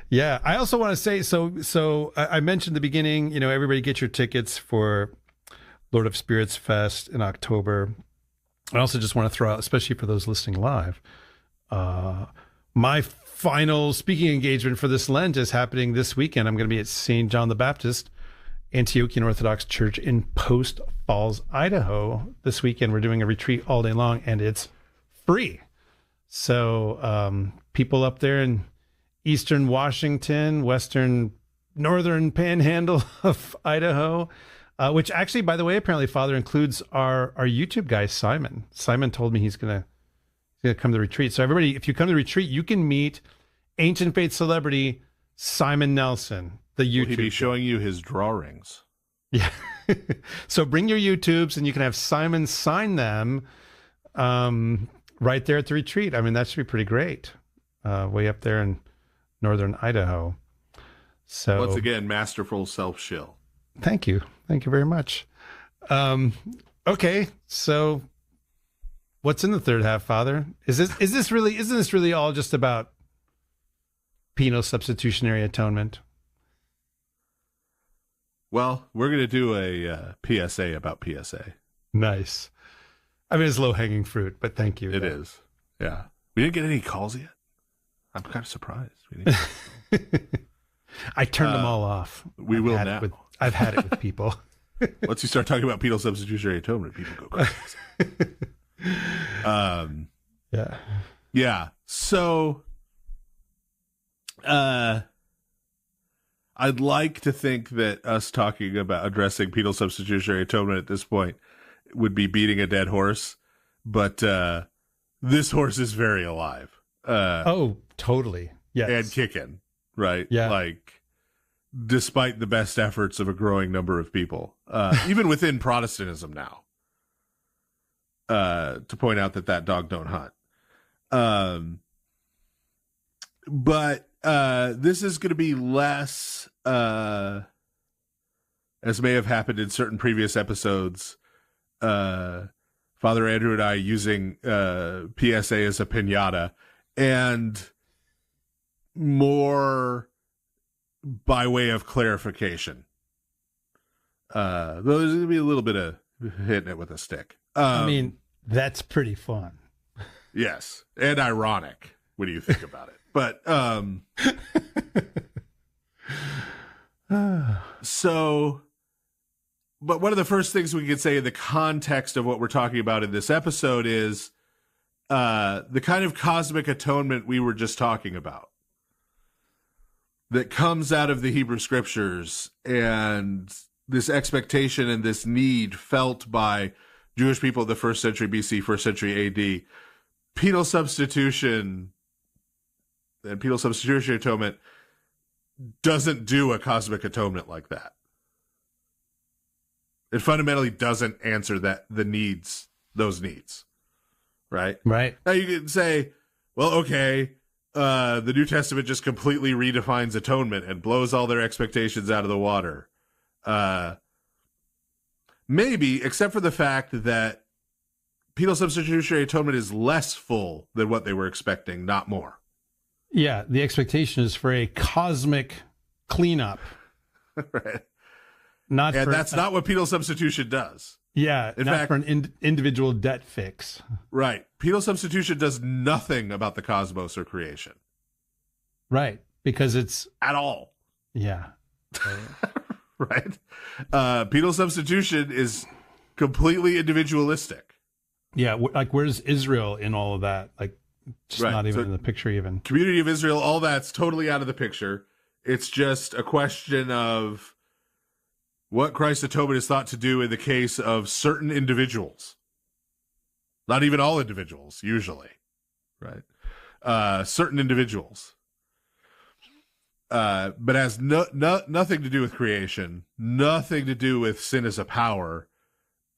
Yeah, I also want to say, so I mentioned at the beginning, everybody get your tickets for Lord of Spirits Fest in October. I also just want to throw out, especially for those listening live, my final speaking engagement for this Lent is happening this weekend. I'm going to be at St. John the Baptist, Antiochian Orthodox Church in Post Falls, Idaho. This weekend, we're doing a retreat all day long, and it's free. So people up there in Eastern Washington, northern panhandle of Idaho, which actually, by the way, apparently Father includes our YouTube guy, Simon. Simon told me he's going to come to the retreat. So everybody, if you come to the retreat, you can meet Ancient Faith celebrity Simon Nelson, the YouTube. Will he be showing you his drawings? Yeah. So bring your YouTubes and you can have Simon sign them right there at the retreat. I mean, that should be pretty great. Way up there in northern Idaho. So once again, masterful self-shill. Thank you. Thank you very much. Okay. So what's in the third half, Father? Isn't this really all just about penal substitutionary atonement? Well, we're going to do a PSA about PSA. Nice. I mean, it's low-hanging fruit, but thank you. It is. Yeah. We didn't get any calls yet. I'm kind of surprised. I turned them all off. I've had it with people. Once you start talking about penal substitutionary atonement, people go crazy. Yeah. Yeah. So, I'd like to think that us talking about addressing penal substitutionary atonement at this point would be beating a dead horse, but this horse is very alive. Oh, totally. Yes. And kicking, right? Yeah. Like, despite the best efforts of a growing number of people, even within Protestantism now, to point out that dog don't hunt. But this is going to be less, as may have happened in certain previous episodes, Father Andrew and I using PSA as a piñata, and more by way of clarification. Though there's going to be a little bit of hitting it with a stick. I mean, that's pretty fun. Yes, and ironic when you think about it. But but one of the first things we could say in the context of what we're talking about in this episode is the kind of cosmic atonement we were just talking about that comes out of the Hebrew Scriptures, and this expectation and this need felt by Jewish people of the 1st century BC, 1st century AD, penal substitution and penal substitutionary atonement doesn't do a cosmic atonement like that. It fundamentally doesn't answer those needs, right? Right. Now you can say, well, okay, the New Testament just completely redefines atonement and blows all their expectations out of the water. Maybe, except for the fact that penal substitutionary atonement is less full than what they were expecting, not more. Yeah, the expectation is for a cosmic cleanup. Right. That's not what penal substitution does. Yeah, in not fact, for an individual debt fix. Right. Penal substitution does nothing about the cosmos or creation. Right, because it's... At all. Yeah. Right. Penal substitution is completely individualistic. Yeah, like where's Israel in all of that? Like, just right. not even in the picture even. Community of Israel, all that's totally out of the picture. It's just a question of what Christ's atonement is thought to do in the case of certain individuals. Not even all individuals, usually. Right. Certain individuals. But has nothing to do with creation, nothing to do with sin as a power.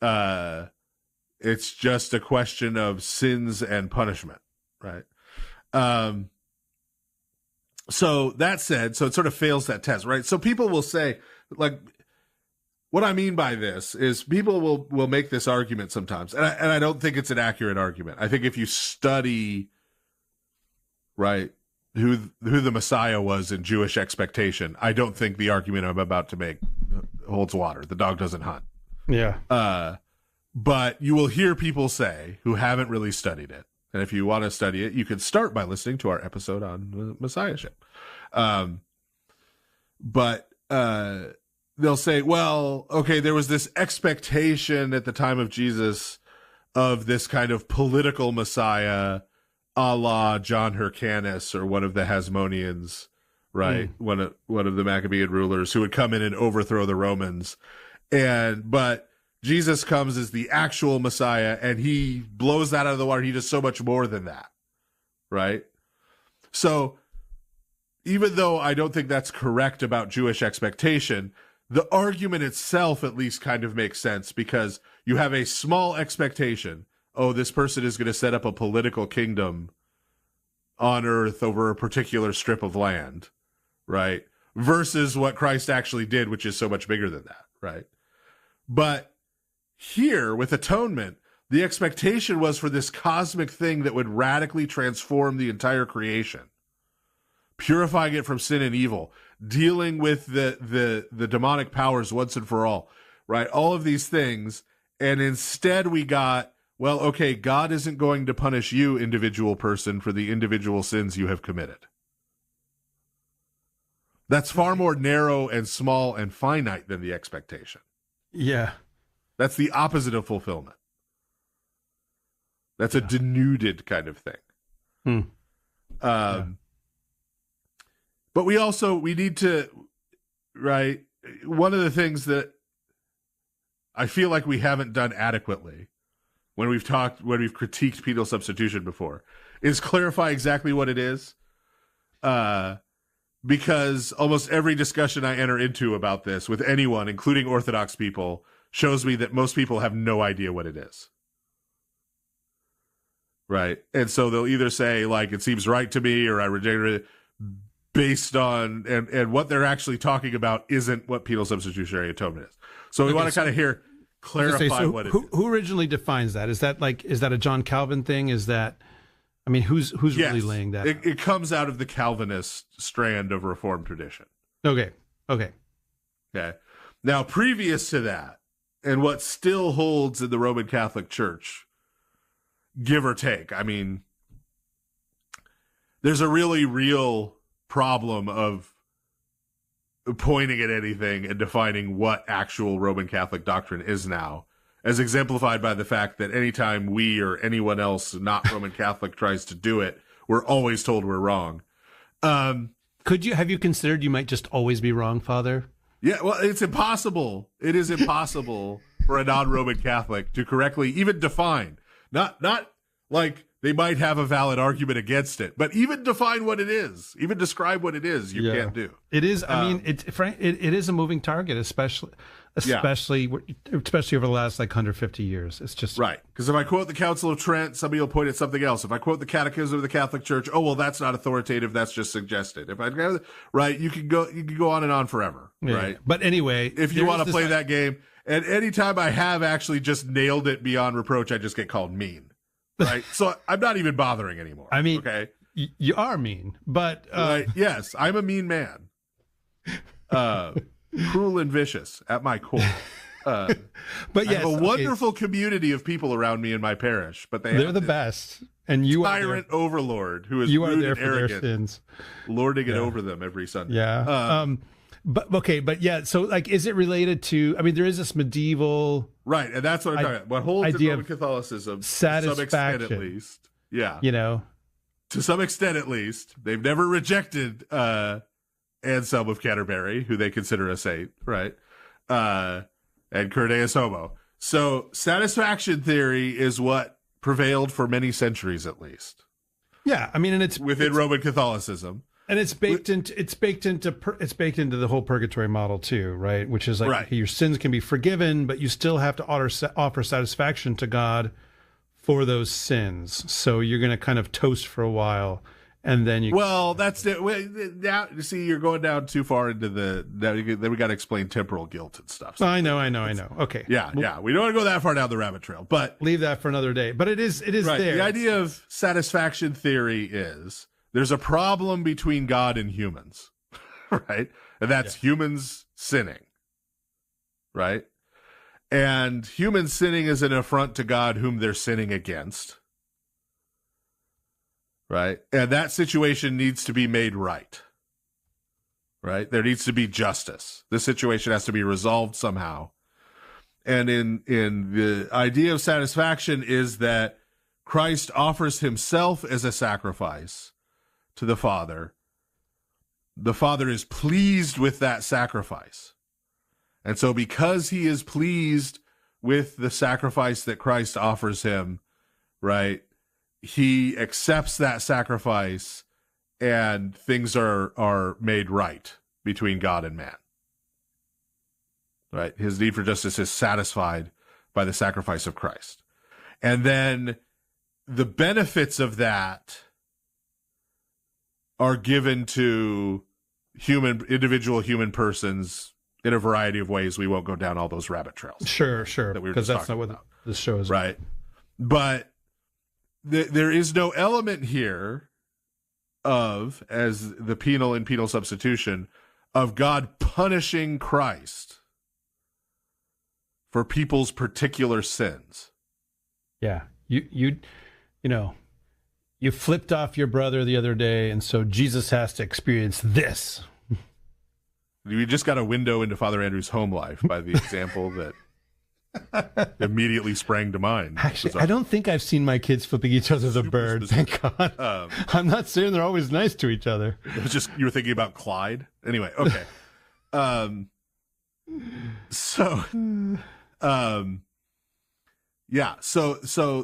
It's just a question of sins and punishment, right? So that said, so it sort of fails that test, right? So people will say, like, what I mean by this is people will make this argument sometimes, and I don't think it's an accurate argument. I think if you study, right, who the Messiah was in Jewish expectation, I don't think the argument I'm about to make holds water. The dog doesn't hunt. Yeah. But you will hear people say who haven't really studied it. And if you want to study it, you can start by listening to our episode on Messiahship. But they'll say, well, okay, there was this expectation at the time of Jesus of this kind of political Messiah, a la John Hyrcanus or one of the Hasmoneans, right? One of the Maccabean rulers who would come in and overthrow the Romans. But Jesus comes as the actual Messiah, and he blows that out of the water. He does so much more than that, right? So even though I don't think that's correct about Jewish expectation, the argument itself at least kind of makes sense, because you have a small expectation. Oh, this person is going to set up a political kingdom on earth over a particular strip of land, right? Versus what Christ actually did, which is so much bigger than that, right? But here, with atonement, the expectation was for this cosmic thing that would radically transform the entire creation, purifying it from sin and evil, dealing with the demonic powers once and for all, right? All of these things. And instead we got, well, okay, God isn't going to punish you, individual person, for the individual sins you have committed. That's far more narrow and small and finite than the expectation. Yeah. That's the opposite of fulfillment. That's a denuded kind of thing. But we need to, right? One of the things that I feel like we haven't done adequately when we've critiqued penal substitution before is clarify exactly what it is. Because almost every discussion I enter into about this with anyone, including Orthodox people, shows me that most people have no idea what it is. Right? And so they'll either say, like, it seems right to me, or I reject it, based on, and what they're actually talking about isn't what penal substitutionary atonement is. So we want to kind of clarify what it is. Who originally defines that? Is that a John Calvin thing? Is that, I mean, who's really laying that? It comes out of the Calvinist strand of Reformed tradition. Okay. Now, previous to that, and what still holds in the Roman Catholic Church, give or take, I mean, there's a really real problem of pointing at anything and defining what actual Roman Catholic doctrine is now, as exemplified by the fact that anytime we or anyone else not Roman Catholic tries to do it, we're always told we're wrong. Have you considered you might just always be wrong, Father? Yeah, well, it's impossible. It is impossible for a non-Roman Catholic to correctly even define. Not like they might have a valid argument against it. But even define what it is, even describe what it is, you can't do. It is. I mean, it is a moving target, especially over the last 150 years. It's just right. Because if I quote the Council of Trent, somebody will point at something else. If I quote the Catechism of the Catholic Church, oh well, that's not authoritative. That's just suggested. If you can go on and on forever. Yeah. Right. But anyway, if you want to play that game, and anytime I have actually just nailed it beyond reproach, I just get called mean. Right. So I'm not even bothering anymore. I mean, okay, you are mean, but yes, I'm a mean man. Cruel and vicious at my core. But yes, I have a wonderful community of people around me in my parish, but they're the best. And you tyrant overlord who is rude and arrogant, their sins, lording it over them every Sunday. Yeah. But yeah. So is it related to? I mean, there is this medieval, right, and that's what I'm talking about. What holds in Roman Catholicism, to some extent at least, to some extent at least, they've never rejected Anselm of Canterbury, who they consider a saint, right? And Cur Deus Homo. So satisfaction theory is what prevailed for many centuries, at least. Yeah, I mean, and it's within Roman Catholicism. And it's baked into the whole purgatory model too, right? Which is okay, your sins can be forgiven, but you still have to offer satisfaction to God for those sins. So you're going to kind of toast for a while, and then you. Well, that's it. Now you see, you're going down too far into then we got to explain temporal guilt and stuff. So I know. Okay. Yeah. We don't want to go that far down the rabbit trail, but leave that for another day. But it is right. There. The idea of satisfaction theory is. There's a problem between God and humans, right? And that's humans sinning, right? And human sinning is an affront to God whom they're sinning against, right? And that situation needs to be made right, right? There needs to be justice. This situation has to be resolved somehow. And in the idea of satisfaction is that Christ offers himself as a sacrifice to the Father. The Father is pleased with that sacrifice. And so because he is pleased with the sacrifice that Christ offers him, right, he accepts that sacrifice and things are made right between God and man. Right? His need for justice is satisfied by the sacrifice of Christ. And then the benefits of that are given to individual human persons in a variety of ways. We won't go down all those rabbit trails. Sure. Because that's not what this show is right. But there is no element here of, as the penal and penal substitution, of God punishing Christ for people's particular sins. Yeah. You flipped off your brother the other day, and so Jesus has to experience this. We just got a window into Father Andrew's home life by the example that immediately sprang to mind. Actually, I don't think I've seen my kids flipping each other the bird, thank God. I'm not saying they're always nice to each other. It was just, you were thinking about Clyde? Anyway, okay. So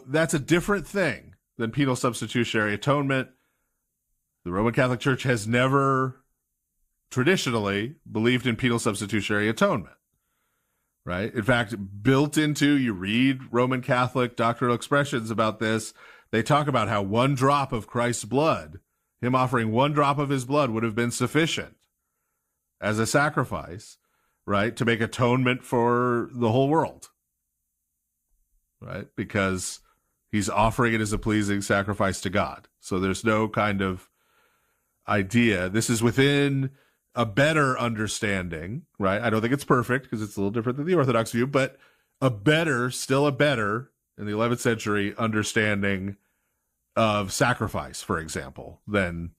that's a different thing than penal substitutionary atonement. The Roman Catholic Church has never traditionally believed in penal substitutionary atonement, right? In fact, built into, you read Roman Catholic doctrinal expressions about this, they talk about how one drop of Christ's blood, him offering one drop of his blood, would have been sufficient as a sacrifice, right, to make atonement for the whole world, right? Because he's offering it as a pleasing sacrifice to God. So there's no kind of idea. This is within a better understanding, right? I don't think it's perfect because it's a little different than the Orthodox view, but still a better in the 11th century understanding of sacrifice, for example, than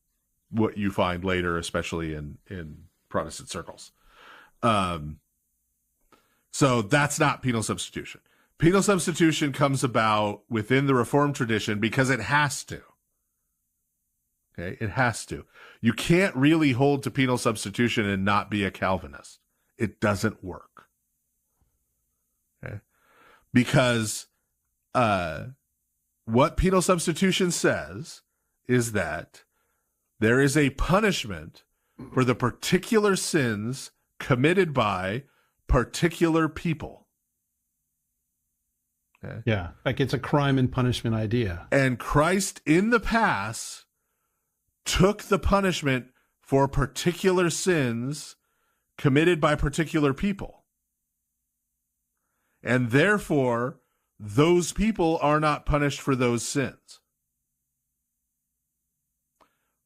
what you find later, especially in Protestant circles. So that's not penal substitution. Penal substitution comes about within the Reformed tradition because it has to. Okay, it has to. You can't really hold to penal substitution and not be a Calvinist. It doesn't work. Okay? Because what penal substitution says is that there is a punishment for the particular sins committed by particular people. Okay? Yeah, like it's a crime and punishment idea. And Christ in the past took the punishment for particular sins committed by particular people. And therefore, those people are not punished for those sins.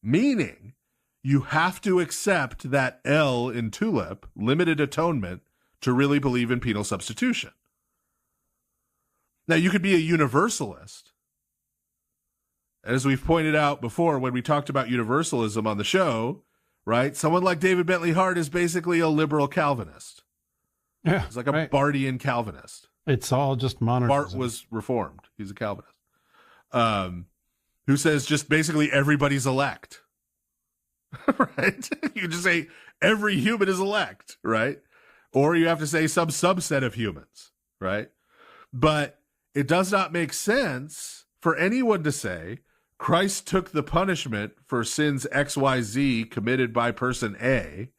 Meaning, you have to accept that L in TULIP, limited atonement, to really believe in penal substitution. Now, you could be a universalist. As we've pointed out before when we talked about universalism on the show, right? Someone like David Bentley Hart is basically a liberal Calvinist. Yeah, He's like a Bartian Calvinist. It's all just monarchism. Bart was Reformed. He's a Calvinist. Who says just basically everybody's elect. Right? You just say every human is elect, right? Or you have to say some subset of humans, right? But it does not make sense for anyone to say Christ took the punishment for sins XYZ committed by person A,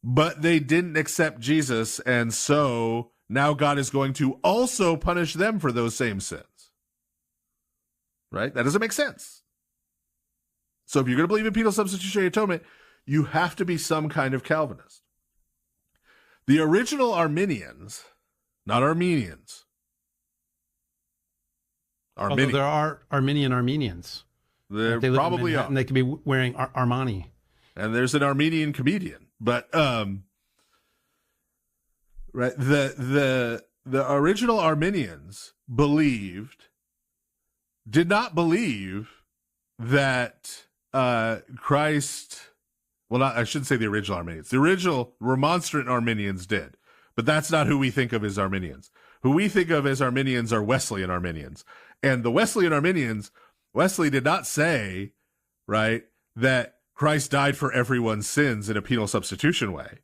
but they didn't accept Jesus, and so now God is going to also punish them for those same sins. Right? That doesn't make sense. So if you're going to believe in penal substitutionary atonement, you have to be some kind of Calvinist. The original Arminians, not Armenians. Although there are Armenian Armenians. There probably are. And they could be wearing Armani. And there's an Armenian comedian. But right, the original Arminians did not believe that Christ, well, I shouldn't say the original Arminians. The original Remonstrant Arminians did. But that's not who we think of as Arminians. Who we think of as Arminians are Wesleyan Arminians. And the Wesleyan Arminians, Wesley did not say, right, that Christ died for everyone's sins in a penal substitution way.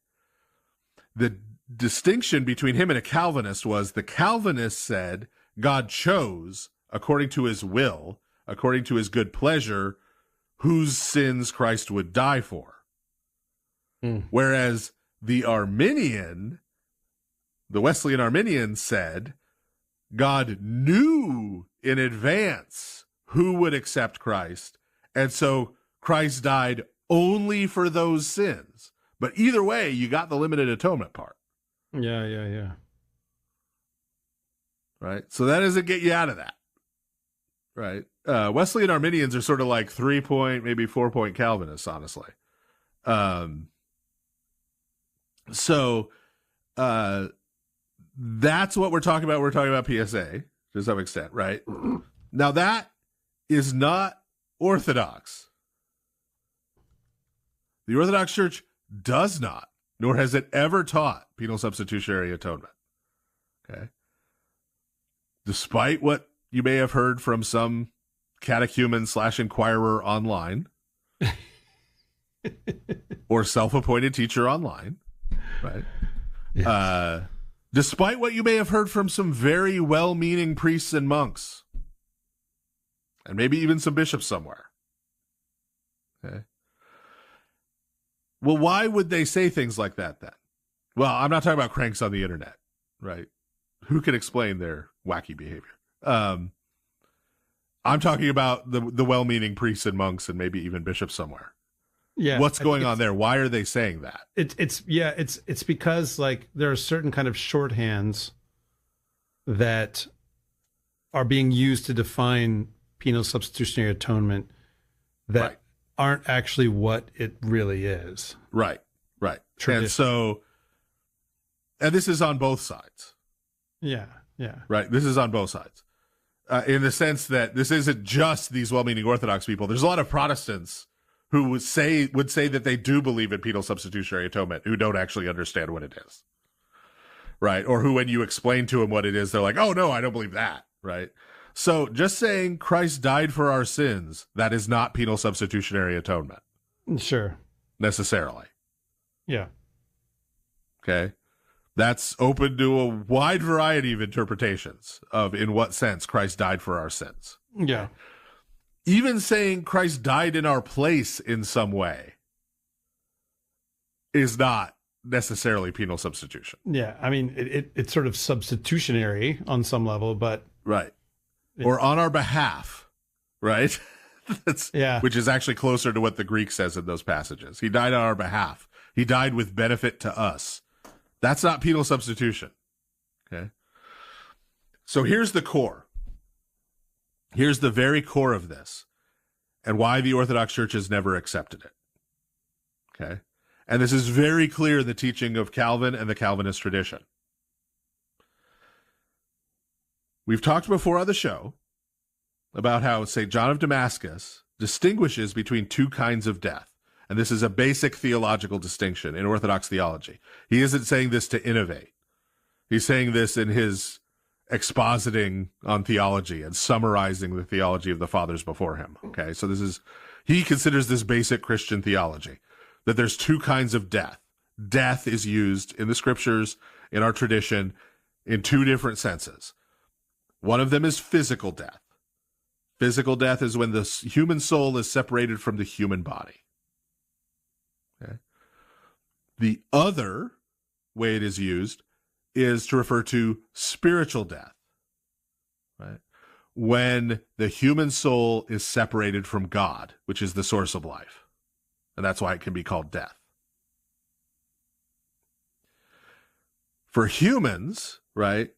The distinction between him and a Calvinist was the Calvinist said God chose, according to his will, according to his good pleasure, whose sins Christ would die for. Whereas the Wesleyan Arminian said God knew in advance who would accept Christ, and so Christ died only for those sins. But either way, you got the limited atonement part. Yeah. Right? So that doesn't get you out of that. Right? Wesleyan Arminians are sort of like 3-point, maybe 4-point Calvinists, honestly. So that's what we're talking about. We're talking about PSA to some extent, right? Now that is not orthodox. The Orthodox Church does not, nor has it ever taught penal substitutionary atonement. Okay? Despite what you may have heard from some catechumen/inquirer online or self-appointed teacher online, right? Yes. Despite what you may have heard from some very well-meaning priests and monks, and maybe even some bishops somewhere. Okay. Well, why would they say things like that then? Well, I'm not talking about cranks on the internet, right? Who can explain their wacky behavior? I'm talking about the well-meaning priests and monks and maybe even bishops somewhere. Yeah. What's going on there? Why are they saying that? It's because like there are certain kind of shorthands that are being used to define penal substitutionary atonement that aren't actually what it really is. Right. Tradition. And this is on both sides. Yeah. Right. This is on both sides. In the sense that this isn't just these well-meaning Orthodox people. There's a lot of Protestants who would say that they do believe in penal substitutionary atonement, who don't actually understand what it is, right? Or who, when you explain to them what it is, they're like, "Oh no, I don't believe that," right? So, just saying Christ died for our sins, that is not penal substitutionary atonement. Sure. Necessarily. Yeah. Okay. That's open to a wide variety of interpretations of in what sense Christ died for our sins. Yeah. Even saying Christ died in our place in some way is not necessarily penal substitution. Yeah. I mean, it's sort of substitutionary on some level, but. Right. Or on our behalf, right? Which is actually closer to what the Greek says in those passages. He died on our behalf. He died with benefit to us. That's not penal substitution. Okay. So here's the core. Here's the very core of this and why the Orthodox Church has never accepted it. Okay. And this is very clear in the teaching of Calvin and the Calvinist tradition. We've talked before on the show about how St. John of Damascus distinguishes between two kinds of death. And this is a basic theological distinction in Orthodox theology. He isn't saying this to innovate. He's saying this in his expositing on theology and summarizing the theology of the fathers before him. Okay, so he considers this basic Christian theology, that there's two kinds of death. Death is used in the scriptures, in our tradition, in two different senses. One of them is physical death. Physical death is when the human soul is separated from the human body. Okay. The other way it is used is to refer to spiritual death, right? When the human soul is separated from God, which is the source of life. And that's why it can be called death. For humans, right,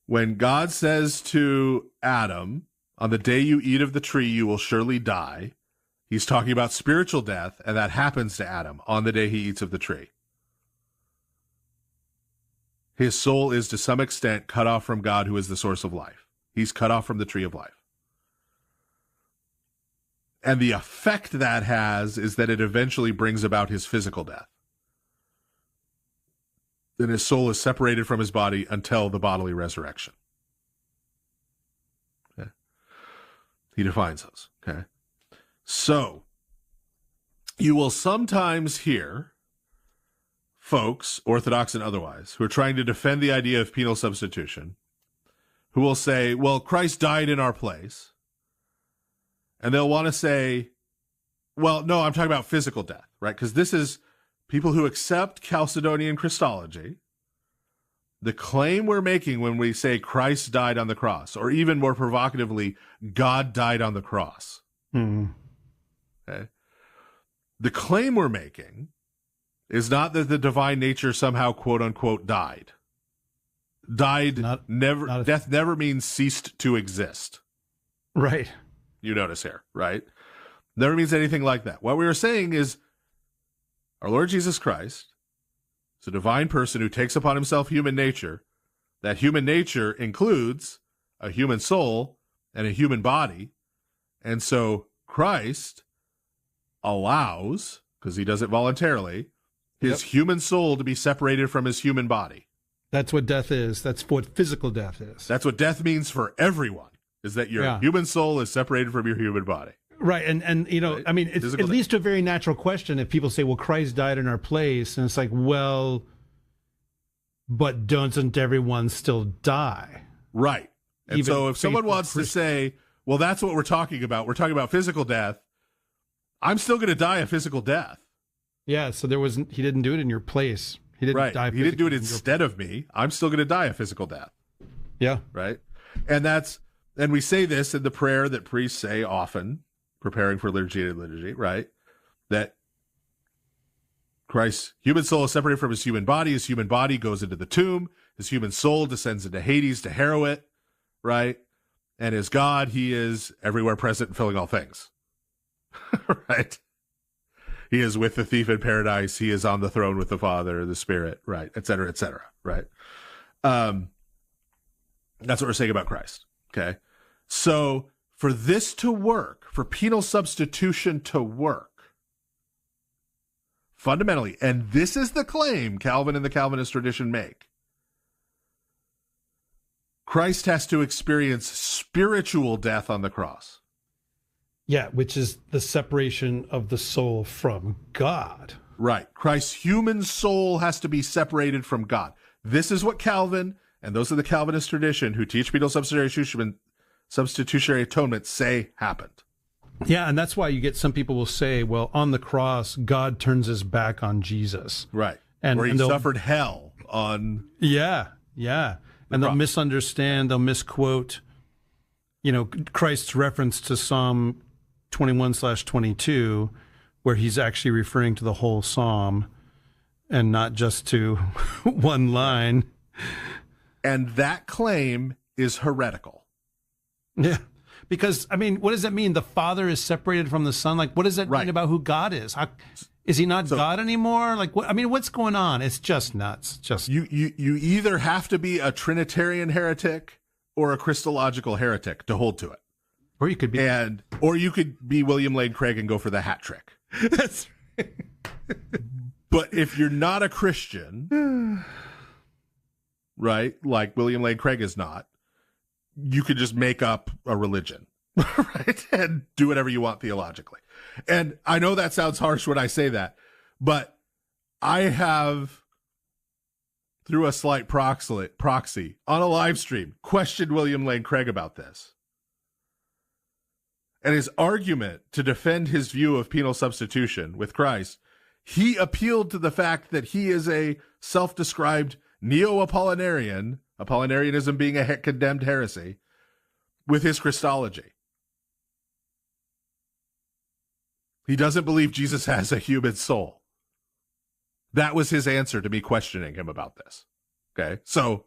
when God says to Adam, on the day you eat of the tree, you will surely die, he's talking about spiritual death, and that happens to Adam on the day he eats of the tree. His soul is to some extent cut off from God, who is the source of life. He's cut off from the tree of life. And the effect that has is that it eventually brings about his physical death. Then his soul is separated from his body until the bodily resurrection. Okay. He defines those. Okay. So, you will sometimes hear folks, Orthodox and otherwise, who are trying to defend the idea of penal substitution, who will say, well, Christ died in our place. And they'll want to say, well, no, I'm talking about physical death, right? Because this is people who accept Chalcedonian Christology. The claim we're making when we say Christ died on the cross, or even more provocatively, God died on the cross. Okay. The claim we're making is not that the divine nature somehow, quote unquote, died. Death never means ceased to exist. Right. You notice here, right? Never means anything like that. What we are saying is our Lord Jesus Christ is a divine person who takes upon himself human nature. That human nature includes a human soul and a human body. And so Christ allows, because he does it voluntarily, his human soul to be separated from his human body. That's what death is. That's what physical death is. That's what death means for everyone, is that your human soul is separated from your human body. Right. And you know, right? I mean, it leads to a very natural question if people say, well, Christ died in our place. And it's like, well, but doesn't everyone still die? Right. And even so if someone wants to say, well, that's what we're talking about physical death, I'm still going to die a physical death. Yeah, so he didn't do it in your place. He didn't die. He didn't do it instead of me. I'm still going to die a physical death. Yeah. Right. And we say this in the prayer that priests say often, preparing for liturgy, right? That Christ's human soul is separated from his human body. His human body goes into the tomb. His human soul descends into Hades to harrow it, right? And as God, he is everywhere present and filling all things, right? He is with the thief in paradise. He is on the throne with the Father, the Spirit, right? Et cetera, right? That's what we're saying about Christ, okay? So for this to work, for penal substitution to work, fundamentally, and this is the claim Calvin and the Calvinist tradition make, Christ has to experience spiritual death on the cross. Yeah, which is the separation of the soul from God. Right. Christ's human soul has to be separated from God. This is what Calvin and those of the Calvinist tradition who teach penal substitutionary atonement say happened. Yeah, and that's why you get some people will say, well, on the cross, God turns his back on Jesus. Right. And, where he and suffered hell on... Yeah. And they'll misunderstand, they'll misquote, Christ's reference to Psalm 21/22, where he's actually referring to the whole psalm and not just to one line. And that claim is heretical. Yeah. Because, what does that mean? The Father is separated from the Son? Like, what does that mean about who God is? Is he not God anymore? Like, what's going on? It's just nuts. You either have to be a Trinitarian heretic or a Christological heretic to hold to it. Or you could be... Or you could be William Lane Craig and go for the hat trick. That's right. But if you're not a Christian, right, like William Lane Craig is not, you could just make up a religion, right, and do whatever you want theologically. And I know that sounds harsh when I say that, but I have, through a slight proxy on a live stream, questioned William Lane Craig about this. And his argument to defend his view of penal substitution with Christ, he appealed to the fact that he is a self-described neo-Apollinarian, Apollinarianism being a condemned heresy, with his Christology. He doesn't believe Jesus has a human soul. That was his answer to me questioning him about this. Okay? So,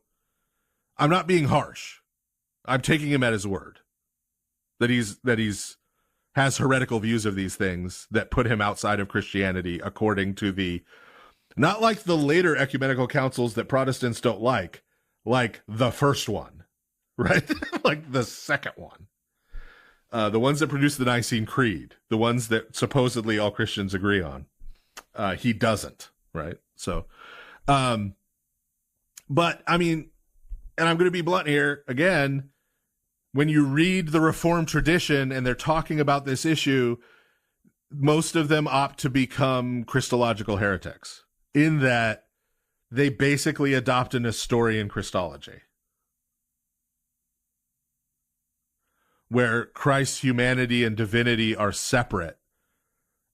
I'm not being harsh. I'm taking him at his word. That he's has heretical views of these things that put him outside of Christianity according to the, not like the later ecumenical councils that Protestants don't like the first one, right? Like the second one. The ones that produce the Nicene Creed, the ones that supposedly all Christians agree on. He doesn't, right? So, but and I'm going to be blunt here again. When you read the Reformed tradition and they're talking about this issue, most of them opt to become Christological heretics in that they basically adopt a Nestorian Christology, where Christ's humanity and divinity are separate,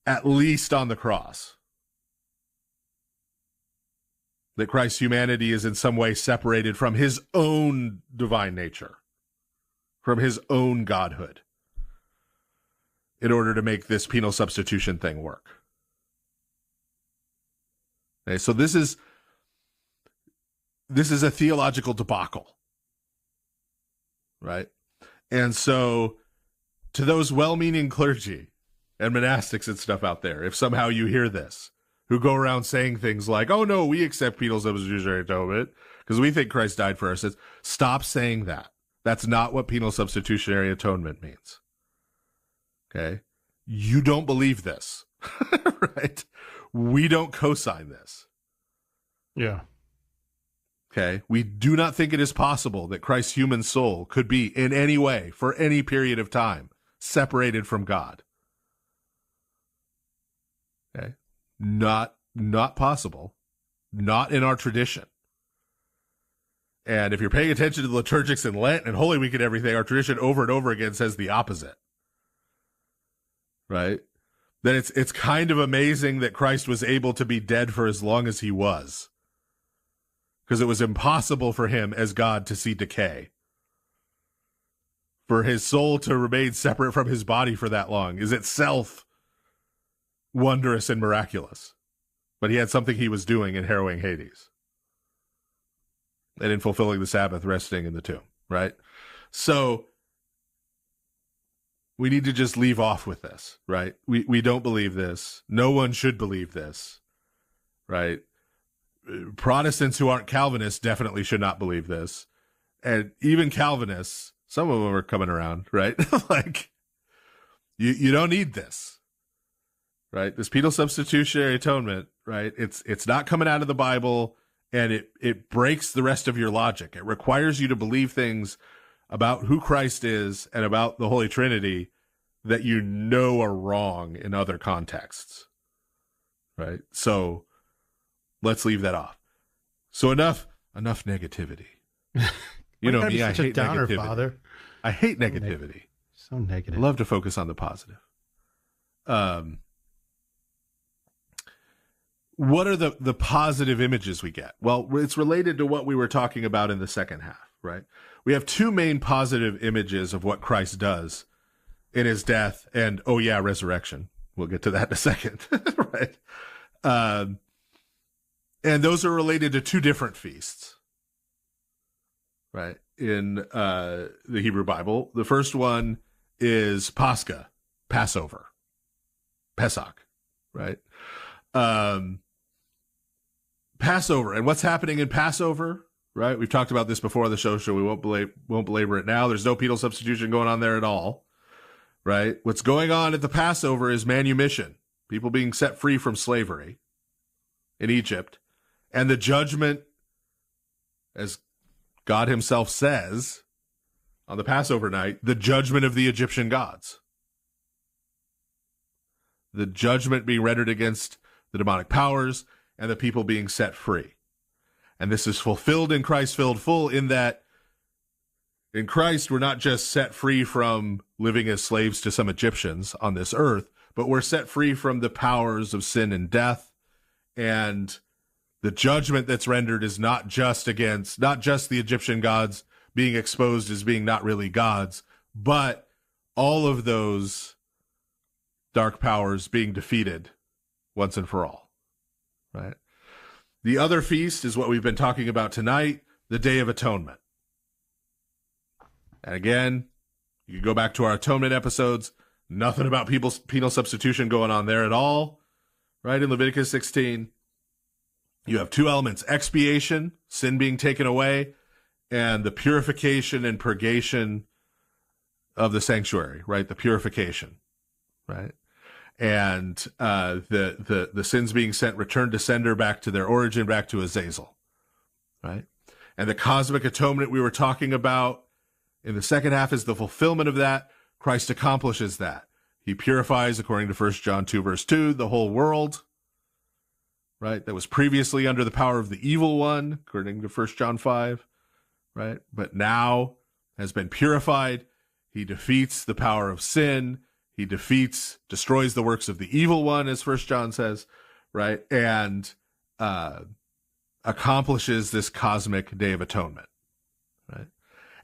at least on the cross. That Christ's humanity is in some way separated from his own divine nature, from his own godhood, in order to make this penal substitution thing work. Okay, so this is a theological debacle, right? And so to those well-meaning clergy and monastics and stuff out there, if somehow you hear this, who go around saying things like, oh no, we accept penal substitutionary atonement because we think Christ died for our sins, stop saying that. That's not what penal substitutionary atonement means. Okay? You don't believe this, right? We don't co-sign this. Yeah. Okay? We do not think it is possible that Christ's human soul could be in any way, for any period of time, separated from God. Okay? Not possible. Not in our tradition. And if you're paying attention to the liturgics in Lent and Holy Week and everything, our tradition over and over again says the opposite. Right? Then it's kind of amazing that Christ was able to be dead for as long as he was. Because it was impossible for him as God to see decay. For his soul to remain separate from his body for that long is itself wondrous and miraculous. But he had something he was doing in harrowing Hades. And in fulfilling the Sabbath, resting in the tomb, right? So we need to just leave off with this, right? We don't believe this. No one should believe this, right? Protestants who aren't Calvinists definitely should not believe this. And even Calvinists, some of them are coming around, right? Like, you don't need this, right? This penal substitutionary atonement, right? It's not coming out of the Bible. And it breaks the rest of your logic. It requires you to believe things about who Christ is and about the Holy Trinity that you know are wrong in other contexts. Right? So let's leave that off. So enough enough negativity. You know me, me, I such a hate downer, negativity. Father. I hate negativity. So negative. I love to focus on the positive. What are the positive images we get? Well, it's related to what we were talking about in the second half, right? We have two main positive images of what Christ does in his death and, resurrection. We'll get to that in a second, right? And those are related to two different feasts, right? In the Hebrew Bible. The first one is Pascha, Passover, Pesach, right? Passover, and what's happening in Passover, right? We've talked about this before on the show, so we won't belabor it now. There's no penal substitution going on there at all, right? What's going on at the Passover is manumission, people being set free from slavery in Egypt, and the judgment, as God himself says on the Passover night, the judgment of the Egyptian gods. The judgment being rendered against the demonic powers and the people being set free. And this is fulfilled in Christ, filled full, in that in Christ we're not just set free from living as slaves to some Egyptians on this earth, but we're set free from the powers of sin and death. And the judgment that's rendered is not just the Egyptian gods being exposed as being not really gods, but all of those dark powers being defeated once and for all, right? The other feast is what we've been talking about tonight, the Day of Atonement. And again, you can go back to our atonement episodes. Nothing about penal substitution going on there at all, right? In Leviticus 16, you have two elements: expiation, sin being taken away, and the purification and purgation of the sanctuary, right? The purification, right? And the sins being returned to sender, back to their origin, back to Azazel, right? And the cosmic atonement we were talking about in the second half is the fulfillment of that. Christ accomplishes that. He purifies, according to 1 John 2, verse 2, the whole world, right? That was previously under the power of the evil one, according to 1 John 5, right? But now has been purified. He defeats the power of sin. He destroys the works of the evil one, as 1 John says, right? And accomplishes this cosmic Day of Atonement, right?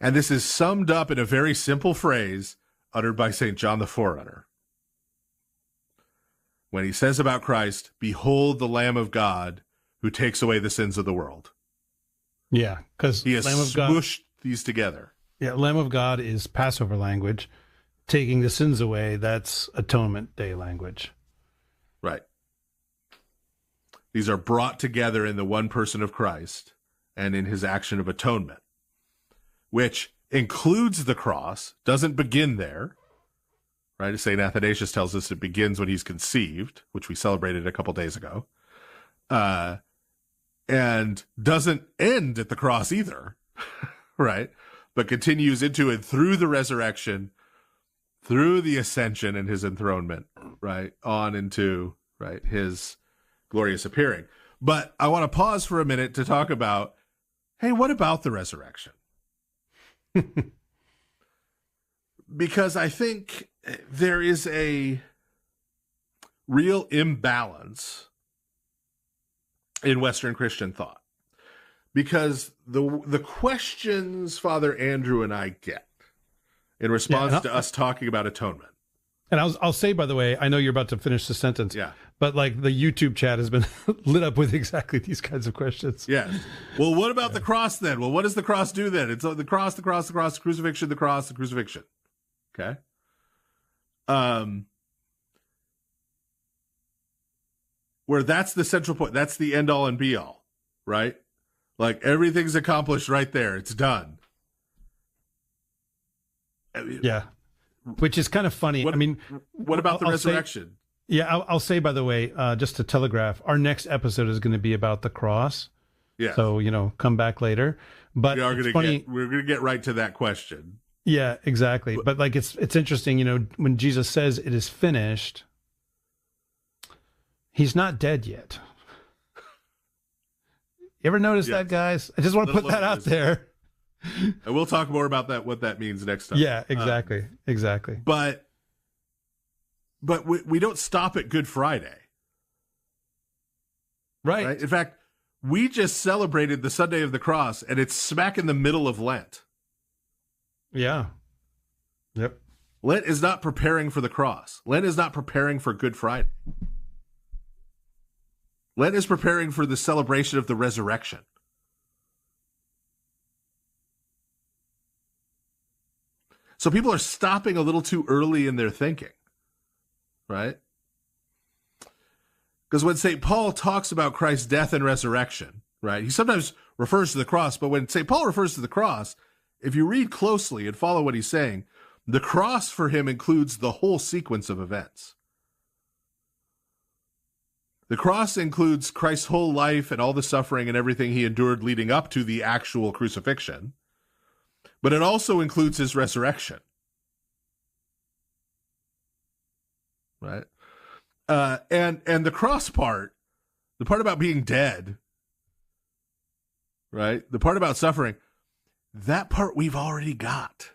And this is summed up in a very simple phrase uttered by St. John the Forerunner, when he says about Christ, "Behold the Lamb of God who takes away the sins of the world." Yeah, because he has smooshed these together. Yeah, Lamb of God is Passover language. Taking the sins away, that's Atonement Day language. Right. These are brought together in the one person of Christ and in his action of atonement, which includes the cross, doesn't begin there, right? As St. Athanasius tells us, it begins when he's conceived, which we celebrated a couple days ago, and doesn't end at the cross either, right? But continues into and through the resurrection, through the ascension and his enthronement, right, on into, right, his glorious appearing. But I want to pause for a minute to talk about, hey, what about the resurrection? Because I think there is a real imbalance in Western Christian thought. Because the questions Father Andrew and I get in response to us talking about atonement. And I'll say, by the way, I know you're about to finish the sentence. Yeah. But like the YouTube chat has been lit up with exactly these kinds of questions. Yes. Well, what about the cross then? Well, what does the cross do then? It's the cross, the crucifixion, the cross, the crucifixion. Okay. Where that's the central point. That's the end all and be all, right? Like everything's accomplished right there. It's done. Yeah. Which is kind of funny. What about the resurrection? I'll say, by the way, just to telegraph, our next episode is going to be about the cross. Yeah. So, come back later. But we're going to get right to that question. Yeah, exactly. But like, it's interesting, when Jesus says it is finished, he's not dead yet. You ever notice that, guys? I just want to put that out there. And we'll talk more about that, what that means next time. Yeah, exactly. Exactly. But we don't stop at Good Friday. Right. In fact, we just celebrated the Sunday of the Cross, and it's smack in the middle of Lent. Yeah. Yep. Lent is not preparing for the cross. Lent is not preparing for Good Friday. Lent is preparing for the celebration of the resurrection. So people are stopping a little too early in their thinking, right? Because when St. Paul talks about Christ's death and resurrection, right, he sometimes refers to the cross, but when St. Paul refers to the cross, if you read closely and follow what he's saying, the cross for him includes the whole sequence of events. The cross includes Christ's whole life and all the suffering and everything he endured leading up to the actual crucifixion, but it also includes his resurrection. Right? And the cross part, the part about being dead, right? The part about suffering, that part we've already got.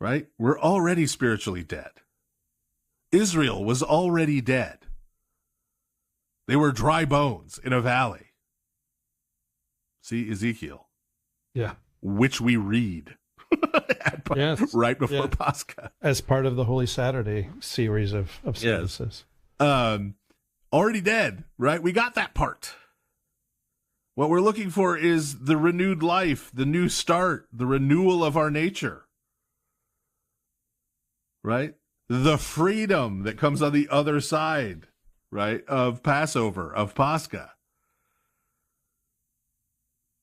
Right? We're already spiritually dead. Israel was already dead. They were dry bones in a valley. See Ezekiel. Yeah. Which we read right before Pascha. As part of the Holy Saturday series of services. Already dead, right? We got that part. What we're looking for is the renewed life, the new start, the renewal of our nature. Right? The freedom that comes on the other side, right, of Passover, of Pascha.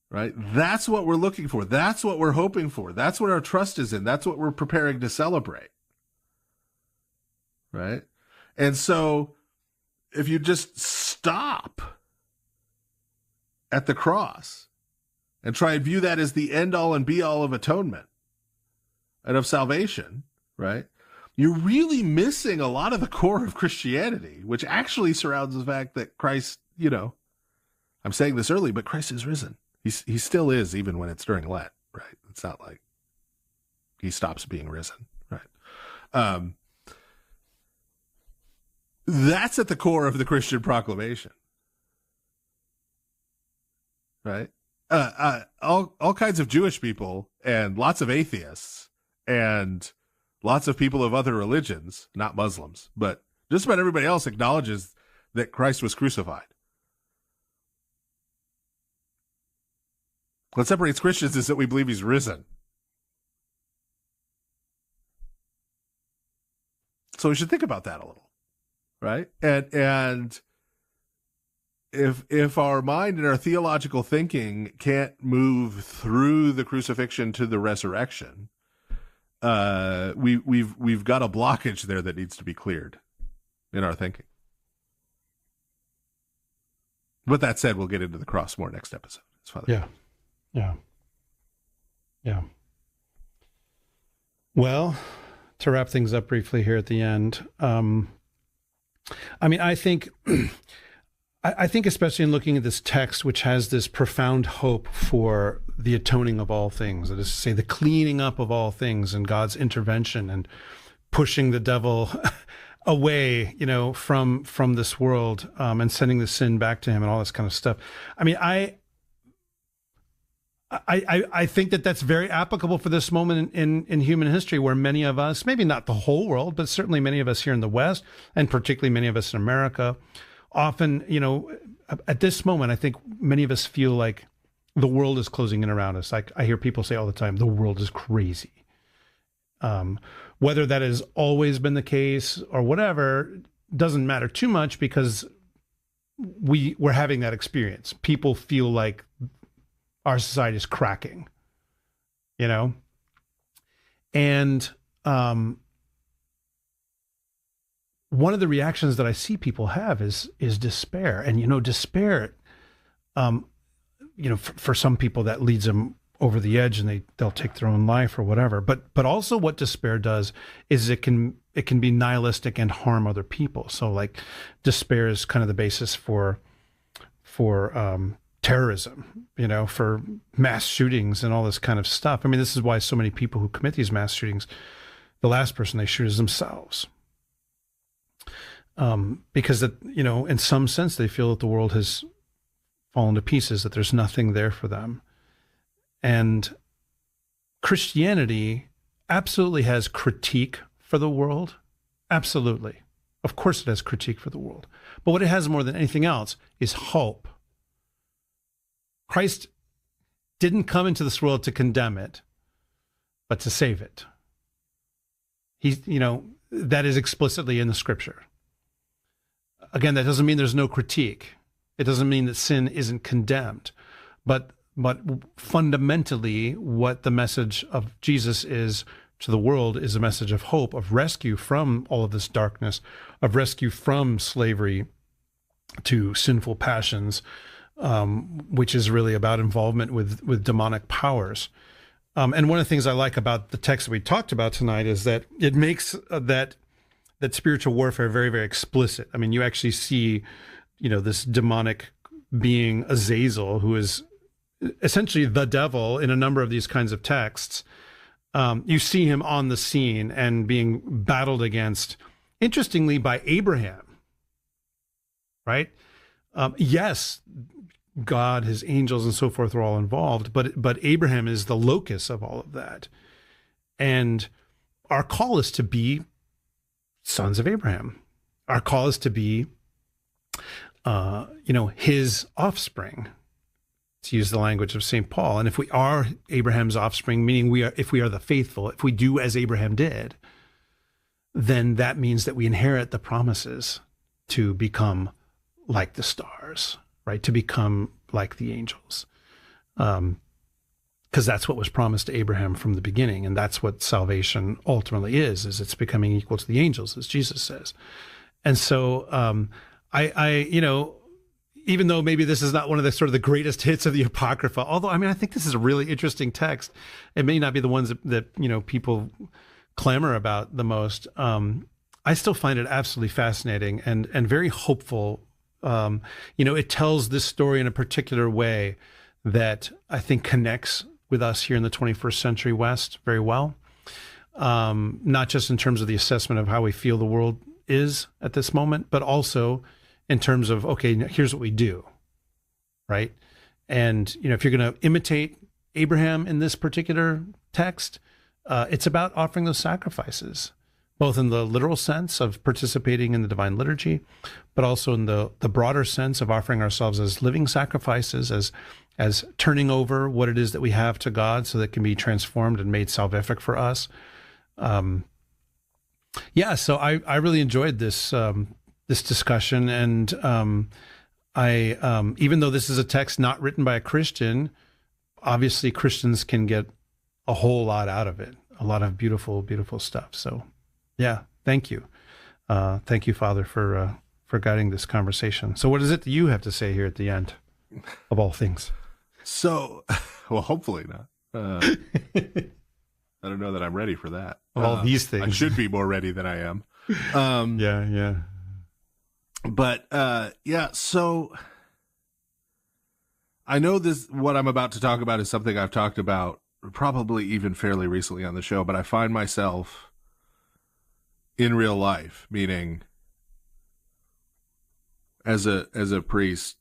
Right? That's what we're looking for. That's what we're hoping for. That's what our trust is in. That's what we're preparing to celebrate. Right? And so if you just stop at the cross and try and view that as the end all and be all of atonement and of salvation, right? You're really missing a lot of the core of Christianity, which actually surrounds the fact that Christ, I'm saying this early, but Christ is risen. He still is, even when it's during Lent, right? It's not like he stops being risen, right? That's at the core of the Christian proclamation, right? All kinds of Jewish people and lots of atheists and lots of people of other religions, not Muslims, but just about everybody else acknowledges that Christ was crucified. What separates Christians is that we believe he's risen. So we should think about that a little, right? And if our mind and our theological thinking can't move through the crucifixion to the resurrection, we've got a blockage there that needs to be cleared in our thinking. With that said, we'll get into the cross more next episode. Yeah. Well, to wrap things up briefly here at the end, I think especially in looking at this text, which has this profound hope for the atoning of all things, that is to say, the cleaning up of all things and God's intervention and pushing the devil away, from this world, and sending the sin back to him and all this kind of stuff. I think that that's very applicable for this moment in human history, where many of us, maybe not the whole world, but certainly many of us here in the West, and particularly many of us in America, often, at this moment, I think many of us feel like the world is closing in around us. Like I hear people say all the time, the world is crazy. Whether that has always been the case or whatever, doesn't matter too much, because we're having that experience. People feel like our society is cracking, and one of the reactions that I see people have is despair. And, despair, for some people that leads them over the edge and they'll take their own life or whatever. But also what despair does is it can it can be nihilistic and harm other people. So like despair is kind of the basis for terrorism, for mass shootings and all this kind of stuff. I mean, this is why so many people who commit these mass shootings, the last person they shoot is themselves. Because that, in some sense, they feel that the world has fallen to pieces, that there's nothing there for them. And Christianity absolutely has critique for the world. Absolutely. Of course it has critique for the world. But what it has more than anything else is hope. Christ didn't come into this world to condemn it, but to save it. That is explicitly in the scripture. Again, that doesn't mean there's no critique. It doesn't mean that sin isn't condemned. But fundamentally, what the message of Jesus is to the world is a message of hope, of rescue from all of this darkness, of rescue from slavery to sinful passions, which is really about involvement with demonic powers. And one of the things I like about the text that we talked about tonight is that it makes that spiritual warfare very, very explicit. I mean, you actually see, this demonic being Azazel, who is essentially the devil in a number of these kinds of texts. You see him on the scene and being battled against, interestingly, by Abraham, right? Yes, God, his angels and so forth are all involved, but Abraham is the locus of all of that. And our call is to be sons of Abraham. Our call is to be, his offspring, to use the language of St. Paul. And if we are Abraham's offspring, meaning if we are the faithful, if we do as Abraham did, then that means that we inherit the promises to become like the stars, right? To become like the angels. Because that's what was promised to Abraham from the beginning. And that's what salvation ultimately is it's becoming equal to the angels, as Jesus says. And so even though maybe this is not one of the sort of the greatest hits of the apocrypha, although, I think this is a really interesting text. It may not be the ones that people clamor about the most. I still find it absolutely fascinating and very hopeful. It tells this story in a particular way that I think connects with us here in the 21st century West very well. Not just in terms of the assessment of how we feel the world is at this moment, but also in terms of, okay, here's what we do, right? And, if you're going to imitate Abraham in this particular text, it's about offering those sacrifices, both in the literal sense of participating in the divine liturgy, but also in the broader sense of offering ourselves as living sacrifices, as turning over what it is that we have to God so that it can be transformed and made salvific for us. So I really enjoyed this discussion, and even though this is a text not written by a Christian, obviously Christians can get a whole lot out of it, a lot of beautiful, beautiful stuff. So, yeah, thank you. Thank you, Father, for guiding this conversation. So what is it that you have to say here at the end, of all things? So, well, hopefully not. I don't know that I'm ready for that. All these things. I should be more ready than I am. Yeah. But, so I know what I'm about to talk about is something I've talked about probably even fairly recently on the show, but I find myself in real life, meaning as a priest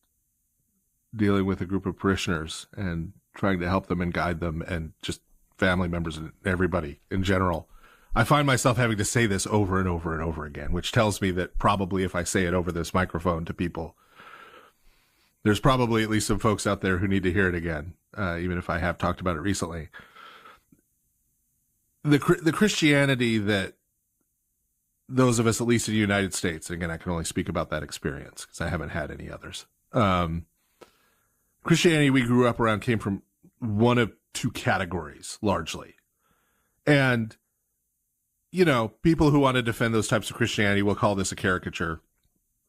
dealing with a group of parishioners and trying to help them and guide them, and just family members and everybody in general, I find myself having to say this over and over and over again, which tells me that probably if I say it over this microphone to people, there's probably at least some folks out there who need to hear it again, even if I have talked about it recently. The Christianity that those of us, at least in the United States, and again, I can only speak about that experience because I haven't had any others. Christianity we grew up around came from one of two categories, largely. And, people who want to defend those types of Christianity will call this a caricature.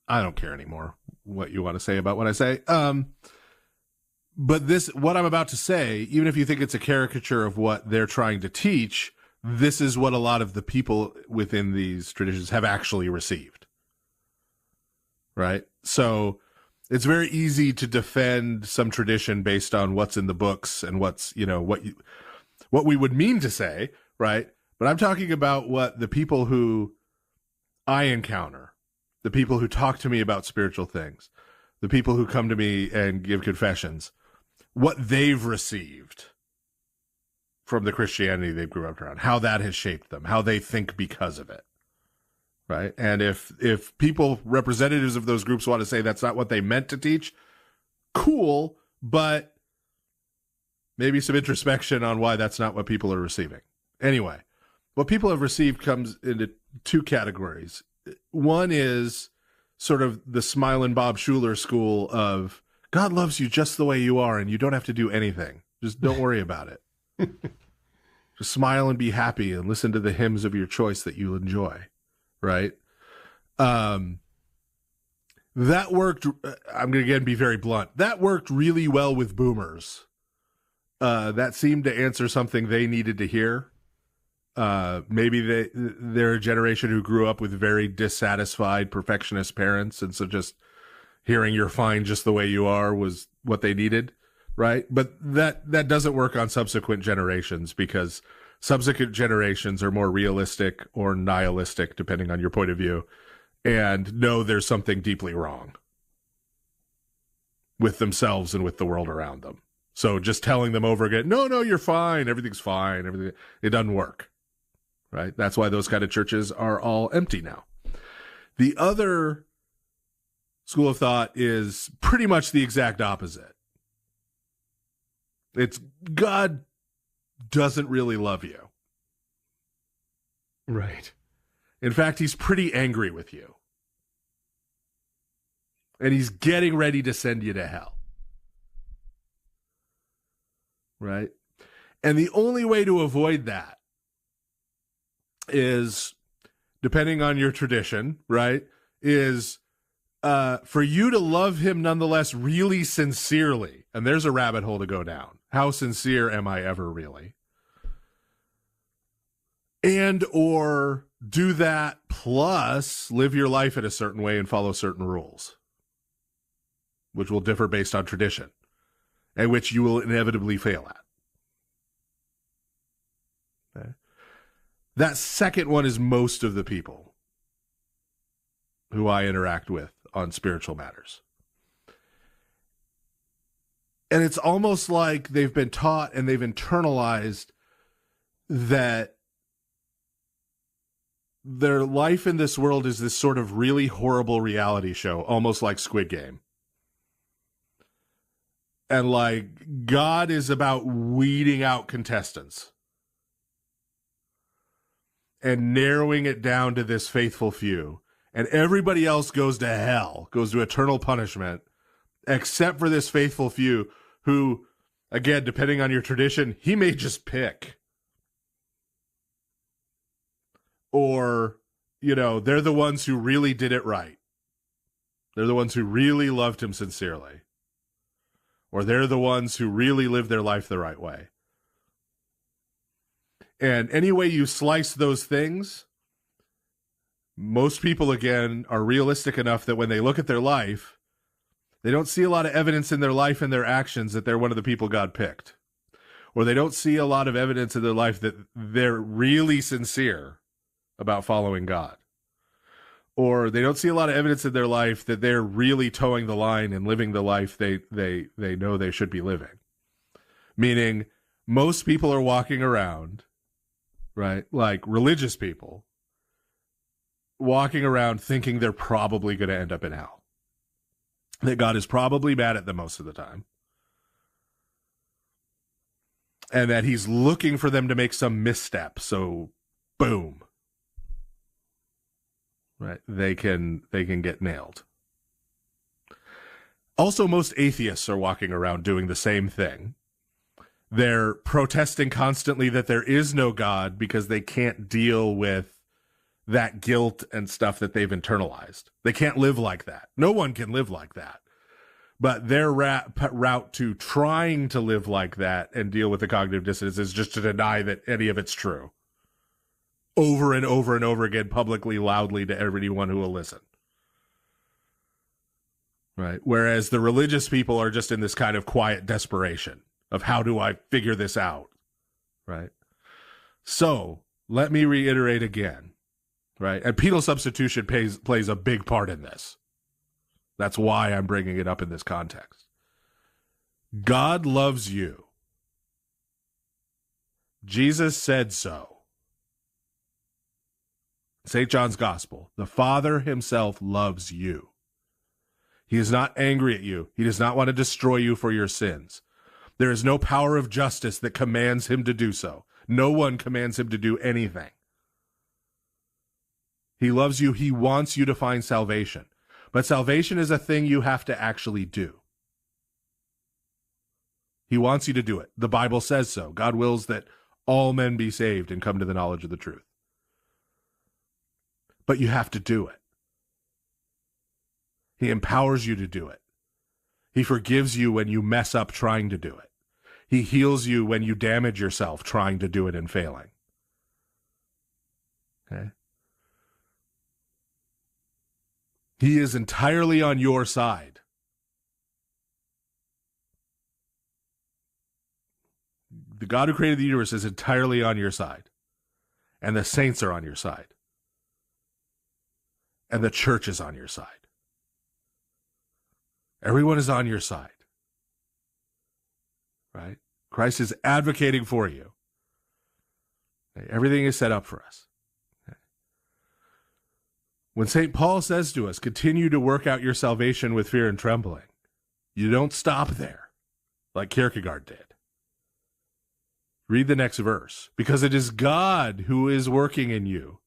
I don't care anymore what you want to say about what I say. But what I'm about to say, even if you think it's a caricature of what they're trying to teach, this is what a lot of the people within these traditions have actually received. Right? So it's very easy to defend some tradition based on what's in the books and what's, what we would mean to say, right? But I'm talking about what the people who I encounter, the people who talk to me about spiritual things, the people who come to me and give confessions, what they've received from the Christianity they grew up around, how that has shaped them, how they think because of it, right? And if people, representatives of those groups, want to say that's not what they meant to teach, cool, but maybe some introspection on why that's not what people are receiving. Anyway, what people have received comes into two categories. One is sort of the Smilin' Bob Schuler school of God loves you just the way you are and you don't have to do anything. Just don't worry about it. Just smile and be happy and listen to the hymns of your choice that you'll enjoy, right? That worked. I'm going to again be very blunt. That worked really well with boomers. That seemed to answer something they needed to hear. Maybe they're a generation who grew up with very dissatisfied perfectionist parents, and so just hearing you're fine just the way you are was what they needed, right? But that doesn't work on subsequent generations, because subsequent generations are more realistic or nihilistic, depending on your point of view, and know there's something deeply wrong with themselves and with the world around them. So just telling them over again, no, you're fine, everything's fine, it doesn't work. Right? That's why those kind of churches are all empty now. The other school of thought is pretty much the exact opposite. It's God doesn't really love you. Right. In fact, he's pretty angry with you. And he's getting ready to send you to hell. Right? And the only way to avoid that is, depending on your tradition, right, is for you to love him nonetheless really sincerely. And there's a rabbit hole to go down. How sincere am I ever really? And or do that plus live your life in a certain way and follow certain rules, which will differ based on tradition, and which you will inevitably fail at. Okay. That second one is most of the people who I interact with on spiritual matters. And it's almost like they've been taught and they've internalized that their life in this world is this sort of really horrible reality show, almost like Squid Game. And like God is about weeding out contestants and narrowing it down to this faithful few. And everybody else goes to hell, goes to eternal punishment, except for this faithful few who, again, depending on your tradition, he may just pick. Or, they're the ones who really did it right. They're the ones who really loved him sincerely. Or they're the ones who really lived their life the right way. And any way you slice those things, most people, again, are realistic enough that when they look at their life, they don't see a lot of evidence in their life and their actions that they're one of the people God picked. Or they don't see a lot of evidence in their life that they're really sincere about following God. Or they don't see a lot of evidence in their life that they're really towing the line and living the life they know they should be living. Meaning, most people are walking around, right, like religious people, walking around thinking they're probably going to end up in hell. That God is probably mad at them most of the time. And that he's looking for them to make some misstep. So, boom. Right? They can get nailed. Also, most atheists are walking around doing the same thing. They're protesting constantly that there is no God because they can't deal with that guilt and stuff that they've internalized. They can't live like that. No one can live like that. But their route to trying to live like that and deal with the cognitive dissonance is just to deny that any of it's true. over and over and over again, publicly, loudly, to everyone who will listen. Right? Whereas the religious people are just in this kind of quiet desperation of how do I figure this out? Right? So let me reiterate again. Right? And penal substitution plays a big part in this. That's why I'm bringing it up in this context. God loves you. Jesus said so. St. John's Gospel, the Father himself loves you. He is not angry at you. He does not want to destroy you for your sins. There is no power of justice that commands him to do so. No one commands him to do anything. He loves you. He wants you to find salvation. But salvation is a thing you have to actually do. He wants you to do it. The Bible says so. God wills that all men be saved and come to the knowledge of the truth. But you have to do it. He empowers you to do it. He forgives you when you mess up trying to do it. He heals you when you damage yourself trying to do it and failing. Okay? He is entirely on your side. The God who created the universe is entirely on your side. And the saints are on your side. And the church is on your side. Everyone is on your side. Right? Christ is advocating for you. Okay? Everything is set up for us. Okay? When St. Paul says to us, continue to work out your salvation with fear and trembling, you don't stop there, like Kierkegaard did. Read the next verse, because it is God who is working in you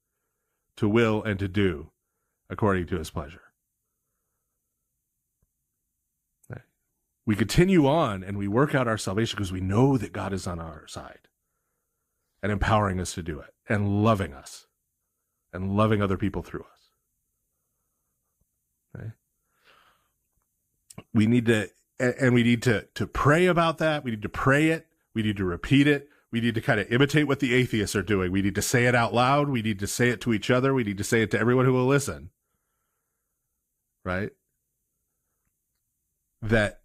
to will and to do according to his pleasure. Okay. We continue on and we work out our salvation because we know that God is on our side and empowering us to do it and loving us and loving other people through us. Okay. We need to pray about that. We need to pray it. We need to repeat it. We need to kind of imitate what the atheists are doing. We need to say it out loud. We need to say it to each other. We need to say it to everyone who will listen. Right? That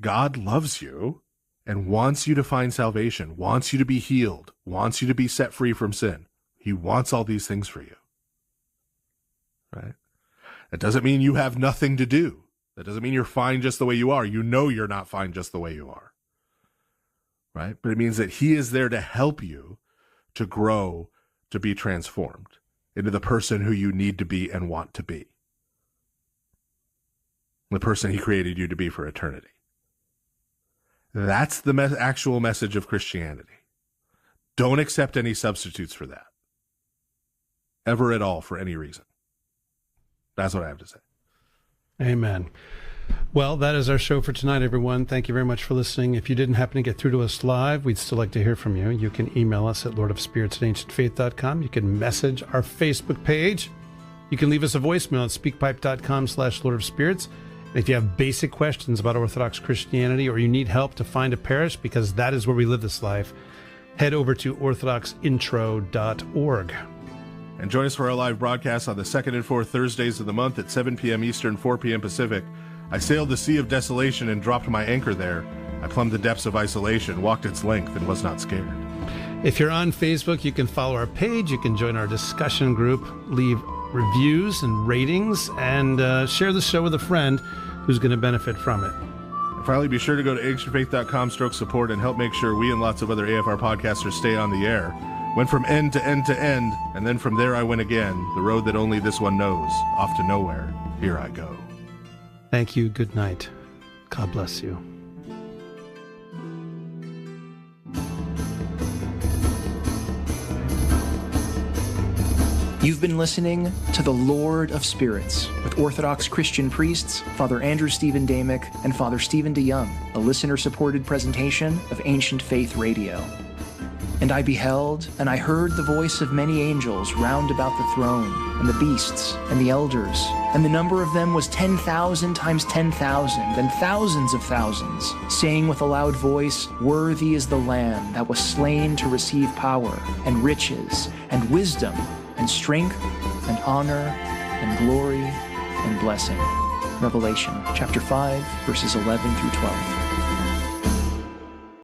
God loves you and wants you to find salvation, wants you to be healed, wants you to be set free from sin. He wants all these things for you. Right? That doesn't mean you have nothing to do. That doesn't mean you're fine just the way you are. You know you're not fine just the way you are. Right? But it means that he is there to help you to grow, to be transformed into the person who you need to be and want to be. The person he created you to be for eternity. That's the actual message of Christianity. Don't accept any substitutes for that. Ever at all, for any reason. That's what I have to say. Amen. Well, that is our show for tonight, everyone. Thank you very much for listening. If you didn't happen to get through to us live, we'd still like to hear from you. You can email us at lordofspirits@ancientfaith.com. You can message our Facebook page. You can leave us a voicemail at speakpipe.com/lordofspirits. And if you have basic questions about Orthodox Christianity or you need help to find a parish, because that is where we live this life, head over to orthodoxintro.org. And join us for our live broadcast on the 2nd and 4th Thursdays of the month at 7 p.m. Eastern, 4 p.m. Pacific. I sailed the sea of desolation and dropped my anchor there. I plumbed the depths of isolation, walked its length, and was not scared. If you're on Facebook, you can follow our page, you can join our discussion group, leave reviews and ratings, and share the show with a friend who's going to benefit from it. And finally, be sure to go to ancientfaith.com/support and help make sure we and lots of other AFR podcasters stay on the air. Went from end to end to end, and then from there I went again, the road that only this one knows, off to nowhere. Here I go. Thank you. Good night. God bless you. You've been listening to The Lord of Spirits with Orthodox Christian priests, Father Andrew Stephen Damick and Father Stephen DeYoung, a listener-supported presentation of Ancient Faith Radio. And I beheld, and I heard the voice of many angels round about the throne, and the beasts, and the elders. And the number of them was 10,000 times 10,000, and thousands of thousands, saying with a loud voice, Worthy is the Lamb that was slain to receive power, and riches, and wisdom, and strength, and honor, and glory, and blessing. Revelation chapter 5, verses 11 through 12.